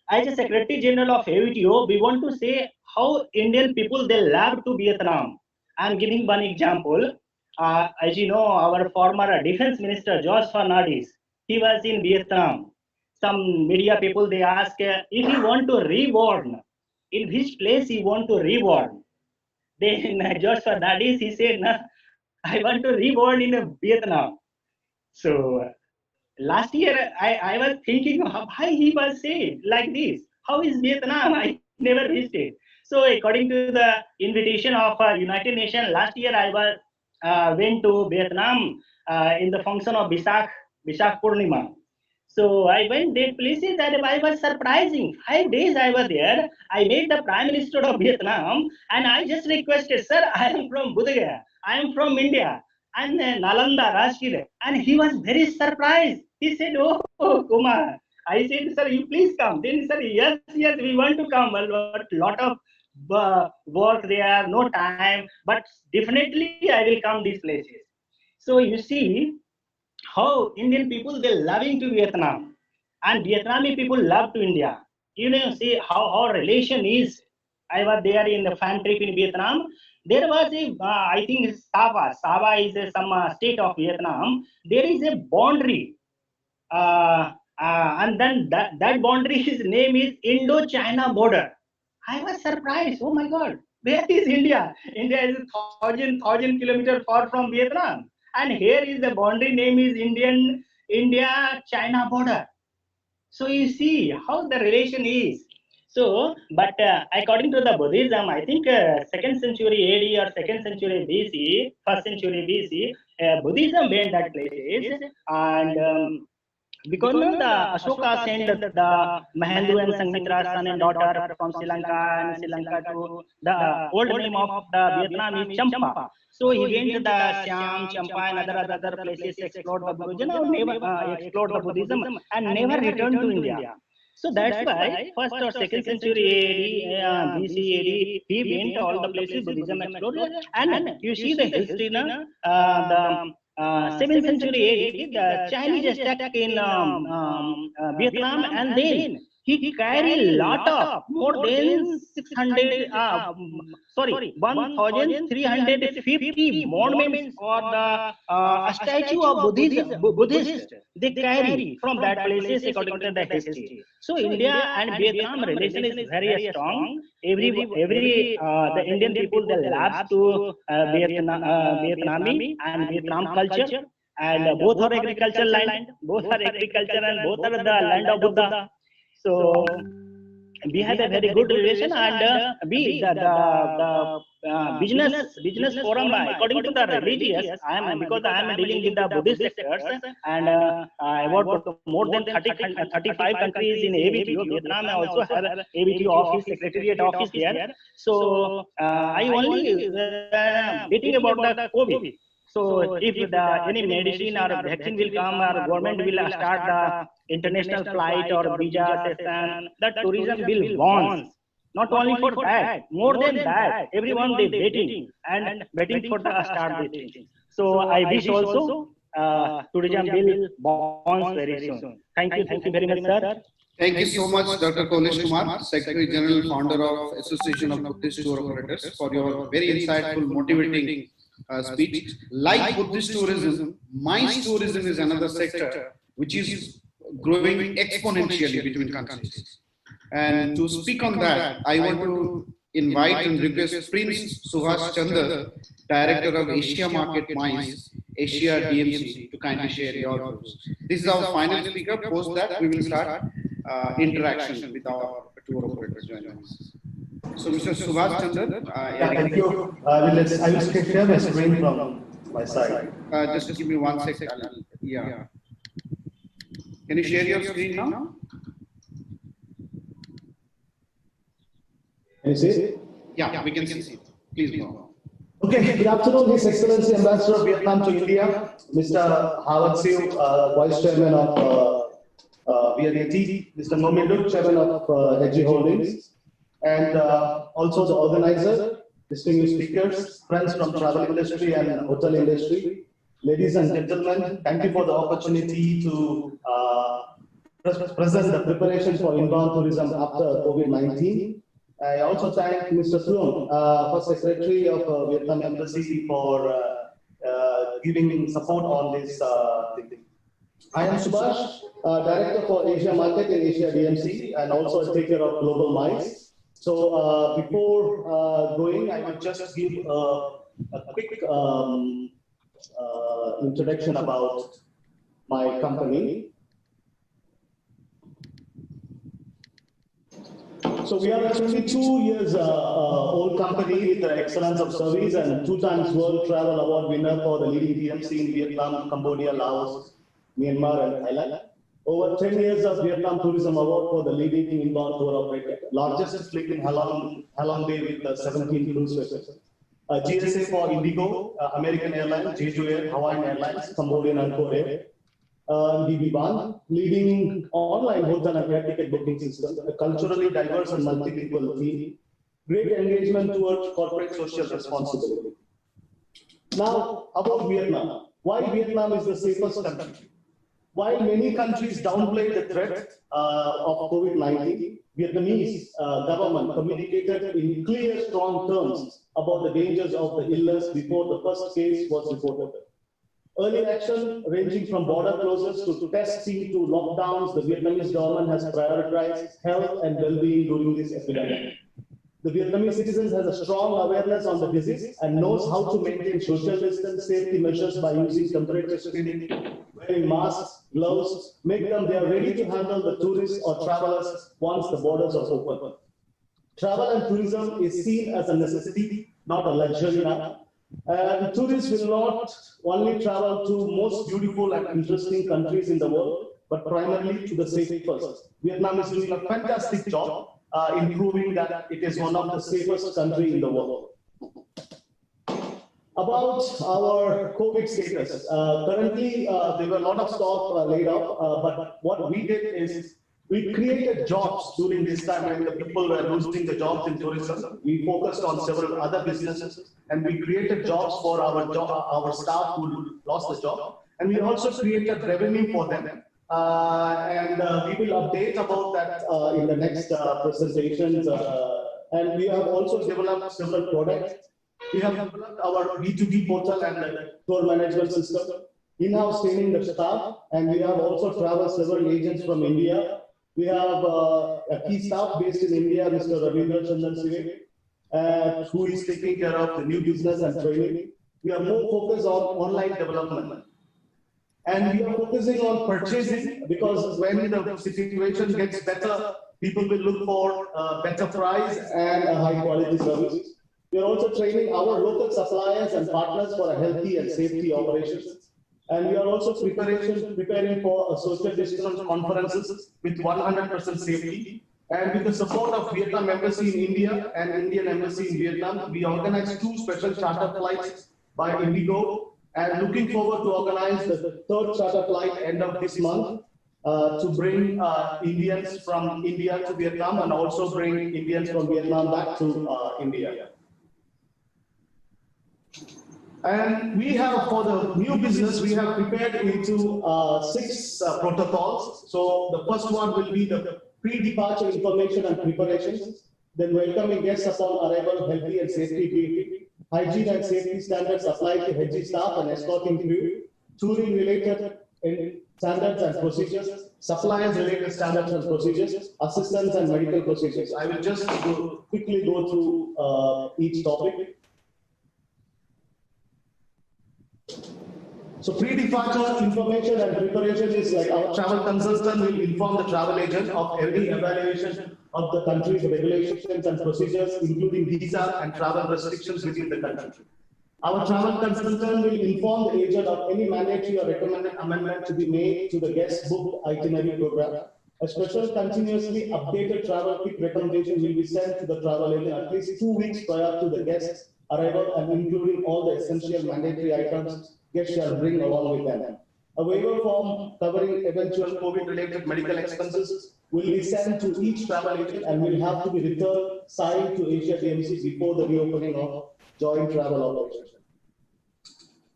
as a Secretary General of AVTO, we want to say how Indian people they love to Vietnam. I'm giving one example. As you know, our former Defense Minister George Fernandes, he was in Vietnam. Some media people they ask if he want to reborn, in which place he want to reborn. Then George Fernandes he said, nah, I want to reborn in Vietnam. So last year I was thinking why he was saying like this. How is Vietnam? I never visited. So according to the invitation of United Nations, last year I was went to Vietnam in the function of Visak Purnima. So I went there places and I was surprising. 5 days I was there. I met the Prime Minister of Vietnam and I just requested, sir, I am from Budhagaya. I am from India. And Nalanda, Rashid. And he was very surprised. He said, oh, Kumar. I said, sir, you please come. Then he said, yes, we want to come. Well, but lot of work there, no time. But definitely I will come these places. So you see, how Indian people they loving to Vietnam and Vietnamese people love to India. You know, see how our relation is. I was there in the fan trip in Vietnam. There was a, I think Sava. Sava is some state of Vietnam. There is a boundary, and then that boundary's name is Indo-China border. I was surprised. Oh my God, where is India? India is thousand kilometers far from Vietnam, and here is the boundary name is India-China border. So you see how the relation is. So, but according to the Buddhism, I think 2nd century AD or 2nd century BC, 1st century BC, Buddhism went that places, and because no, the Ashoka sent the Mahendra and Sanghmitra, son and daughter from Sri Lanka and Sri Lanka to the old name of the Vietnam is Champa. So he went to the Siam, Champa and other places, explored the Buddhism, never explored the Buddhism and never returned to India. So that's why 1st or 2nd century AD, BC AD, he went to all the places Buddhism explored. And you see the history, the 7th century AD, the Chinese attack in Vietnam, and then he carried a lot of more than 600, 1,350 monuments or the statue of Buddhist. They carry from that places according to the history. So India and Vietnam relation is very strong. Every the Indian people they love to Vietnamese and Vietnam culture, and both are agricultural land, both are agriculture and both are the land of Buddha. So we have a very good relation, and the business forum according to the religious. I am because I am dealing with the Buddhist sectors, and about more than 35 countries in AVTO. Vietnam also have AVTO office, secretariat office there. So I only waiting about the COVID. So if any medicine or vaccine will come, or government will start the international flight or visa session, the tourism will bounce. Not only for that, more than that, everyone they waiting and waiting for the start these things. So I wish also tourism will bounce very soon. Thank you very much, sir.
Thank you so much, Dr. Kolesh Kumar, Secretary General, Founder of Association of Buddhist Tour Operators, for your very insightful, motivating speech. Like Buddhist tourism, MICE tourism is another sector which is growing exponentially between countries. And to speak on that, I want to invite and request Prince Subhash Chandra, Director of Asia Market MICE, Asia DMC, to kindly share your views. This is our final speaker. Post that, we will start interaction with our tour operator joining us. So, Mr. Subhash Chandra.
Thank you. I will share my screen from my side.
Just give me 1 second. Yeah. Can you share your screen now?
Can you see it?
Yeah, we can see it. Please go on.
Okay, good afternoon, His Excellency Ambassador of Vietnam to India, Mr. Hawat Siu, Vice Chairman of Viet, Mr. Nomi Duc, Chairman of HG Holdings, and also the organizer, distinguished speakers, friends from travel industry and hotel industry. Ladies and gentlemen, thank you for the opportunity to present the preparation for inbound tourism after COVID-19. I also thank Mr. Thuong, First Secretary of Vietnam Embassy, for giving support on this thing. I am Subhash, Director for Asia Market in Asia DMC, and also a taker of Global MICE. So before going, I will just give a quick introduction about my company. So we are a 22 years old company with the excellence of service and 2 times World Travel Award winner for the leading DMC in Vietnam, Cambodia, Laos, Myanmar, and Thailand. Over 10 years of Vietnam Tourism Award for the leading inbound tour operator. Largest fleet in Halong Bay with 17 cruise vessels. GSA for INDIGO, American Airlines, Jeju Air, Hawaiian Airlines, Cambodian and Korea. DB1, leading online hotel and air ticket booking system, a culturally diverse and multilingual team, great engagement towards corporate social responsibility. Now, about Vietnam. Why Vietnam is the safest country? While many countries downplayed the threat of COVID-19, Vietnamese government communicated in clear, strong terms about the dangers of the illness before the first case was reported. Early action ranging from border closures to testing to lockdowns, the Vietnamese government has prioritized health and well-being during this epidemic. The Vietnamese citizens has a strong awareness on the disease and knows how to maintain social distance safety measures by using temperature screening, wearing masks, gloves, make them they are ready to handle the tourists or travelers once the borders are open. Travel and tourism is seen as a necessity, not a luxury now. And tourists will not only travel to most beautiful and interesting countries in the world, but primarily to the safest. Vietnam is doing a fantastic job in proving that it is one of the safest countries in the world. About our COVID status, currently there were a lot of staff laid off, but what we did is we created jobs during this time when the people were losing the jobs in tourism. We focused on several other businesses and we created jobs for our staff who lost the job. And we also created revenue for them. We will update about that in the next presentations. And we have also developed several products. We have developed our B2B portal and the tour management system, in-house training the staff, and we have also traveled several agents from India. We have a key staff based in India, Mr. Ravindra Chandan Sive, who is taking care of the new business and training. We are more focused on online development. And we are focusing on purchasing because when the situation gets better, people will look for a better price and a high quality service. We are also training our local suppliers and partners for a healthy and safety operations. And we are also preparing for a social distance conferences with 100% safety. And with the support of Vietnam Embassy in India and Indian Embassy in Vietnam, we organized 2 special charter flights by INDIGO and looking forward to organize the 3rd charter flight end of this month to bring Indians from India to Vietnam and also bring Indians from Vietnam back to India. And we have, for the new business, we have prepared into 6 protocols. So the first one will be the pre-departure information and preparations, then welcoming guests upon arrival, healthy and safety briefing, hygiene and safety standards applied to HG staff and escorting crew, touring related standards and procedures, suppliers related standards and procedures, assistance and medical procedures. I will just quickly go through each topic. So pre-departure information and preparation is like our travel consultant will inform the travel agent of every evaluation of the country's regulations and procedures, including visa and travel restrictions within the country. Our travel consultant will inform the agent of any mandatory or recommended amendment to be made to the guest book itinerary program. A special continuously updated travel kit recommendation will be sent to the travel agent at least 2 weeks prior to the guest's arrival and including all the essential mandatory items guests shall bring along with them. A waiver form covering eventual COVID-related medical expenses will be sent to each travel agent and will have to be returned signed to Asia DMC before the reopening of joint travel operations.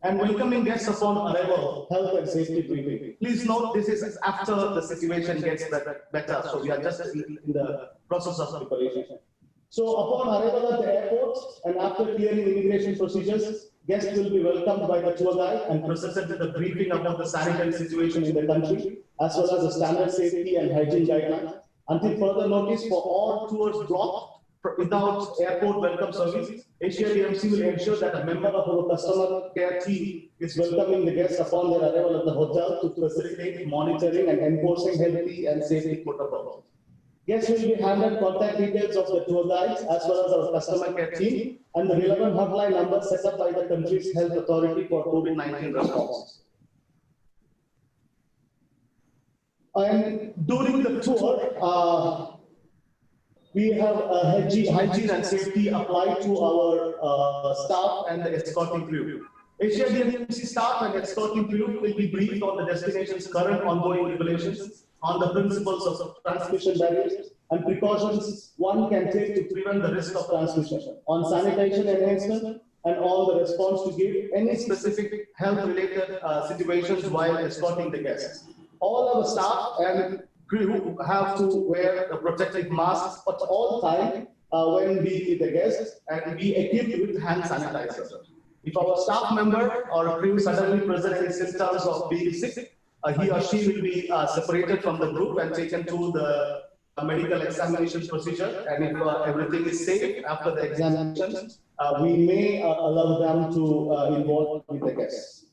And welcoming guests upon arrival, health and safety briefing. Please note this is after the situation gets better, so we are just in the process of preparation. So upon arrival at the airport and after clearing immigration procedures, guests will be welcomed by the tour guide and presented with a briefing about the sanitary situation in the country, as well as the standard safety and hygiene guidelines. Until further notice, for all tours blocked without airport welcome service, Asia DMC will ensure that a member of our customer care team is welcoming the guests upon their arrival at the hotel to facilitate monitoring and enforcing healthy and safety protocols. Guests will be handed contact details of the tour guides as well as our customer care team and the relevant hotline numbers set up by the country's health authority for COVID-19 response. And during the tour, we have hygiene and safety applied to our staff and the escorting crew. Asia DMC staff and escorting crew will be briefed on the destination's current ongoing regulations, on the principles of transmission barriers and precautions one can take to prevent the risk of transmission, on sanitation enhancement, and on the response to give any specific health-related situations while escorting the guests. All our staff and crew have to wear a protective mask at all times when we meet the guests and be equipped with hand sanitizer. If our staff member or crew suddenly present any symptoms of being sick, he or she will be separated from the group and taken to the medical examination procedure. And if everything is safe after the examination, we may allow them to involve with the guests.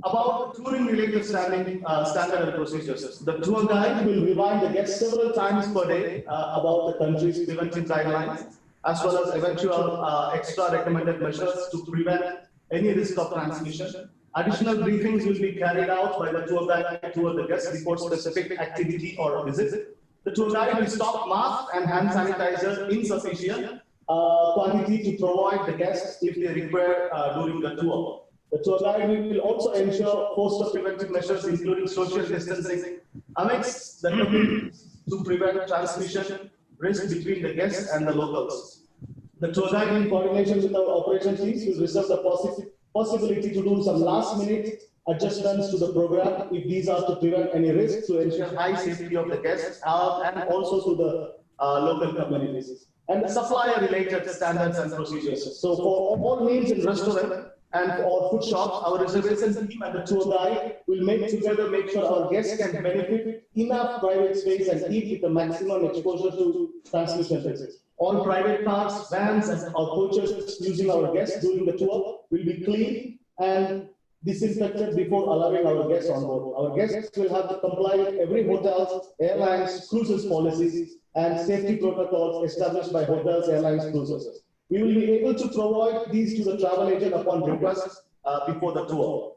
About touring related standard and procedures. The tour guide will remind the guests several times per day about the country's preventive guidelines, as well as eventual extra recommended measures to prevent any risk of transmission. Additional briefings will be carried out by the tour guide toward the guests before specific activity or visit. The tour guide will stock masks and hand sanitizer in sufficient quantity to provide the guests if they require during the tour. The tour guide will also ensure a host of preventive measures, including social distancing amidst the communities to prevent transmission risk between the guests and the locals. The tour guide, in coordination with our operations teams, will reserve the possibility to do some last-minute adjustments to the program if these are to prevent any risk to ensure high safety of the guests and also to the local communities. And the supplier-related standards and procedures. So for all meals in restaurant and for food shops, our reservation team and the tour guide will make sure our guests can benefit enough private space and eat with the maximum exposure to transmission risks. All private cars, vans, and our coaches using our guests during the tour will be cleaned and disinfected before allowing our guests on board. Our guests will have to comply with every hotel's, airlines, cruises policies and safety protocols established by hotels, airlines, cruises. We will be able to provide these to the travel agent upon request before the tour.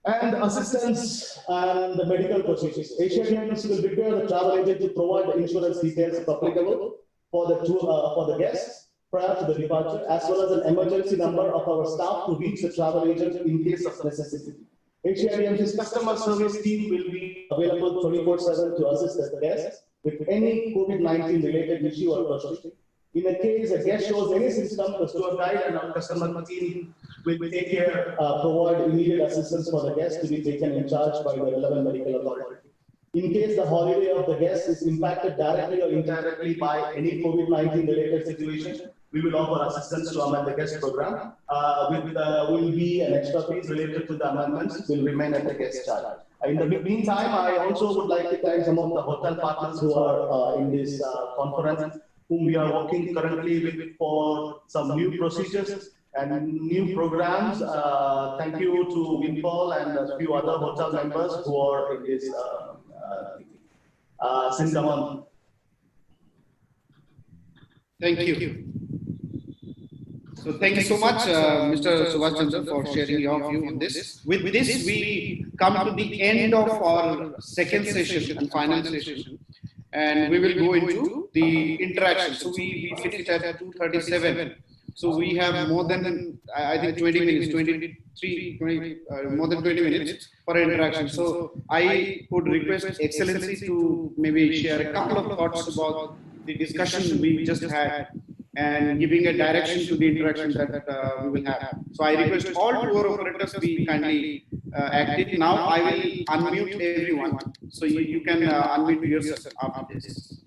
And assistance and the medical procedures. Asia DMC will prepare the travel agent to provide the insurance details if applicable for the tour, for the guests prior to the departure, as well as an emergency number of our staff to reach the travel agent in case of necessity. Asia DMC's customer service team will be available 24/7 to assist the guests with any COVID-19 related issue or question. In a case a guest shows any symptom, the tour guide and our customer team will take care, provide immediate assistance for the guest to be taken in charge by the relevant medical authority. In case the holiday of the guest is impacted directly or indirectly by any COVID-19 related situation, we will offer assistance to amend the guest program. Will be an extra fees related to the amendments will remain at the guest charge. In the meantime, I also would like to thank some of the hotel partners who are in this conference, whom we are working currently with for some new procedures and new programs. Thank you to Winpol and a few other hotel members who are in this Singaman.
Thank you. So thank you so much, Mr. Subhash Chandra, for sharing your view on this. With this, we come to the end of our second session and final session, and we will go into the interaction. So we finished at 2:37. So we have more than, I think, 20 minutes, 23, more than 20 minutes for interaction. So I would request Excellency to maybe share a couple of thoughts about the discussion we just had, and giving a direction to the interaction that we will have. So I request all tour operators be kindly active. Now I will unmute everyone. So you can unmute yourself after this.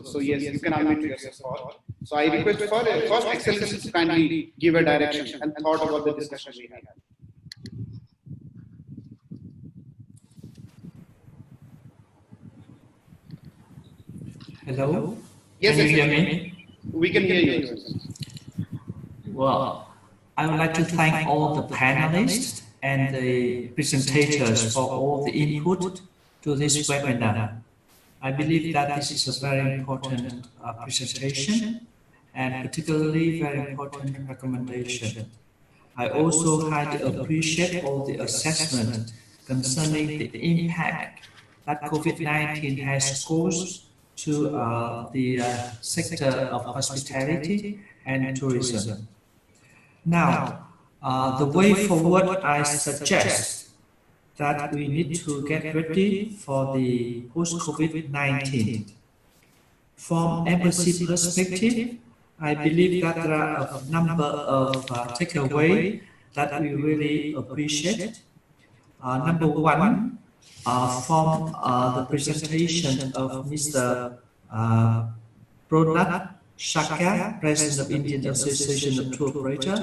So yes, you can unmute yourself all. So I request for first Excellency to kindly give a direction and thought about the discussion we had.
Hello?
Yes,
can you hear me?
We can hear you.
Well, I would like to thank all the panelists and the presentators for all the input to this webinar. I believe that this is a very important presentation and particularly very important recommendation. I also highly appreciate all the assessment concerning the impact that COVID-19 has caused to the sector of hospitality and tourism. Now, the way forward, I suggest that we need to get ready for the post-COVID-19. From embassy perspective, I believe that there are a number of takeaways that we really appreciate. Number one, from the presentation of Mr. Pronat Shaka, President of Indian Association of Tour Operators,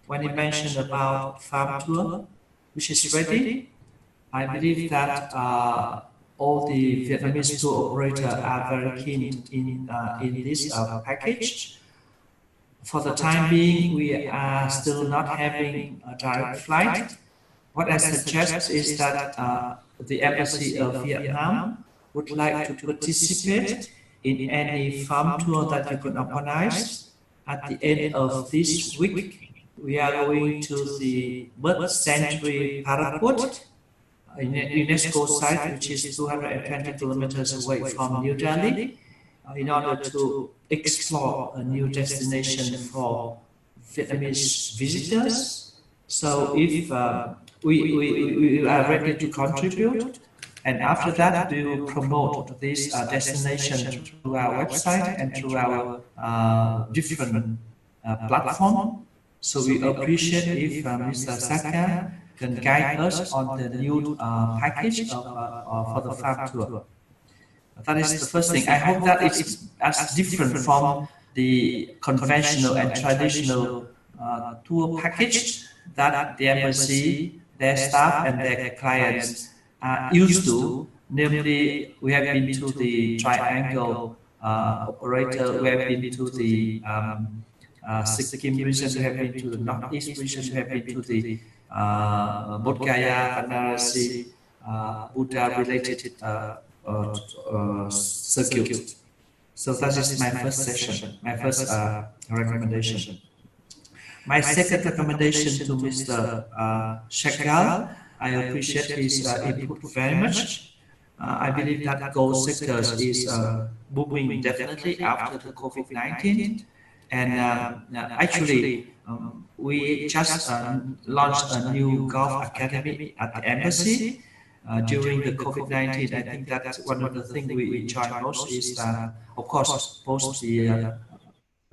when he mentioned about farm tour, which is ready. I believe that all the Vietnamese tour operators are very keen in this package. For the time being, we are still not having a direct flight. What I suggest is that the Embassy of Vietnam would like to participate in any farm tour that you can organize. At the end of this week, we are going to the bird sanctuary Paraput, a UNESCO site which is 220 kilometers away from New Delhi, in order to explore a new destination for Vietnamese visitors. So if we are ready to contribute, and after that we will promote this destination through our website and through our different platform. So we appreciate if Mr. Saka can guide us on the new package for the farm tour. That is the first thing. I hope that it's as different from the conventional and traditional tour package that the embassy, their staff and their clients are used to. Namely, we have been to the triangle operator, we have been to the Sikkim region, we have been to the Northeast region, we have been to the Bodh Gaya, Varanasi, Buddha-related circuit. So that is my first session, my first recommendation. My second recommendation to Mr. Shakal, I appreciate his input very much. I believe that gold sectors is booming definitely after the COVID-19. And actually, we just launched a new golf academy at the embassy during the COVID-19. I think that's one of the things we enjoy most is, of course, post the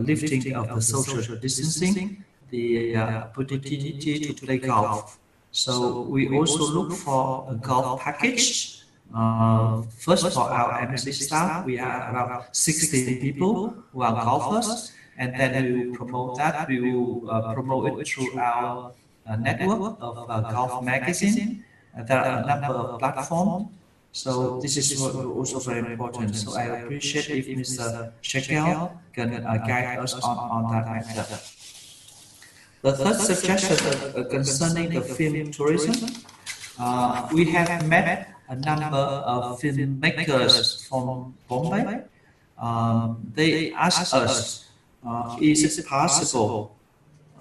lifting of the social distancing, the opportunity to play golf. So we also look for a golf package. First, for our embassy staff, we are around 16 people who are golfers. and then we will promote that. We will promote it through our network of Gulf Magazine. There are a number of platforms. So this is also very important. So I appreciate if Mr. Shekel can guide us on that matter. The third suggestion concerning the film tourism, we have met a number of filmmakers from Bombay. They asked us, is it possible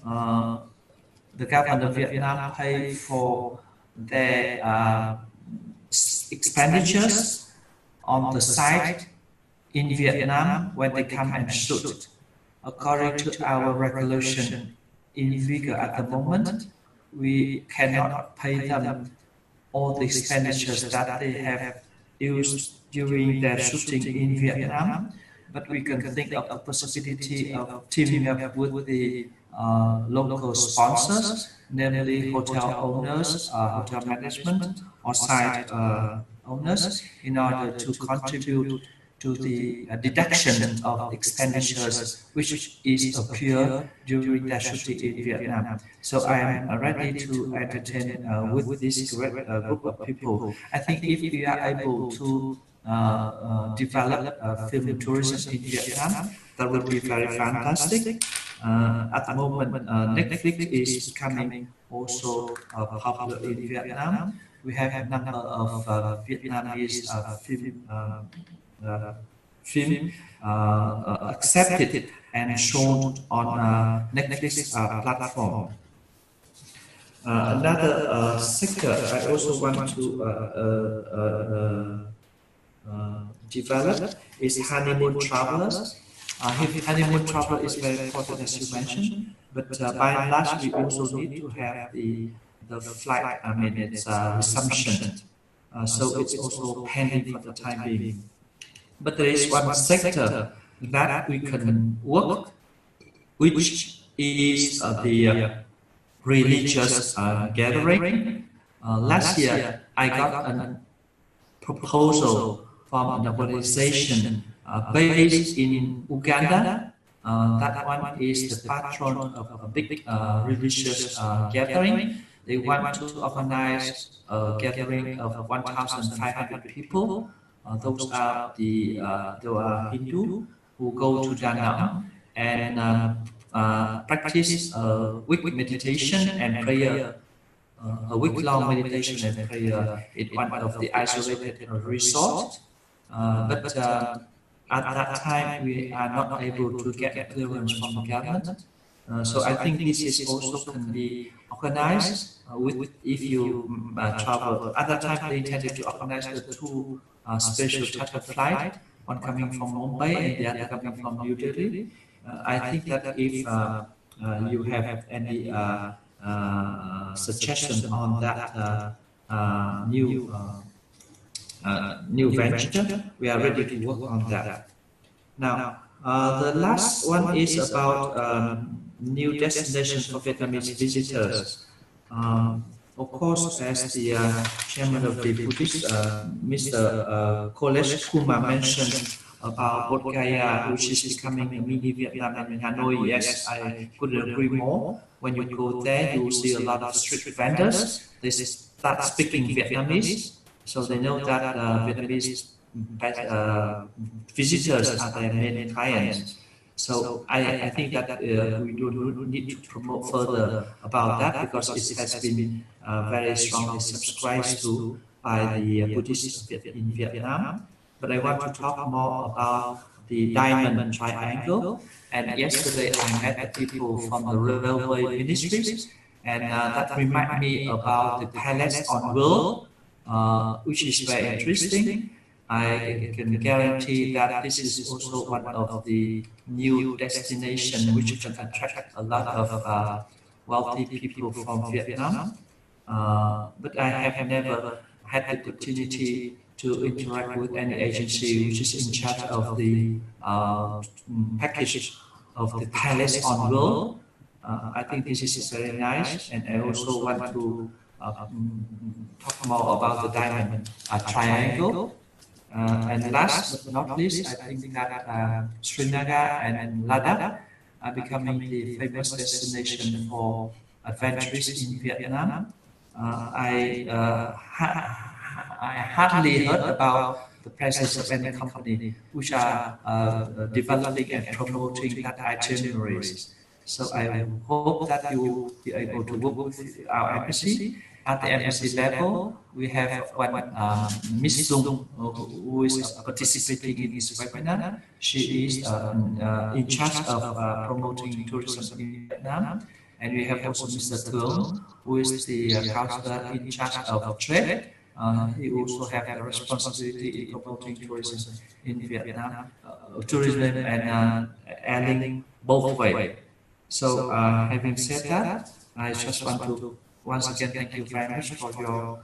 the government of Vietnam pay for their expenditures on the site in Vietnam when they come and shoot? According to our regulation in vigor at the moment, we cannot pay them all the expenditures that they have used during their shooting in Vietnam, but we can think of the possibility of teaming up with the local sponsors, namely hotel owners, hotel management, or site owners, in order to contribute to the deduction of expenditures which is occur during their shooting in Vietnam. So I am ready to entertain with this great group of people. I think if we are able to develop film tourism in Vietnam, that would be very fantastic. At the moment, Netflix is becoming also popular in Vietnam. We have a number of Vietnamese film accepted and shown on Netflix platform. Another sector I also want to develop is honeymoon travelers. Honeymoon travel is very important, as you mentioned, but by and large we also need to have the flight, its resumption. So it's also pending for the time being. But there is one sector that we can work, which is the religious gathering. Last year, I got a proposal from an organization based in Uganda. That one is the patron of a big religious gathering. They want to organize a gathering of 1,500 people. Those are the Hindu who go to Da Nang and practice week meditation and prayer, a week-long meditation and prayer in one of the isolated resorts. But at that time, we are not able to get clearance from the government. So I think this is also can be organized with if you travel. At that time, they intended to organize the two special charter flight, one coming from Mumbai and the other coming from New Delhi. I think that if you have any suggestion on that new venture, we are ready to work on that. Now, the last one is about new destinations for Vietnamese visitors. Of course, as the chairman of the Buddhist, Mr. Kolesh Kumar mentioned about Bodh Gaya, which is becoming a mini Vietnam in Hanoi. Yes, I couldn't agree more. When you go there, you will see a lot of street vendors. They start speaking Vietnamese, so they know that Vietnamese visitors are their main clients. So I think that we do need to promote further about that, because it has been very strongly subscribed to by the Buddhists in Vietnam. But I want to talk more about the diamond triangle. And yesterday I met the people from the railway ministries, and that reminded me about the palace on wheel, which is very interesting. I can guarantee that this is also one of the new destinations which can attract a lot of wealthy people from Vietnam. But I have never had the opportunity to interact with any agency which is in charge of the package of the palace on wheel. I think this is very nice, and I also want to talk more about the diamond triangle. And last but not least, I think that Srinagar and Ladakh becoming the famous destination for adventurists in Vietnam. I hardly heard about the presence of any company which are developing and promoting that itineraries. So I hope that you will be able to work with our embassy. At the embassy level, we have one Miss Dung who is participating in this webinar. She is in charge of promoting tourism in Vietnam. And we have also Mr. Thượng, who is the counselor in charge of trade. He also has the responsibility in promoting tourism in Vietnam, tourism and adding both ways. So having said that, I just want to once again thank you very much for your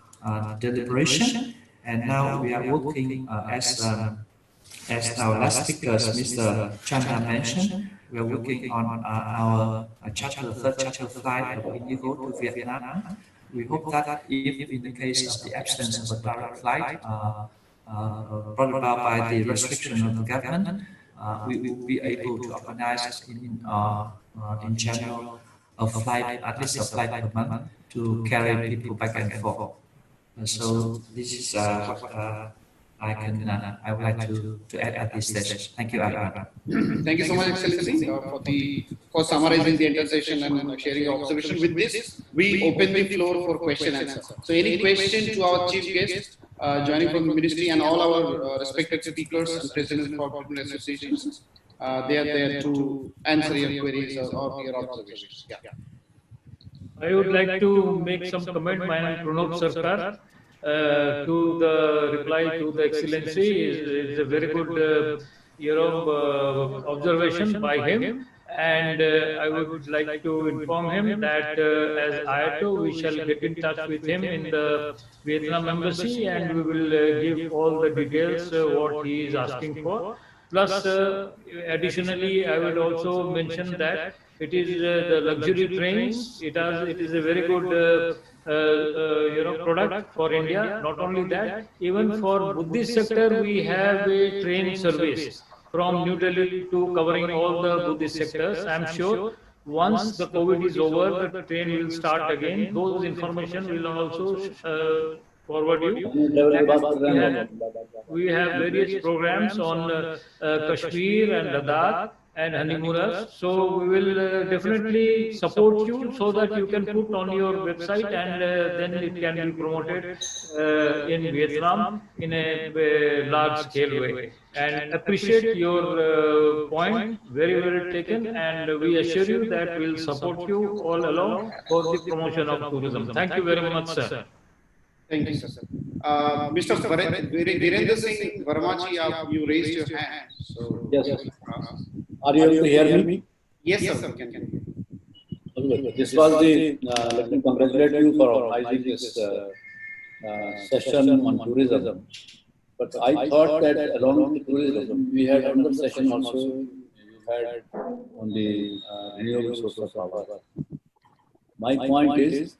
deliberation. And now we are working as our last speakers, Mr. Chanda mentioned, we are working on our third charter flight of Indigo to Vietnam. We hope that if in the case of the absence of a direct flight brought about by the restriction of the government, we will be able to organize in general a flight, at least a flight per month, to carry people back and forth. So this is what I would like to add at this stage. Thank you, Akram.
Thank you so much, Excellency, for summarizing the entire session and sharing your observation. With this, we open the floor for question and answer. So, any question to our chief guest joining from the ministry and all our respected speakers and presidents of corporate associations, they are there to answer your queries or your observations. Yeah.
I would like to make some comment, my name is Pranab Sarkar. To the reply to the Excellency is a very good observation by him, and I would like to inform him that as IATO we shall get in touch with him in the Vietnam embassy, and we will give all the details what he is asking for. Plus, additionally, I would also mention that it is the luxury trains. It is a very good product for India. Not only that, even for Buddhist sector, we have a train service from New Delhi to covering all the Buddhist sectors. I'm sure once the COVID is over, the train will start again. Those information will also forward you. We have various programs on Kashmir and Ladakh and honeymooners. So we will definitely support you so that you can put on your website, and then it can be promoted in Vietnam in a large scale way. And appreciate your point, very well taken, and we assure you that we will support you all along for the promotion of tourism. Thank you very much, sir.
Thank you, sir. Mr. Virendra Singh Varmaji, you raised your hand. So,
yes. Are you able to hear me?
Yes, sir. We can hear you.
This was the, let me congratulate you for organizing this session on tourism. But I thought that along with tourism, we had another session also you had on the renewable source of power. My point is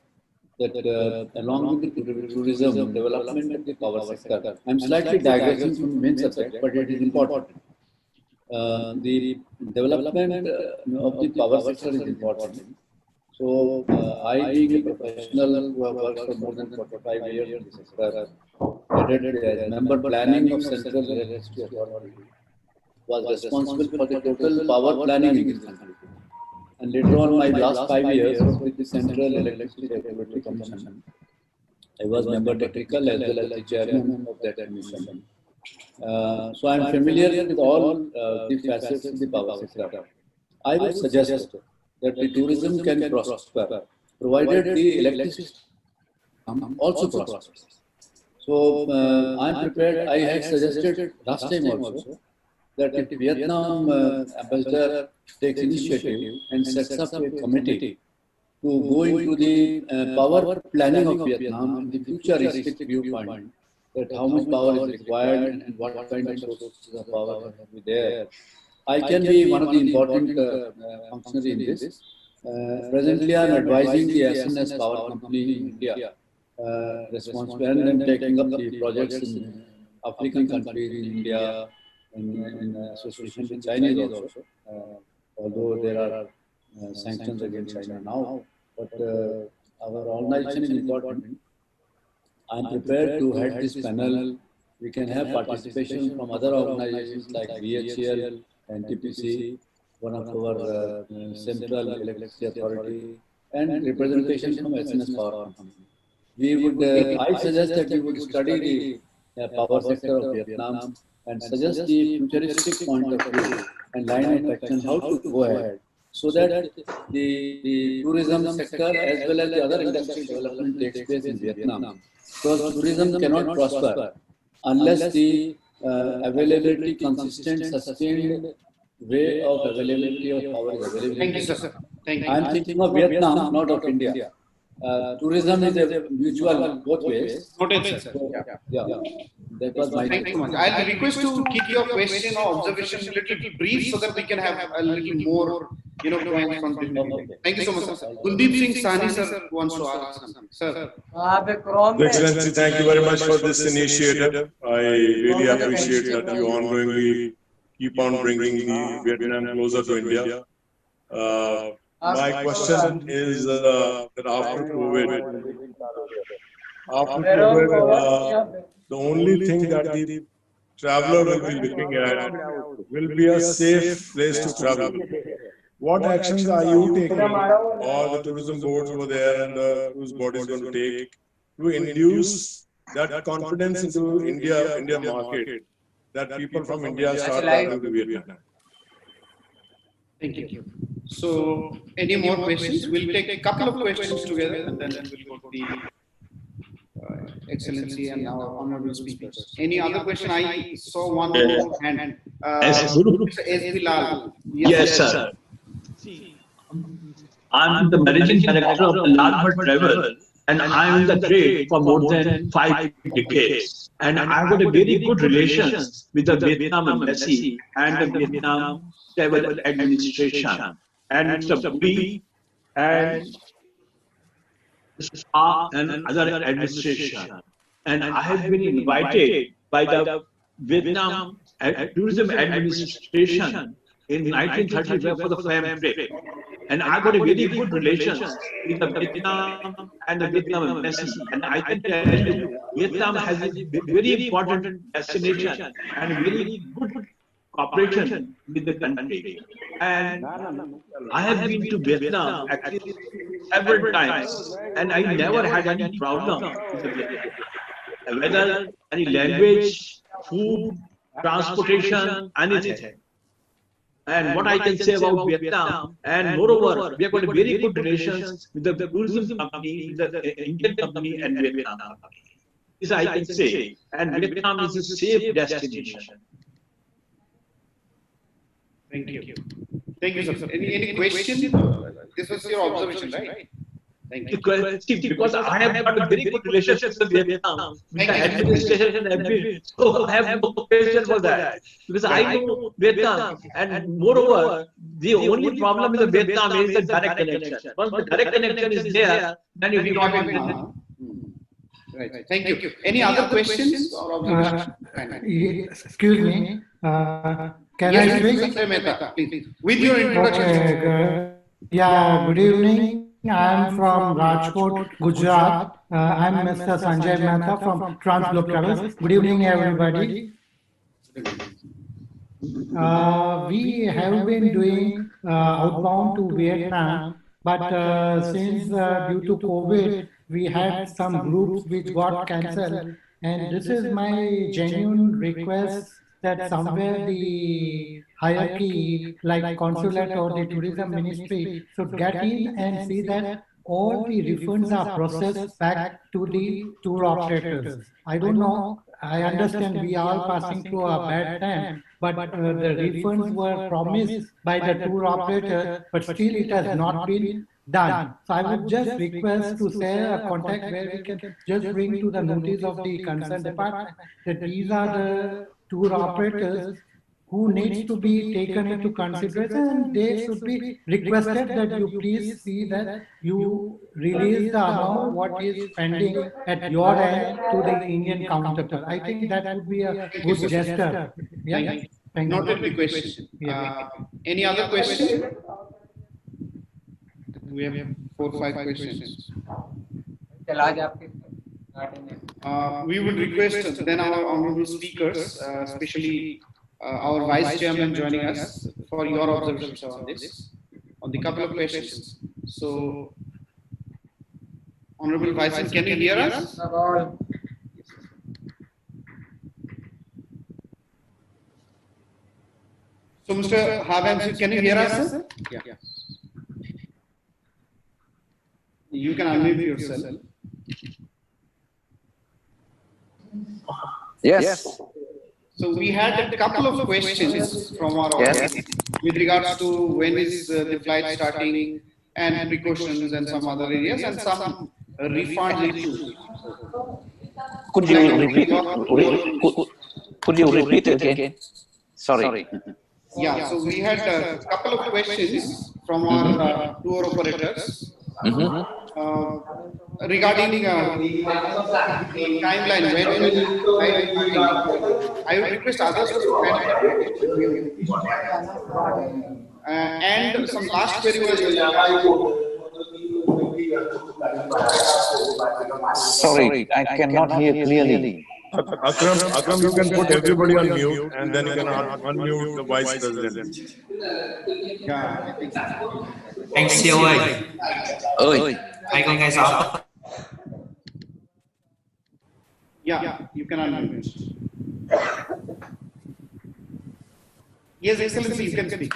that along with the tourism development of the power sector, I'm slightly digressing from the main subject, but it is important. The development of the power sector is important. So, I being a professional who have worked for more than 45 years in this sector, headed as member planning of Central Electricity Authority, was responsible for the total power planning in this country. And later on, my last 5 years with the Central Electricity Regulatory Commission, I was member technical as well as the chairman of that commission. So I am familiar with all the facets of the power sector. I would suggest that the tourism can prosper, provided the electricity also prospers. So I am prepared. I had suggested last time also that if the Vietnam ambassador takes initiative and sets up a committee to go into the power planning of Vietnam in the futuristic viewpoint, that how much power is required and what kind of sources of power will be there. I can be one of the important functionaries in this. Presently, I am advising the SNS Power Company in India, responsible and taking up the projects in African countries, in India, in association with Chinese also,
although there are sanctions against China now, but our organization is important. I'm prepared to head this panel. We can have participation from other organizations like VHL, NTPC, one of our Central Electricity Authority, and representation from SNS Power Company. We would, I suggest that we would study the power sector of Vietnam and suggest the futuristic point of view and line of action, how to go ahead, so that the tourism sector as well as the other industrial development takes place in Vietnam. Because tourism cannot prosper unless the availability, consistent, sustained way of availability of power is available.
Thank you, sir. Thank you.
I am thinking of Vietnam, not of India. Tourism is a mutual both ways.
Noted, sir.
Yeah. That was my.
Thank you so much. I'll request to keep your question or observation a little brief so that we can have a little more, points from the. Thank you so much, sir. Kuldeep Singh Sahni, sir, wants to ask something. Sir.
Your Excellency, thank you very much for this initiative. I really appreciate that you ongoingly keep on bringing the Vietnam closer to India. My question is that after COVID, the only thing that the traveler will be looking at will be a safe place to travel. What actions are you taking, or the tourism boards over there and the cruise bodies going to take to induce that confidence into India market, that people from India start traveling to Vietnam?
Thank you. So, any more questions? We'll take a couple of questions together and then we'll go to the Excellency and our honorable speakers. Any other question? I saw one more hand. S.B. Lal.
Yes, sir. I'm the managing director of the Large Travel, and I'm in the trade for more than 5 decades. And I've got a very good relations with the Vietnam Embassy and the Vietnam Travel Administration, and Mr. B and and other administration. And I have been invited by the Vietnam Tourism Administration in 1930 for the FAM trip. And I got a very good relations with the Vietnam and the Vietnam Embassy. And I can tell you, Vietnam has a very important destination and very good cooperation with the country. And I have been to Vietnam actually several times, and I never had any problem with the Vietnam. Whether any language, food, transportation, anything. And what I can say about Vietnam, and moreover, we have got a very good relations with the tourism company, with the Indian company and Vietnam company. This I can say. And Vietnam is a safe destination.
Thank you. Thank you, sir. Any question? This was your observation, right? Thank you.
Because I have got a very good relationship with Vietnam, with the administration and everything. So I have no question for that. Because I know Vietnam, and moreover, the only problem with Vietnam is the direct connection. Once the direct connection is there, then you will not.
Right. Thank you. Any other questions or observations?
Excuse me. Can I speak?
Please. With your introduction.
Yeah, good evening. I'm from Rajkot, Gujarat. I'm Mr. Sanjay Mehta from Transglobe Travels. Good evening, everybody. We have been doing outbound to Vietnam, but since due to COVID, we had some groups which got cancelled. And this is my genuine request that somewhere the hierarchy, like consulate or the tourism ministry, should get in and see that all the refunds are processed back to the tour operators. I don't know. I understand we are all passing through a bad time, but the refunds were promised by the tour operator, but still it has not been done. So I would just request to share a contact where we can just bring to the notice of the concerned department that these are the tour operators who needs to be taken into consideration, and they should be requested that you please see that you release the amount what is pending at your end to the Indian counterpart. I think that would be a good gesture. Yeah.
Noted the question.
Yeah.
Any other question? We have 4 or 5 questions. We would request then our honorable speakers, especially our vice chairman joining us, for your observations on this, on the couple of questions. So, honorable vice chairman, can you hear us? So, Mr. Habam, can you hear us? Sir? Yeah. You can unmute yourself.
Yes.
So we had a couple of questions from our audience with regards to when is the flight starting and precautions and some other areas and some refund issues.
Could you repeat it again? Sorry.
Yeah, so we had a couple of questions from our tour operators regarding the timeline. When I would request others to and some last query was
sorry, I cannot hear clearly.
Akram, you can put everybody on mute and then you can unmute the vice president.
Yeah, I think.
Anh Siêu ơi, anh có nghe rõ không?
Yeah, you can unmute. Yes, Excellency, you can speak.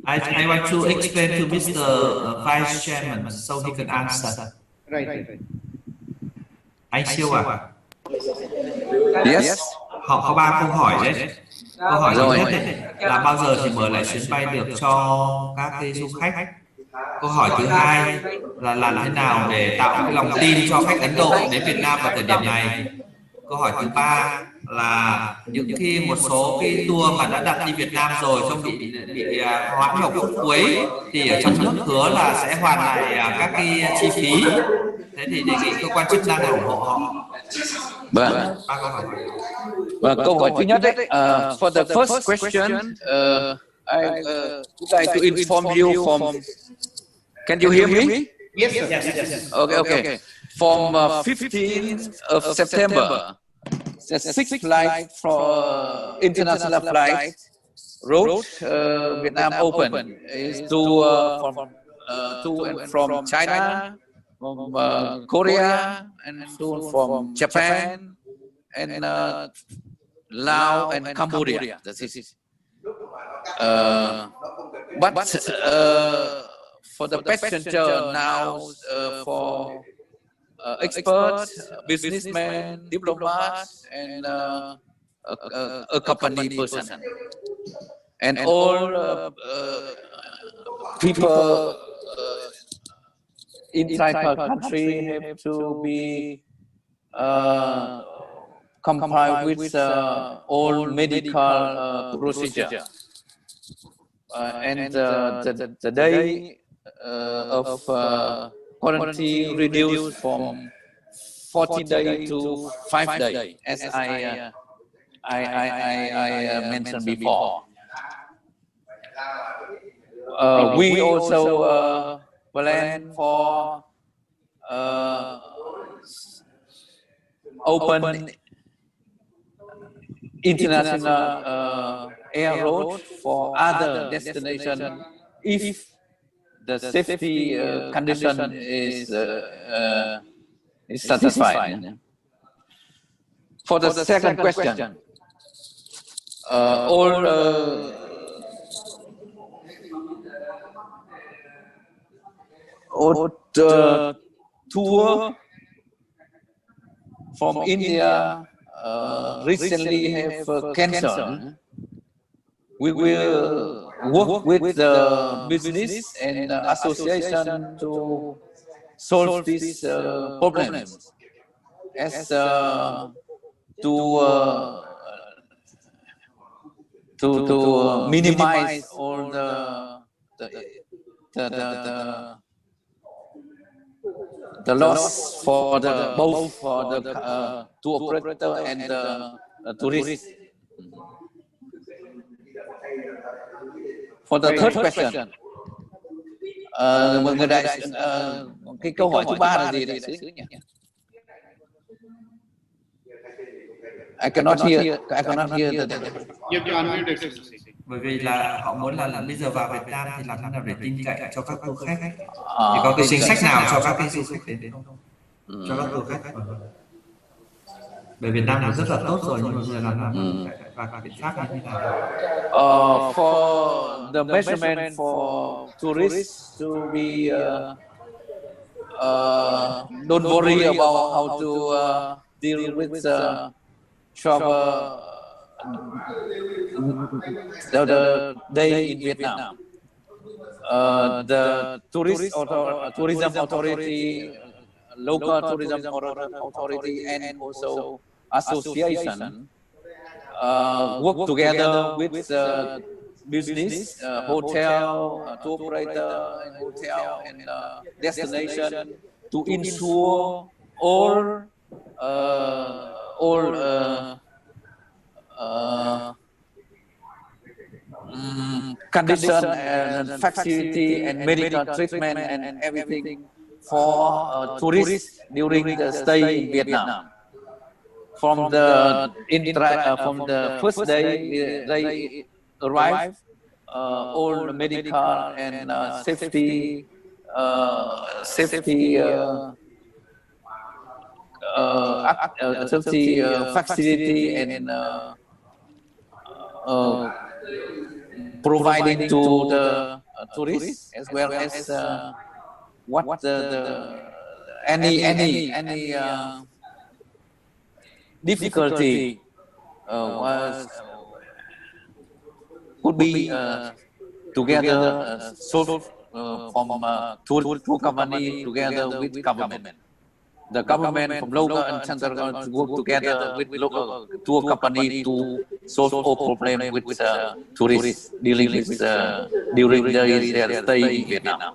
I want to explain to Mr. Vice Chairman so he can answer.
Right.
Anh Siêu à?
Yes.
Họ có 3 câu hỏi đấy. Câu hỏi thứ nhất là bao giờ thì mở lại chuyến bay được cho các cái du khách. Câu hỏi thứ hai là làm thế nào để tạo cái lòng tin cho khách Ấn Độ đến Việt Nam vào thời điểm này. Câu hỏi thứ ba là những khi một số cái tour mà đã đặt đi Việt Nam rồi xong bị hoãn vào phút cuối thì ở trong nước hứa là sẽ hoàn lại các cái chi phí. Thế thì đề nghị cơ quan chức năng ủng hộ họ.
Câu hỏi thứ nhất đấy, for the first question, I would like to inform you from. Can you hear me?
Yes, sir.
Okay. From 15th of September, the 6th flight from international flight route Vietnam Open is to and from China, from Korea, and from Japan, and Laos and Cambodia. That is. But for the passenger now, for experts, businessmen, diplomats, and a company person, and all people inside our country have to be comply with all medical procedure. And the day of quarantine reduced from 40 days to 5 days, as I mentioned before. We also plan for open international air road for other destinations if the safety condition is satisfied. For the second question, all the tour from India recently have cancelled. We will work with the business and association to solve these problems, as to minimize all the loss for both for the tour operator and the tourist. For the third question, người đại cái câu hỏi thứ ba là gì đại sứ nhỉ? I cannot hear the.
You have to unmute Excellency.
Bởi vì là họ muốn là bây giờ vào Việt Nam thì làm thế nào để tin cậy cho các du khách, thì có cái chính sách nào cho các cái du khách đến không? Cho các du khách. Bởi Việt Nam là rất là tốt rồi, nhưng mà bây giờ làm và biện pháp như thế nào?
For the measurement for tourists to be don't worry about how to deal with travel the day in Vietnam. The tourism authority, local tourism authority, and also association work together with business, hotel, tour operator, and hotel and destination to ensure all condition and facility and medical treatment and everything for tourists during the stay in Vietnam. From the first day they arrive, all the medical and safety facility and providing to the tourists, as well as what any difficulty could be together solved from tour company together with government. The government from local and central government work together with local tour company to solve all problems with tourists dealing with during their stay in Vietnam.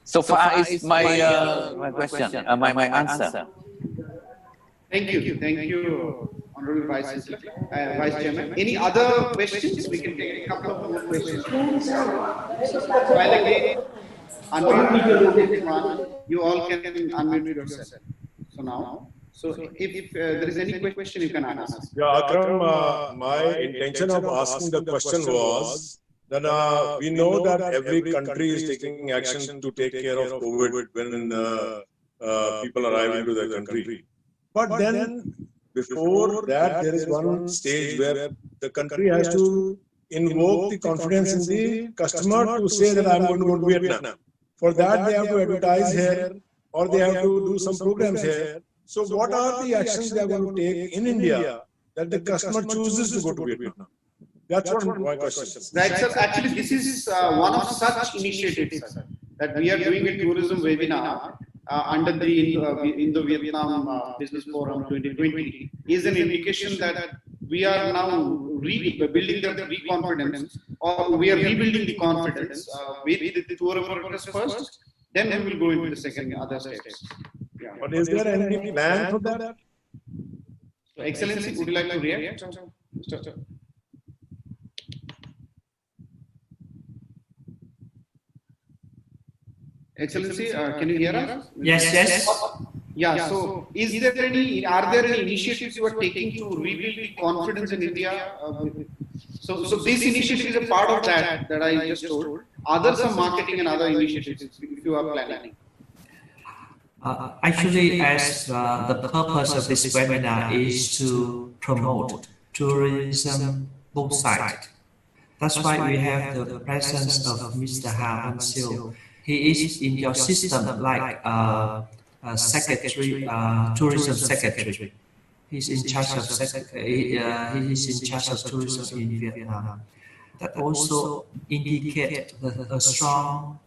So far is my question, my answer.
Thank you, Honorable Vice Chairman. Any other questions? We can take a couple of more questions. While again, unmute you all can unmute yourself. So now, if there is any question, you can ask.
Yeah, Akram, my intention of asking the question was that we know that every country is taking action to take care of COVID when people arrive into the country. But then, before that, there is one stage where the country has to invoke the confidence in the customer to say that I'm going to go to Vietnam. For that, they have to advertise here, or they have to do some programs here. So what are the actions they are going to take in India that the customer chooses to go to Vietnam? That's what my question is.
Right, sir. Actually, this is one of such initiatives, sir, that we are doing a tourism webinar under the INDO-VIETNAM Business Forum 2020 is an indication that we are now building the confidence, or we are rebuilding the confidence with the tour operators first, then we will go into the second other steps. Yeah.
But is there any plan for that?
So, Excellency, would you like to react? Excellency, can you hear us?
Yes.
Yeah. So, are there any initiatives you are taking to rebuild the confidence in India? So this initiative is a part of that I just told. Others are marketing and other initiatives if you are planning.
Actually, as the purpose of this webinar is to promote tourism both sides. That's why we have the presence of Mr. Ha Van Siu. He is in your system like secretary, tourism secretary. He's in charge of he is in charge of tourism in Vietnam. That also indicates a strong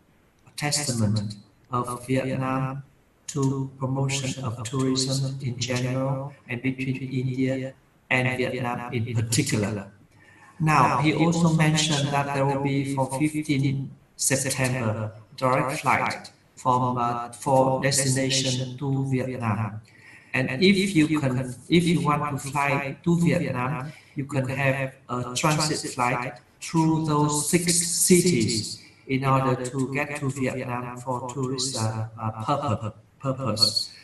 testament of Vietnam to promotion of tourism in general and between India and Vietnam in particular. Now, he also mentioned that there will be from 15 September direct flight from 4 destinations to Vietnam. And if you want to fly to Vietnam, you can have a transit flight through those 6 cities in order to get to Vietnam for tourist purpose.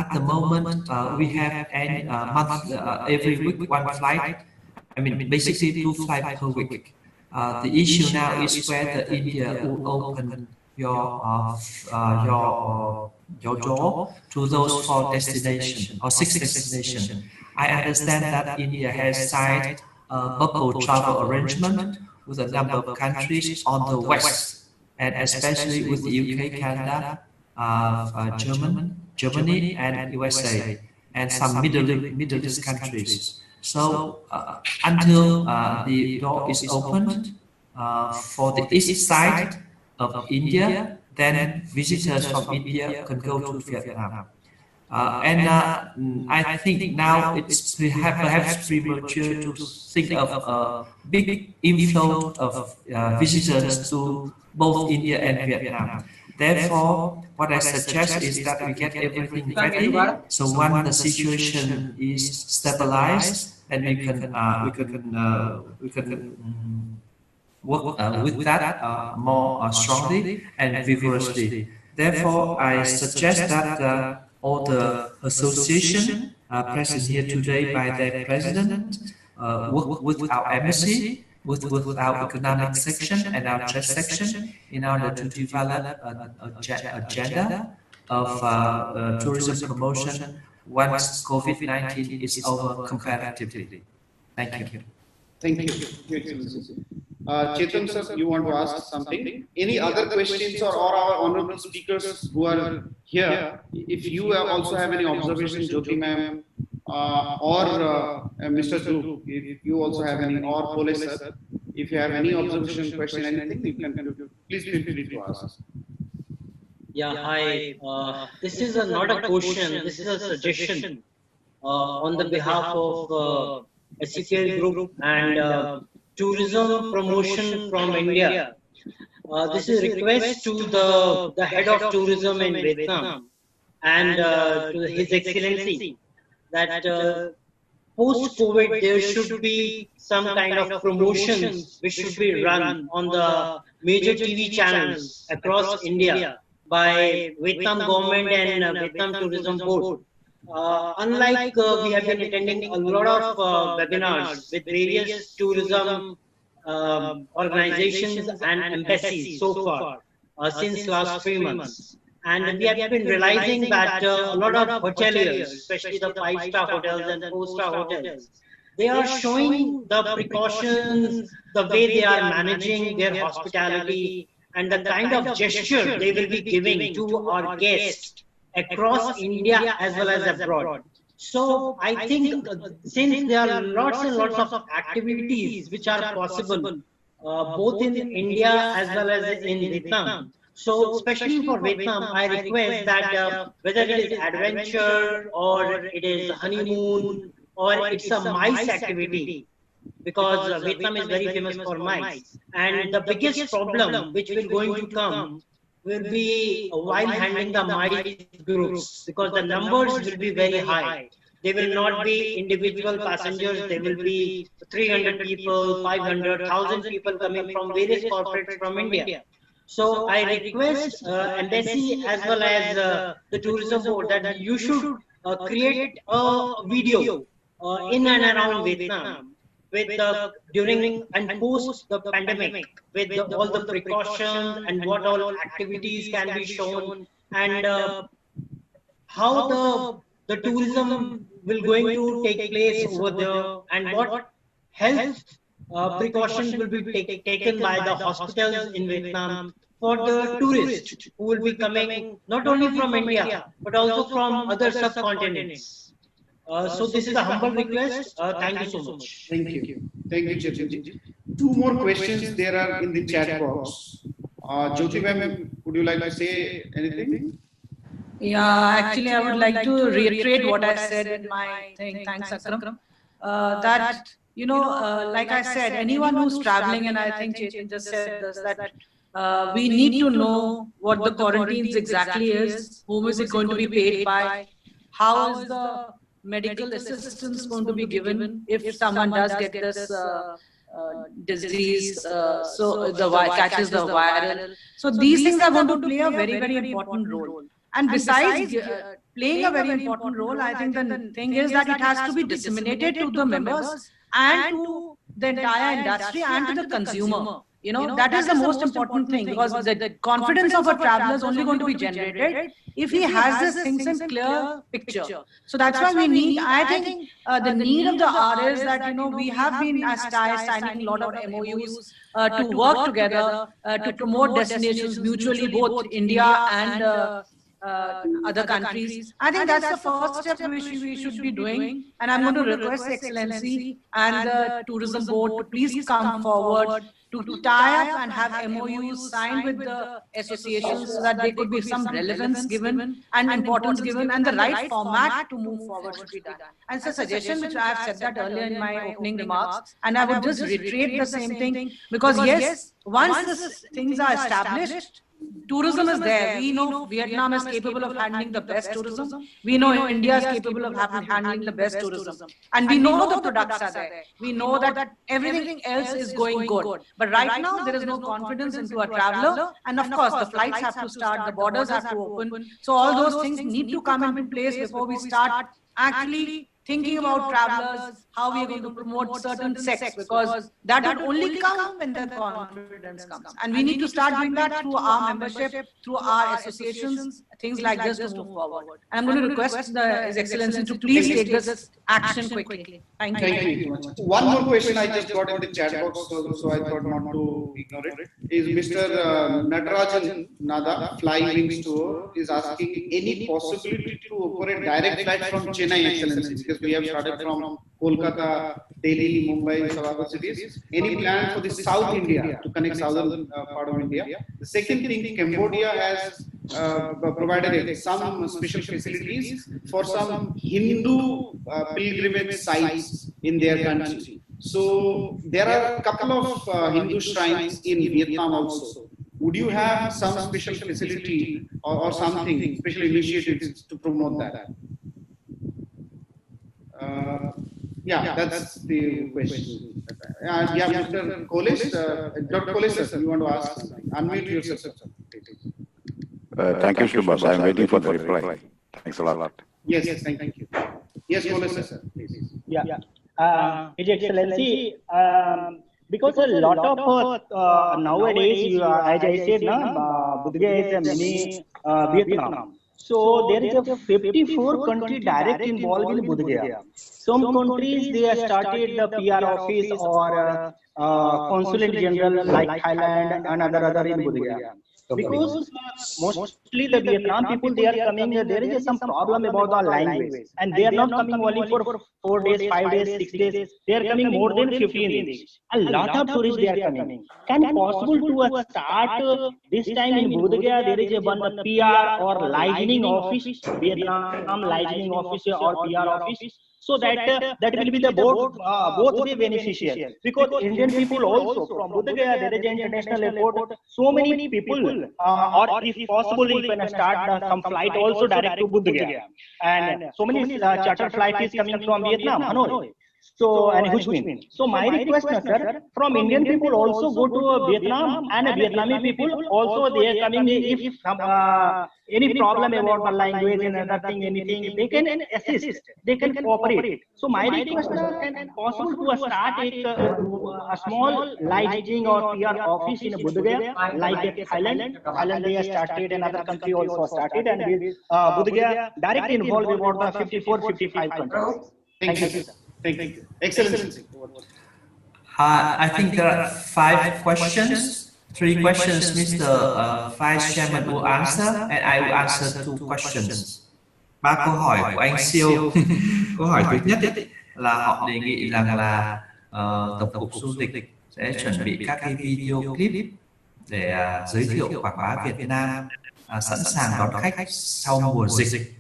At the moment, we have every week one flight. I mean, basically 2 flights per week. The issue now is whether India will open your door to those 4 destinations or 6 destinations. I understand that India has signed a bubble travel arrangement with a number of countries on the west, and especially with the UK, Canada, Germany, and USA, and some Middle East countries. So until the door is opened for the east side of India, then visitors from India can go to Vietnam. I think now it's perhaps premature to think of a big inflow of visitors to both India and Vietnam. Therefore, what I suggest is that we get everything ready. So when the situation is stabilized, then we can work with that more strongly and vigorously. Therefore, I suggest that all the association present here today by their president work with our embassy, with our economic section and our trade section in order to develop an agenda of tourism promotion once COVID-19 is over comparatively. Thank you.
Thank you. Chetan sir, you want to ask something? Any other questions or our honorable speakers who are here? If you also have any observations, Jyoti ma'am, or Mr. Dhruv, if you also have any, or Pole sir, if you have any observation, question, anything, you can please feel free to ask.
Yeah, hi. This is not a question, this is a suggestion on the behalf of SCPL Group and Tourism Promotion from India. This is a request to the head of tourism in Vietnam and to His Excellency that post-COVID there should be some kind of promotions which should be run on the major TV channels across India by Vietnam government and Vietnam Tourism Board. Unlike we have been attending a lot of webinars with various tourism organizations and embassies so far since last 3 months. And we have been realizing that a lot of hoteliers, especially the 5-star hotels and 4-star hotels, they are showing the precautions, the way they are managing their hospitality, and the kind of gesture they will be giving to our guests across India as well as abroad. So I think since there are lots and lots of activities which are possible both in India as well as in Vietnam. So especially for Vietnam, I request that whether it is adventure or it is honeymoon or it's a MICE activity, because Vietnam is very famous for mice. And the biggest problem which will going to come will be while handling the mice groups, because the numbers will be very high. They will not be individual passengers. They will be 300 people, 500, 1,000 people coming from various corporates from India. So I request embassy as well as the tourism board that you should create a video in and around Vietnam with during and post the pandemic, with all the precautions and what all activities can be shown, and how the tourism will going to take place over there, and what health precautions will be taken by the hospitals in Vietnam for the tourists who will be coming not only from India but also from other subcontinents. So this is a humble request. Thank you so much.
Thank you. Thank you, Chetan. Two more questions there are in the chat box. Jyoti ma'am, would you like to say anything?
Yeah, actually, I would like to reiterate what I said in my thing. Thanks, Akram. That, like I said, anyone who's traveling, and I think Chetan just said this, that we need to know what the quarantines exactly is, whom is it going to be paid by, how is the medical assistance going to be given if someone does get this disease, so the catches the viral. So these things are going to play a very, very important role. And besides playing a very important role, I think the thing is that it has to be disseminated to the members and to the entire industry and to the consumer. You know, that is the most important thing, because the confidence of a traveler is only going to be generated if he has this things in clear picture. So that's why we need, I think the need of the hour is that, you know, we have been as TIE signing a lot of MOUs to work together to promote destinations mutually, both India and other countries. I think that's the first step which we should be doing. And I'm going to request Excellency and the Tourism Board to please come forward to tie up and have MOUs signed with the associations so that there could be some relevance given and importance given, and the right format to move forward should be done. And it's a suggestion which I have said that earlier in my opening remarks, and I would just reiterate the same thing, because yes, once these things are established, tourism is there. We know Vietnam is capable of handling the best tourism. We know India is capable of handling the best tourism. And we know the products are there. We know that everything else is going good. But right now, there is no confidence into a traveler. And of course, the flights have to start, the borders have to open. So all those things need to come into place before we start actually thinking about travelers, how we are going to promote certain sects, because that will only come when the confidence comes. And we need to start doing that through our membership, through our associations, things like this to move forward. And I'm going to request His Excellency to please take this action quickly. Thank you.
Thank you. One more question I just got in the chat box, so I thought not to ignore it. Is Mr. Natarajan Nada, Flying Wings Tour, is asking any possibility to operate direct flight from Chennai, Excellency? Because we have started from Kolkata, Delhi, Mumbai, some other cities. Any plan for the South India to connect southern part of India? The second thing, Cambodia has provided some special facilities for some Hindu pilgrimage sites in their country. So there are a couple of Hindu shrines in Vietnam also. Would you have some special facility or something, special initiatives to promote that? Yeah, that's the question. Yeah, Mr. Kolis, Dr. Kolis, sir, you want to ask something? Unmute yourself, sir.
Thank you, Subhas. I'm waiting for the reply. Thanks a lot.
Yes, thank you. Yes, Kolis, sir, please.
Yeah, His Excellency, because a lot of nowadays, as I said, Bodh Gaya is a mini Vietnam. So there is a 54 country direct involved in Bodh Gaya. Some countries, they have started the PR office or consulate general like Thailand and other in Bodh Gaya. Because mostly the Vietnam people, they are coming, there is some problem about the language. And they are not coming only for 4 days, 5 days, 6 days. They are coming more than 15 days. A lot of tourists they are coming. Can it possible to start this time in Bodh Gaya, there is one PR or licensing office, Vietnam licensing office or PR office, so that that will be the both way beneficial, because Indian people also from Bodh Gaya, there is an international airport, so many people or if possible you can start some flight also direct to Bodh Gaya, and so many charter flight is coming from Vietnam, Hanoi. So and Ho Chi Minh. So my request, sir, from Indian people also go to Vietnam, and Vietnamese people also they are coming. If any problem about the language and other thing, anything, they can assist, they can cooperate. So my request, sir, can it possible to start a small licensing or PR office in Bodh Gaya, like Thailand. Thailand they have started, and other country also started, and Bodh Gaya directly involved about the 54, 55 countries.
Thank you, sir. Thank you. Excellency.
I think there are 5 questions. 3 questions Mr. Vice Chairman will answer, and I will answer 2 questions. 3 câu hỏi của anh Siêu. Câu hỏi thứ nhất là họ đề nghị rằng là Tổng cục Du lịch sẽ chuẩn bị các cái video clip để giới thiệu quảng bá Việt Nam, sẵn sàng đón khách sau mùa dịch.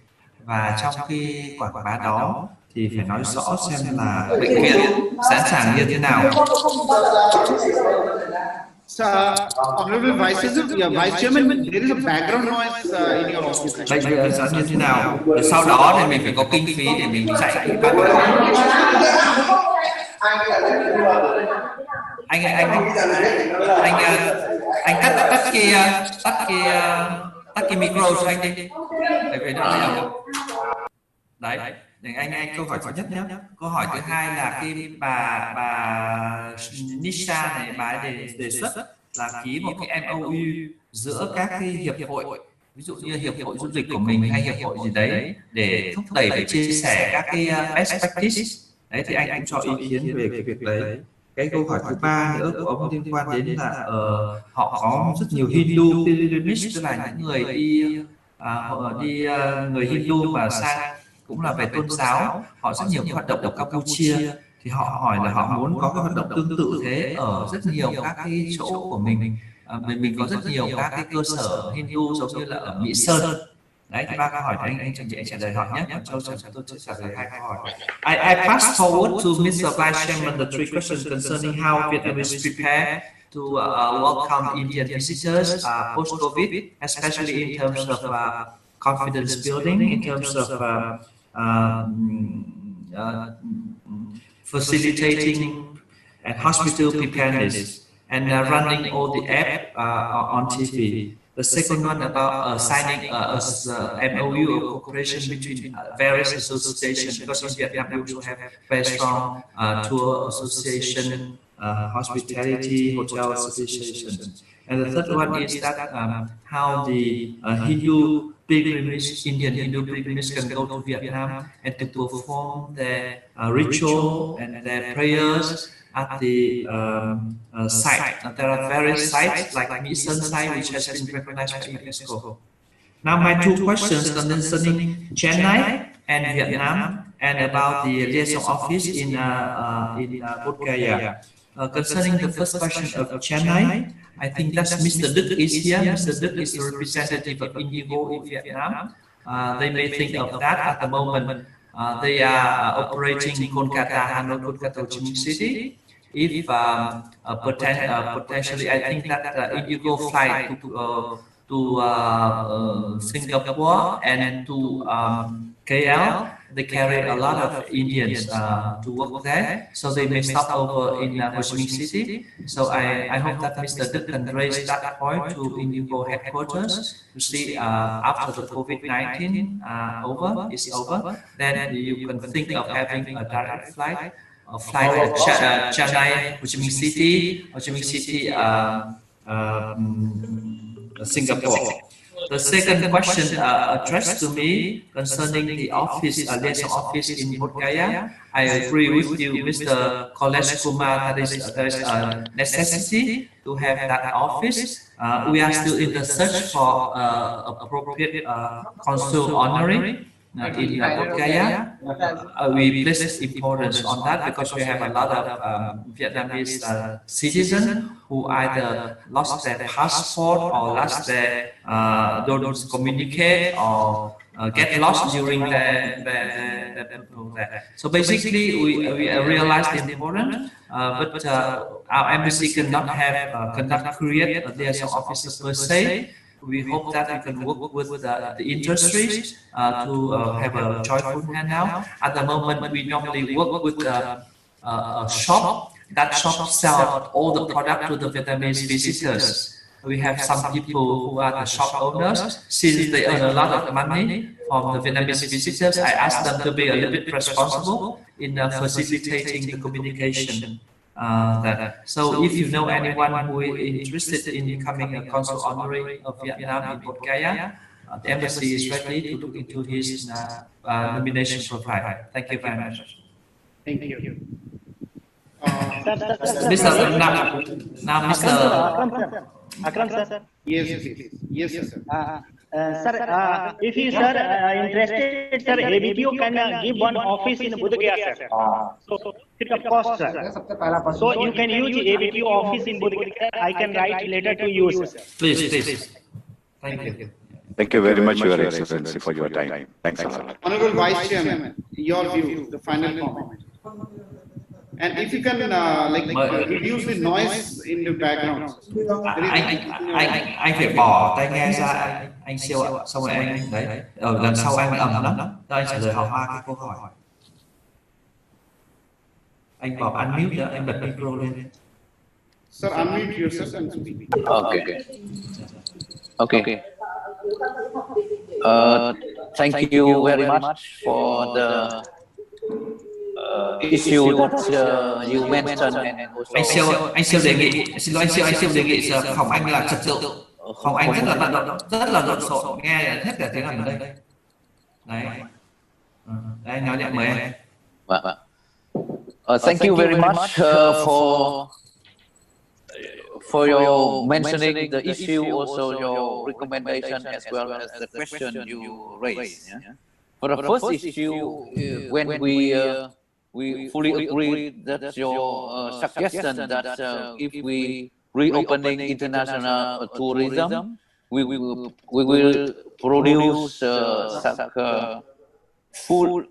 Và trong cái quảng bá đó thì phải nói rõ xem là bệnh viện sẵn sàng như thế nào.
Honorable Vice Chairman, there is a background noise in your office.
Bây giờ như thế nào? Sau đó thì mình phải có kinh phí để mình chạy cái background. Anh tắt cái micro cho anh đi. Để về đó là đấy. Để anh câu hỏi thứ nhất nhé. Câu hỏi thứ hai là cái bà Nisha này, bà ấy đề xuất là ký một cái MOU giữa các cái hiệp hội, ví dụ như hiệp hội du lịch của mình hay hiệp hội gì đấy, để thúc đẩy và chia sẻ các cái best practice. Đấy thì anh cũng cho ý kiến về cái việc đấy. Cái câu hỏi thứ ba nữa của ông liên quan đến là họ có rất nhiều Hindu pilgrimage, tức là những người người Hindu mà sang cũng là về tôn giáo, họ rất nhiều hoạt động ở Campuchia, thì họ hỏi là họ muốn có cái hoạt động tương tự thế ở rất nhiều các cái chỗ của mình. Mình có rất nhiều các cái cơ sở Hindu giống như là ở Mỹ Sơn. Đấy, ba câu hỏi thì anh trả lời họ nhé. Tôi trả lời hai câu hỏi. I pass forward to Mr. Vice Chairman the three questions concerning how Vietnamese prepare to welcome Indian visitors post-COVID, especially in terms of confidence building, in terms of facilitating and hospital preparedness, and running all the app on TV. The second one about signing MOU or cooperation between various associations, because in Vietnam we also have very strong tour association, hospitality, hotel associations. And the third one is that how the Hindu pilgrimage, Indian Hindu pilgrimage can go to Vietnam and to perform their ritual and their prayers at the site. There are various sites like Mỹ Sơn site, which has been recognized by UNESCO. Now my two questions concerning Chennai and Vietnam, and about the liaison office in Bulgaria. Concerning the first question of Chennai, I think that's Mr. Đức is here. Mr. Đức is the representative of INDO in Vietnam. They may think of that at the moment. They are operating Kolkata, Hanoi, Kolkata, Ho Chi Minh City. If potentially, I think that INDO flight to Singapore and to KL, they carry a lot of Indians to work there, so they may stop over in Ho Chi Minh City. So I hope that Mr. Đức can raise that point to INDO headquarters to see after the COVID-19 is over, then you can think of having a direct flight. Chennai, Ho Chi Minh City, Singapore. The second question addressed to me concerning the office, liaison office in Bulgaria, I agree with you, Mr. Kolesh Kumar, that there is a necessity to have that office. We are still in the search for appropriate consul honorary in Bulgaria. We place importance on that because we have a lot of Vietnamese citizens who either lost their passport or lost their don't communicate or get lost during their so basically we realize the importance, but our embassy cannot create a liaison officer per se. We hope that we can work with the industries to have a joyful handout. At the moment, we normally work with a shop. That shop sells all the product to the Vietnamese visitors. We have some people who are the shop owners. Since they earn a lot of money from the Vietnamese visitors, I ask them to be a little bit responsible in facilitating the communication. So if you know anyone who is interested in becoming a consul honorary of Vietnam in Bulgaria, the embassy is ready to look into his nomination profile. Thank you very much.
Thank you.
Mr.
Akram sir.
Yes, sir.
Sir, if you sir interested, sir, ABPO can give one office in Bulgaria, sir. So it of cost, sir. So you can use ABPO office in Bulgaria. I can write later to you, sir.
Please. Thank you.
Thank you very much, Your Excellency, for your time. Thanks a lot.
Honorable Vice Chairman, your view, the final comment. And if you can reduce the noise in the background.
Anh phải bỏ tai nghe ra, anh siêu ạ, xong rồi anh đấy, ở lần sau anh ầm lắm. Đó, anh trả lời Hào Hoa cái câu hỏi. Anh bảo unmute nữa, anh bật micro lên.
Sir, unmute yourself and speak.
Okay. Thank you very much for the issue that you mentioned.
Anh siêu đề nghị, xin lỗi anh siêu đề nghị phòng anh là trật tự, phòng anh rất là lộn xộn, nghe hết cả tiếng Anh ở đây. Đấy, anh nói lại mời em.
Thank you very much for your mentioning the issue, also your recommendation, as well as the question you raised. Yeah? For the first issue, when we fully agree that your suggestion that if we reopening international tourism, we will produce full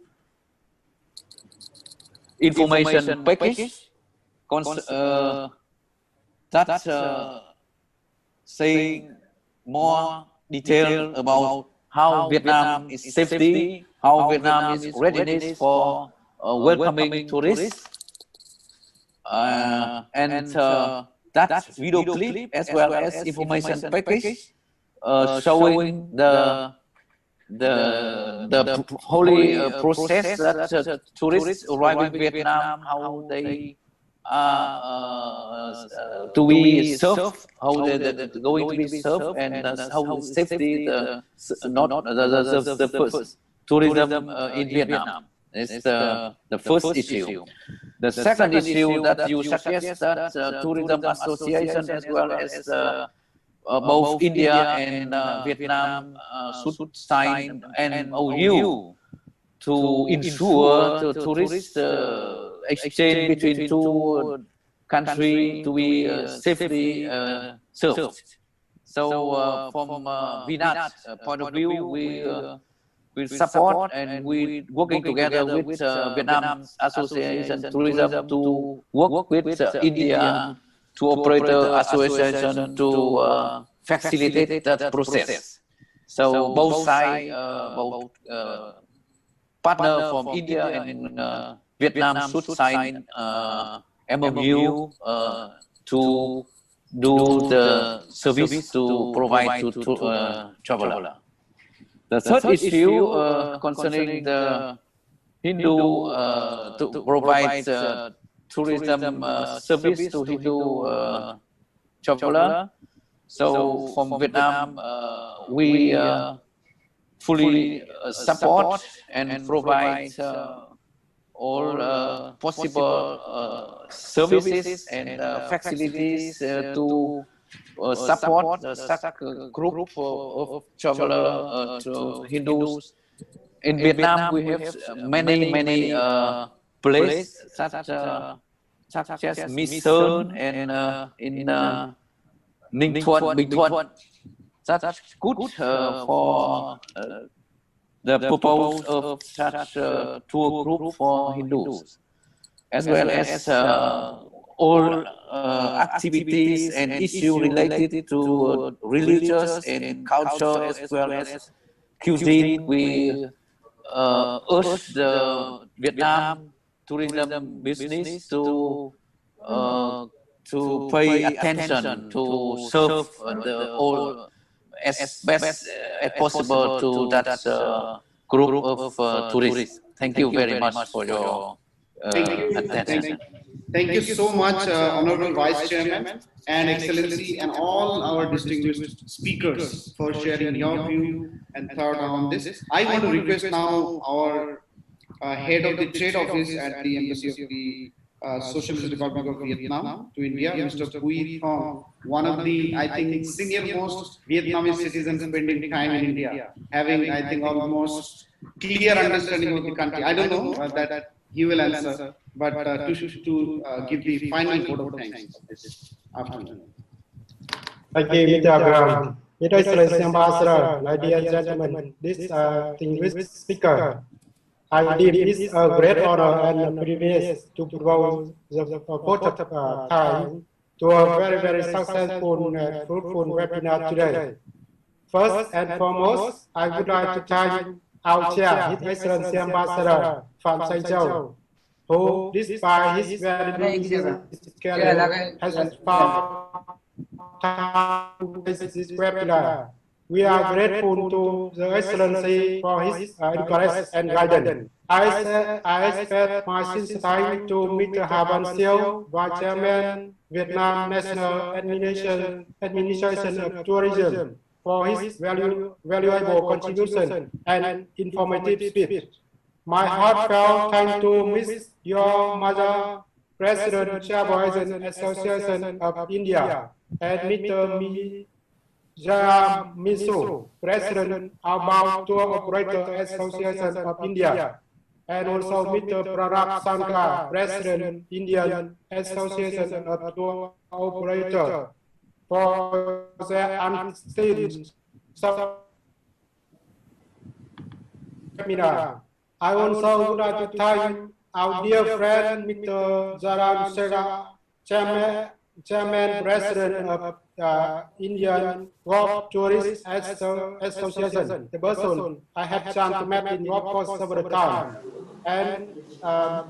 information package that saying more detail about how Vietnam is safety, how Vietnam is readiness for welcoming tourists, and that video clip as well as information package showing the whole process that tourists arriving in Vietnam, how they to be served, how they're going to be served, and how safety the first tourism in Vietnam. It's the first issue. The second issue that you suggest that tourism association as well as both India and Vietnam should sign an MOU to ensure the tourist exchange between two countries to be safely served. So from Vietnam's point of view, we support and we working together with Vietnam Association Tourism to work with India to operator association to facilitate that process. So both sides, both partner from India and Vietnam should sign MOU to do the service to provide to traveler. The third issue concerning the Hindu to provide tourism service to Hindu traveler. So from Vietnam, we fully support and provide all possible services and facilities to support such a group of travelers to Hindus. In Vietnam, we have many places such as My Sơn and in Ninh Thuận, Bình Thuận. That's good for the purpose of such a tour group for Hindus, as well as all activities and issues related to religious and culture, as well as cuisine. We urge the Vietnam tourism business to pay attention to serve the all as best as possible to that group of tourists. Thank you very much for your attention.
Thank you so much, Honorable Vice Chairman and Excellency, and all our distinguished speakers for sharing your view and thought on this. I want to request now our head of the trade office at the Embassy of the Socialist Republic of Vietnam to India, Mr. Pui Thong, one of the, I think, senior most Vietnamese citizens spending time in India, having, I think, almost clear understanding of the country. I don't know that he will answer, but to give the final vote of thanks this afternoon.
Thank you, Mr. Abraham. Mr. Excellency Ambassador, ladies and gentlemen, this distinguished speaker I believe it's a great honor and a privilege to devote the both time to a very successful and fruitful webinar today. First and foremost, I would like to thank our chair, His Excellency Ambassador Pham Sanh Châu, who, despite his very busy schedule, has found time to visit this webinar. We are grateful to the Excellency for his encouragement and guidance. I spent my sincere time to Mr. Havan Siêu, Vice Chairman, Vietnam National Administration of Tourism, for his valuable contribution and informative speech. My heartfelt thanks to Ms. Your Mother, President Chairperson Association of India, and Mr. Jaya Misu, President Outbound Tour Operator Association of India, and also Mr. Prarak Sankar, President Indian Association of Tour Operator, for their unseen seminar. I also would like to thank our dear friend Mr. Zaran Sega, Chairman President of Indian Golf Tourist Association, the person I had chance to meet in golf course several times, and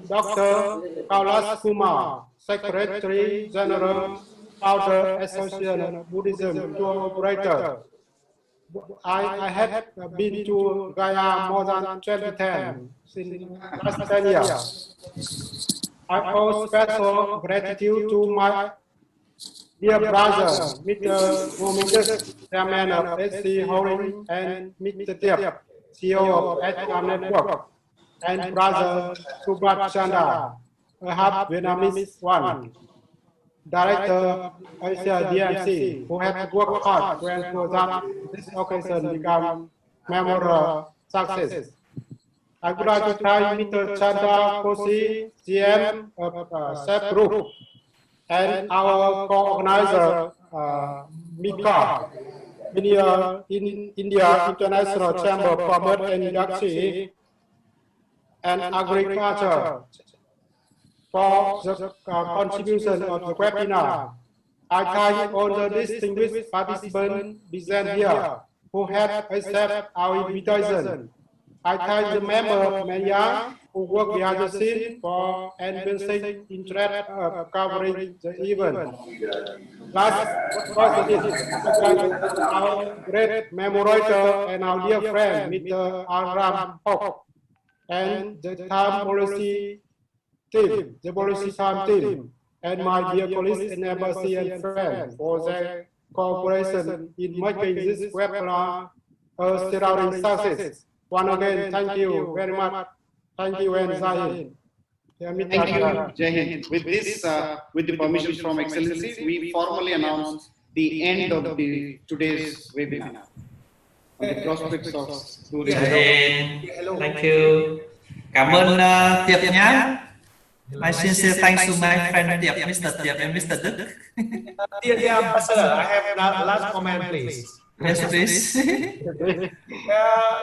Dr. Kaulas Kumar, Secretary General, Founder Association of Buddhism Tour Operator. I had been to Gaya more than 20 times since last 10 years. I owe special gratitude to my dear brother, Mr. Momingus, Chairman of SC Holding, and Mr. Tiep, CEO of HM Network, and brother Subhat Chanda, a half Vietnamese one, Director of Asia DMC, who have worked hard to ensure that this occasion become memorable success. I would like to thank Mr. Chanda Kosi, GM of SEP Group, and our co-organizer, Mika, in India International Chamber of Commerce and Industry and Agriculture, for the contribution of the webinar. I thank all the distinguished participants present here who have accepted our invitation. I thank the members of Manya who work behind the scene for enhancing interest of covering the event. Last but not least, our great memorator and our dear friend, Mr. Aram Hok, and the time policy team, the policy time team, and my dear colleagues in embassy and friends for their cooperation in making this webinar a sterling success. Once again, thank you very much. Thank you and Jai Hind.
Thank you, Jai Hind. With this, with the permission from Excellency, we formally announce the end of today's webinar on the prospects of tourism.
Thank you. Cảm ơn Tiệp nhé. My sincere thanks to my friend Tiệp, Mr. Tiệp and Mr. Đức.
Dear Ambassador, I have a last comment, please.
Yes, please.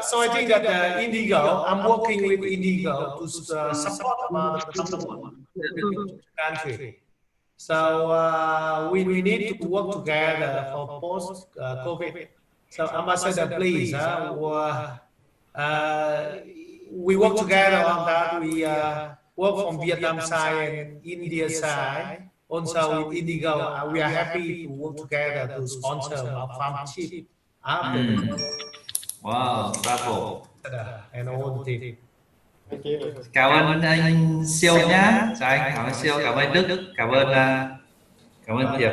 So I think that Indigo, I'm working with Indigo to support the country. So we need to work together for post-COVID. So Ambassador, please, we work together on that. We work from Vietnam side and India side. Also with Indigo, we are happy to work together to sponsor our farm chip after.
Wow, bravo.
And all the team.
Thank you.
Cảm ơn anh Siêu nhé. Chào anh, cảm ơn Siêu, cảm ơn Đức, cảm ơn Tiệp.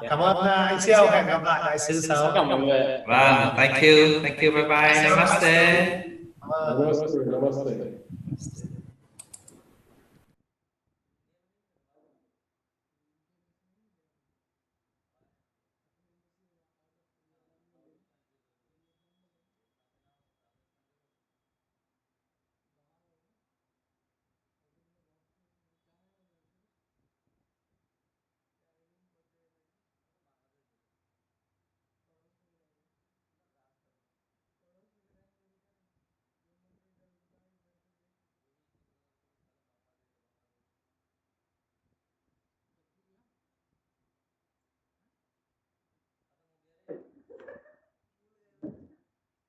Cảm ơn anh Siêu, hẹn gặp lại đại sứ sớm.
Cảm ơn mọi người.
Vâng, thank you, bye bye, namaste.
Namaste.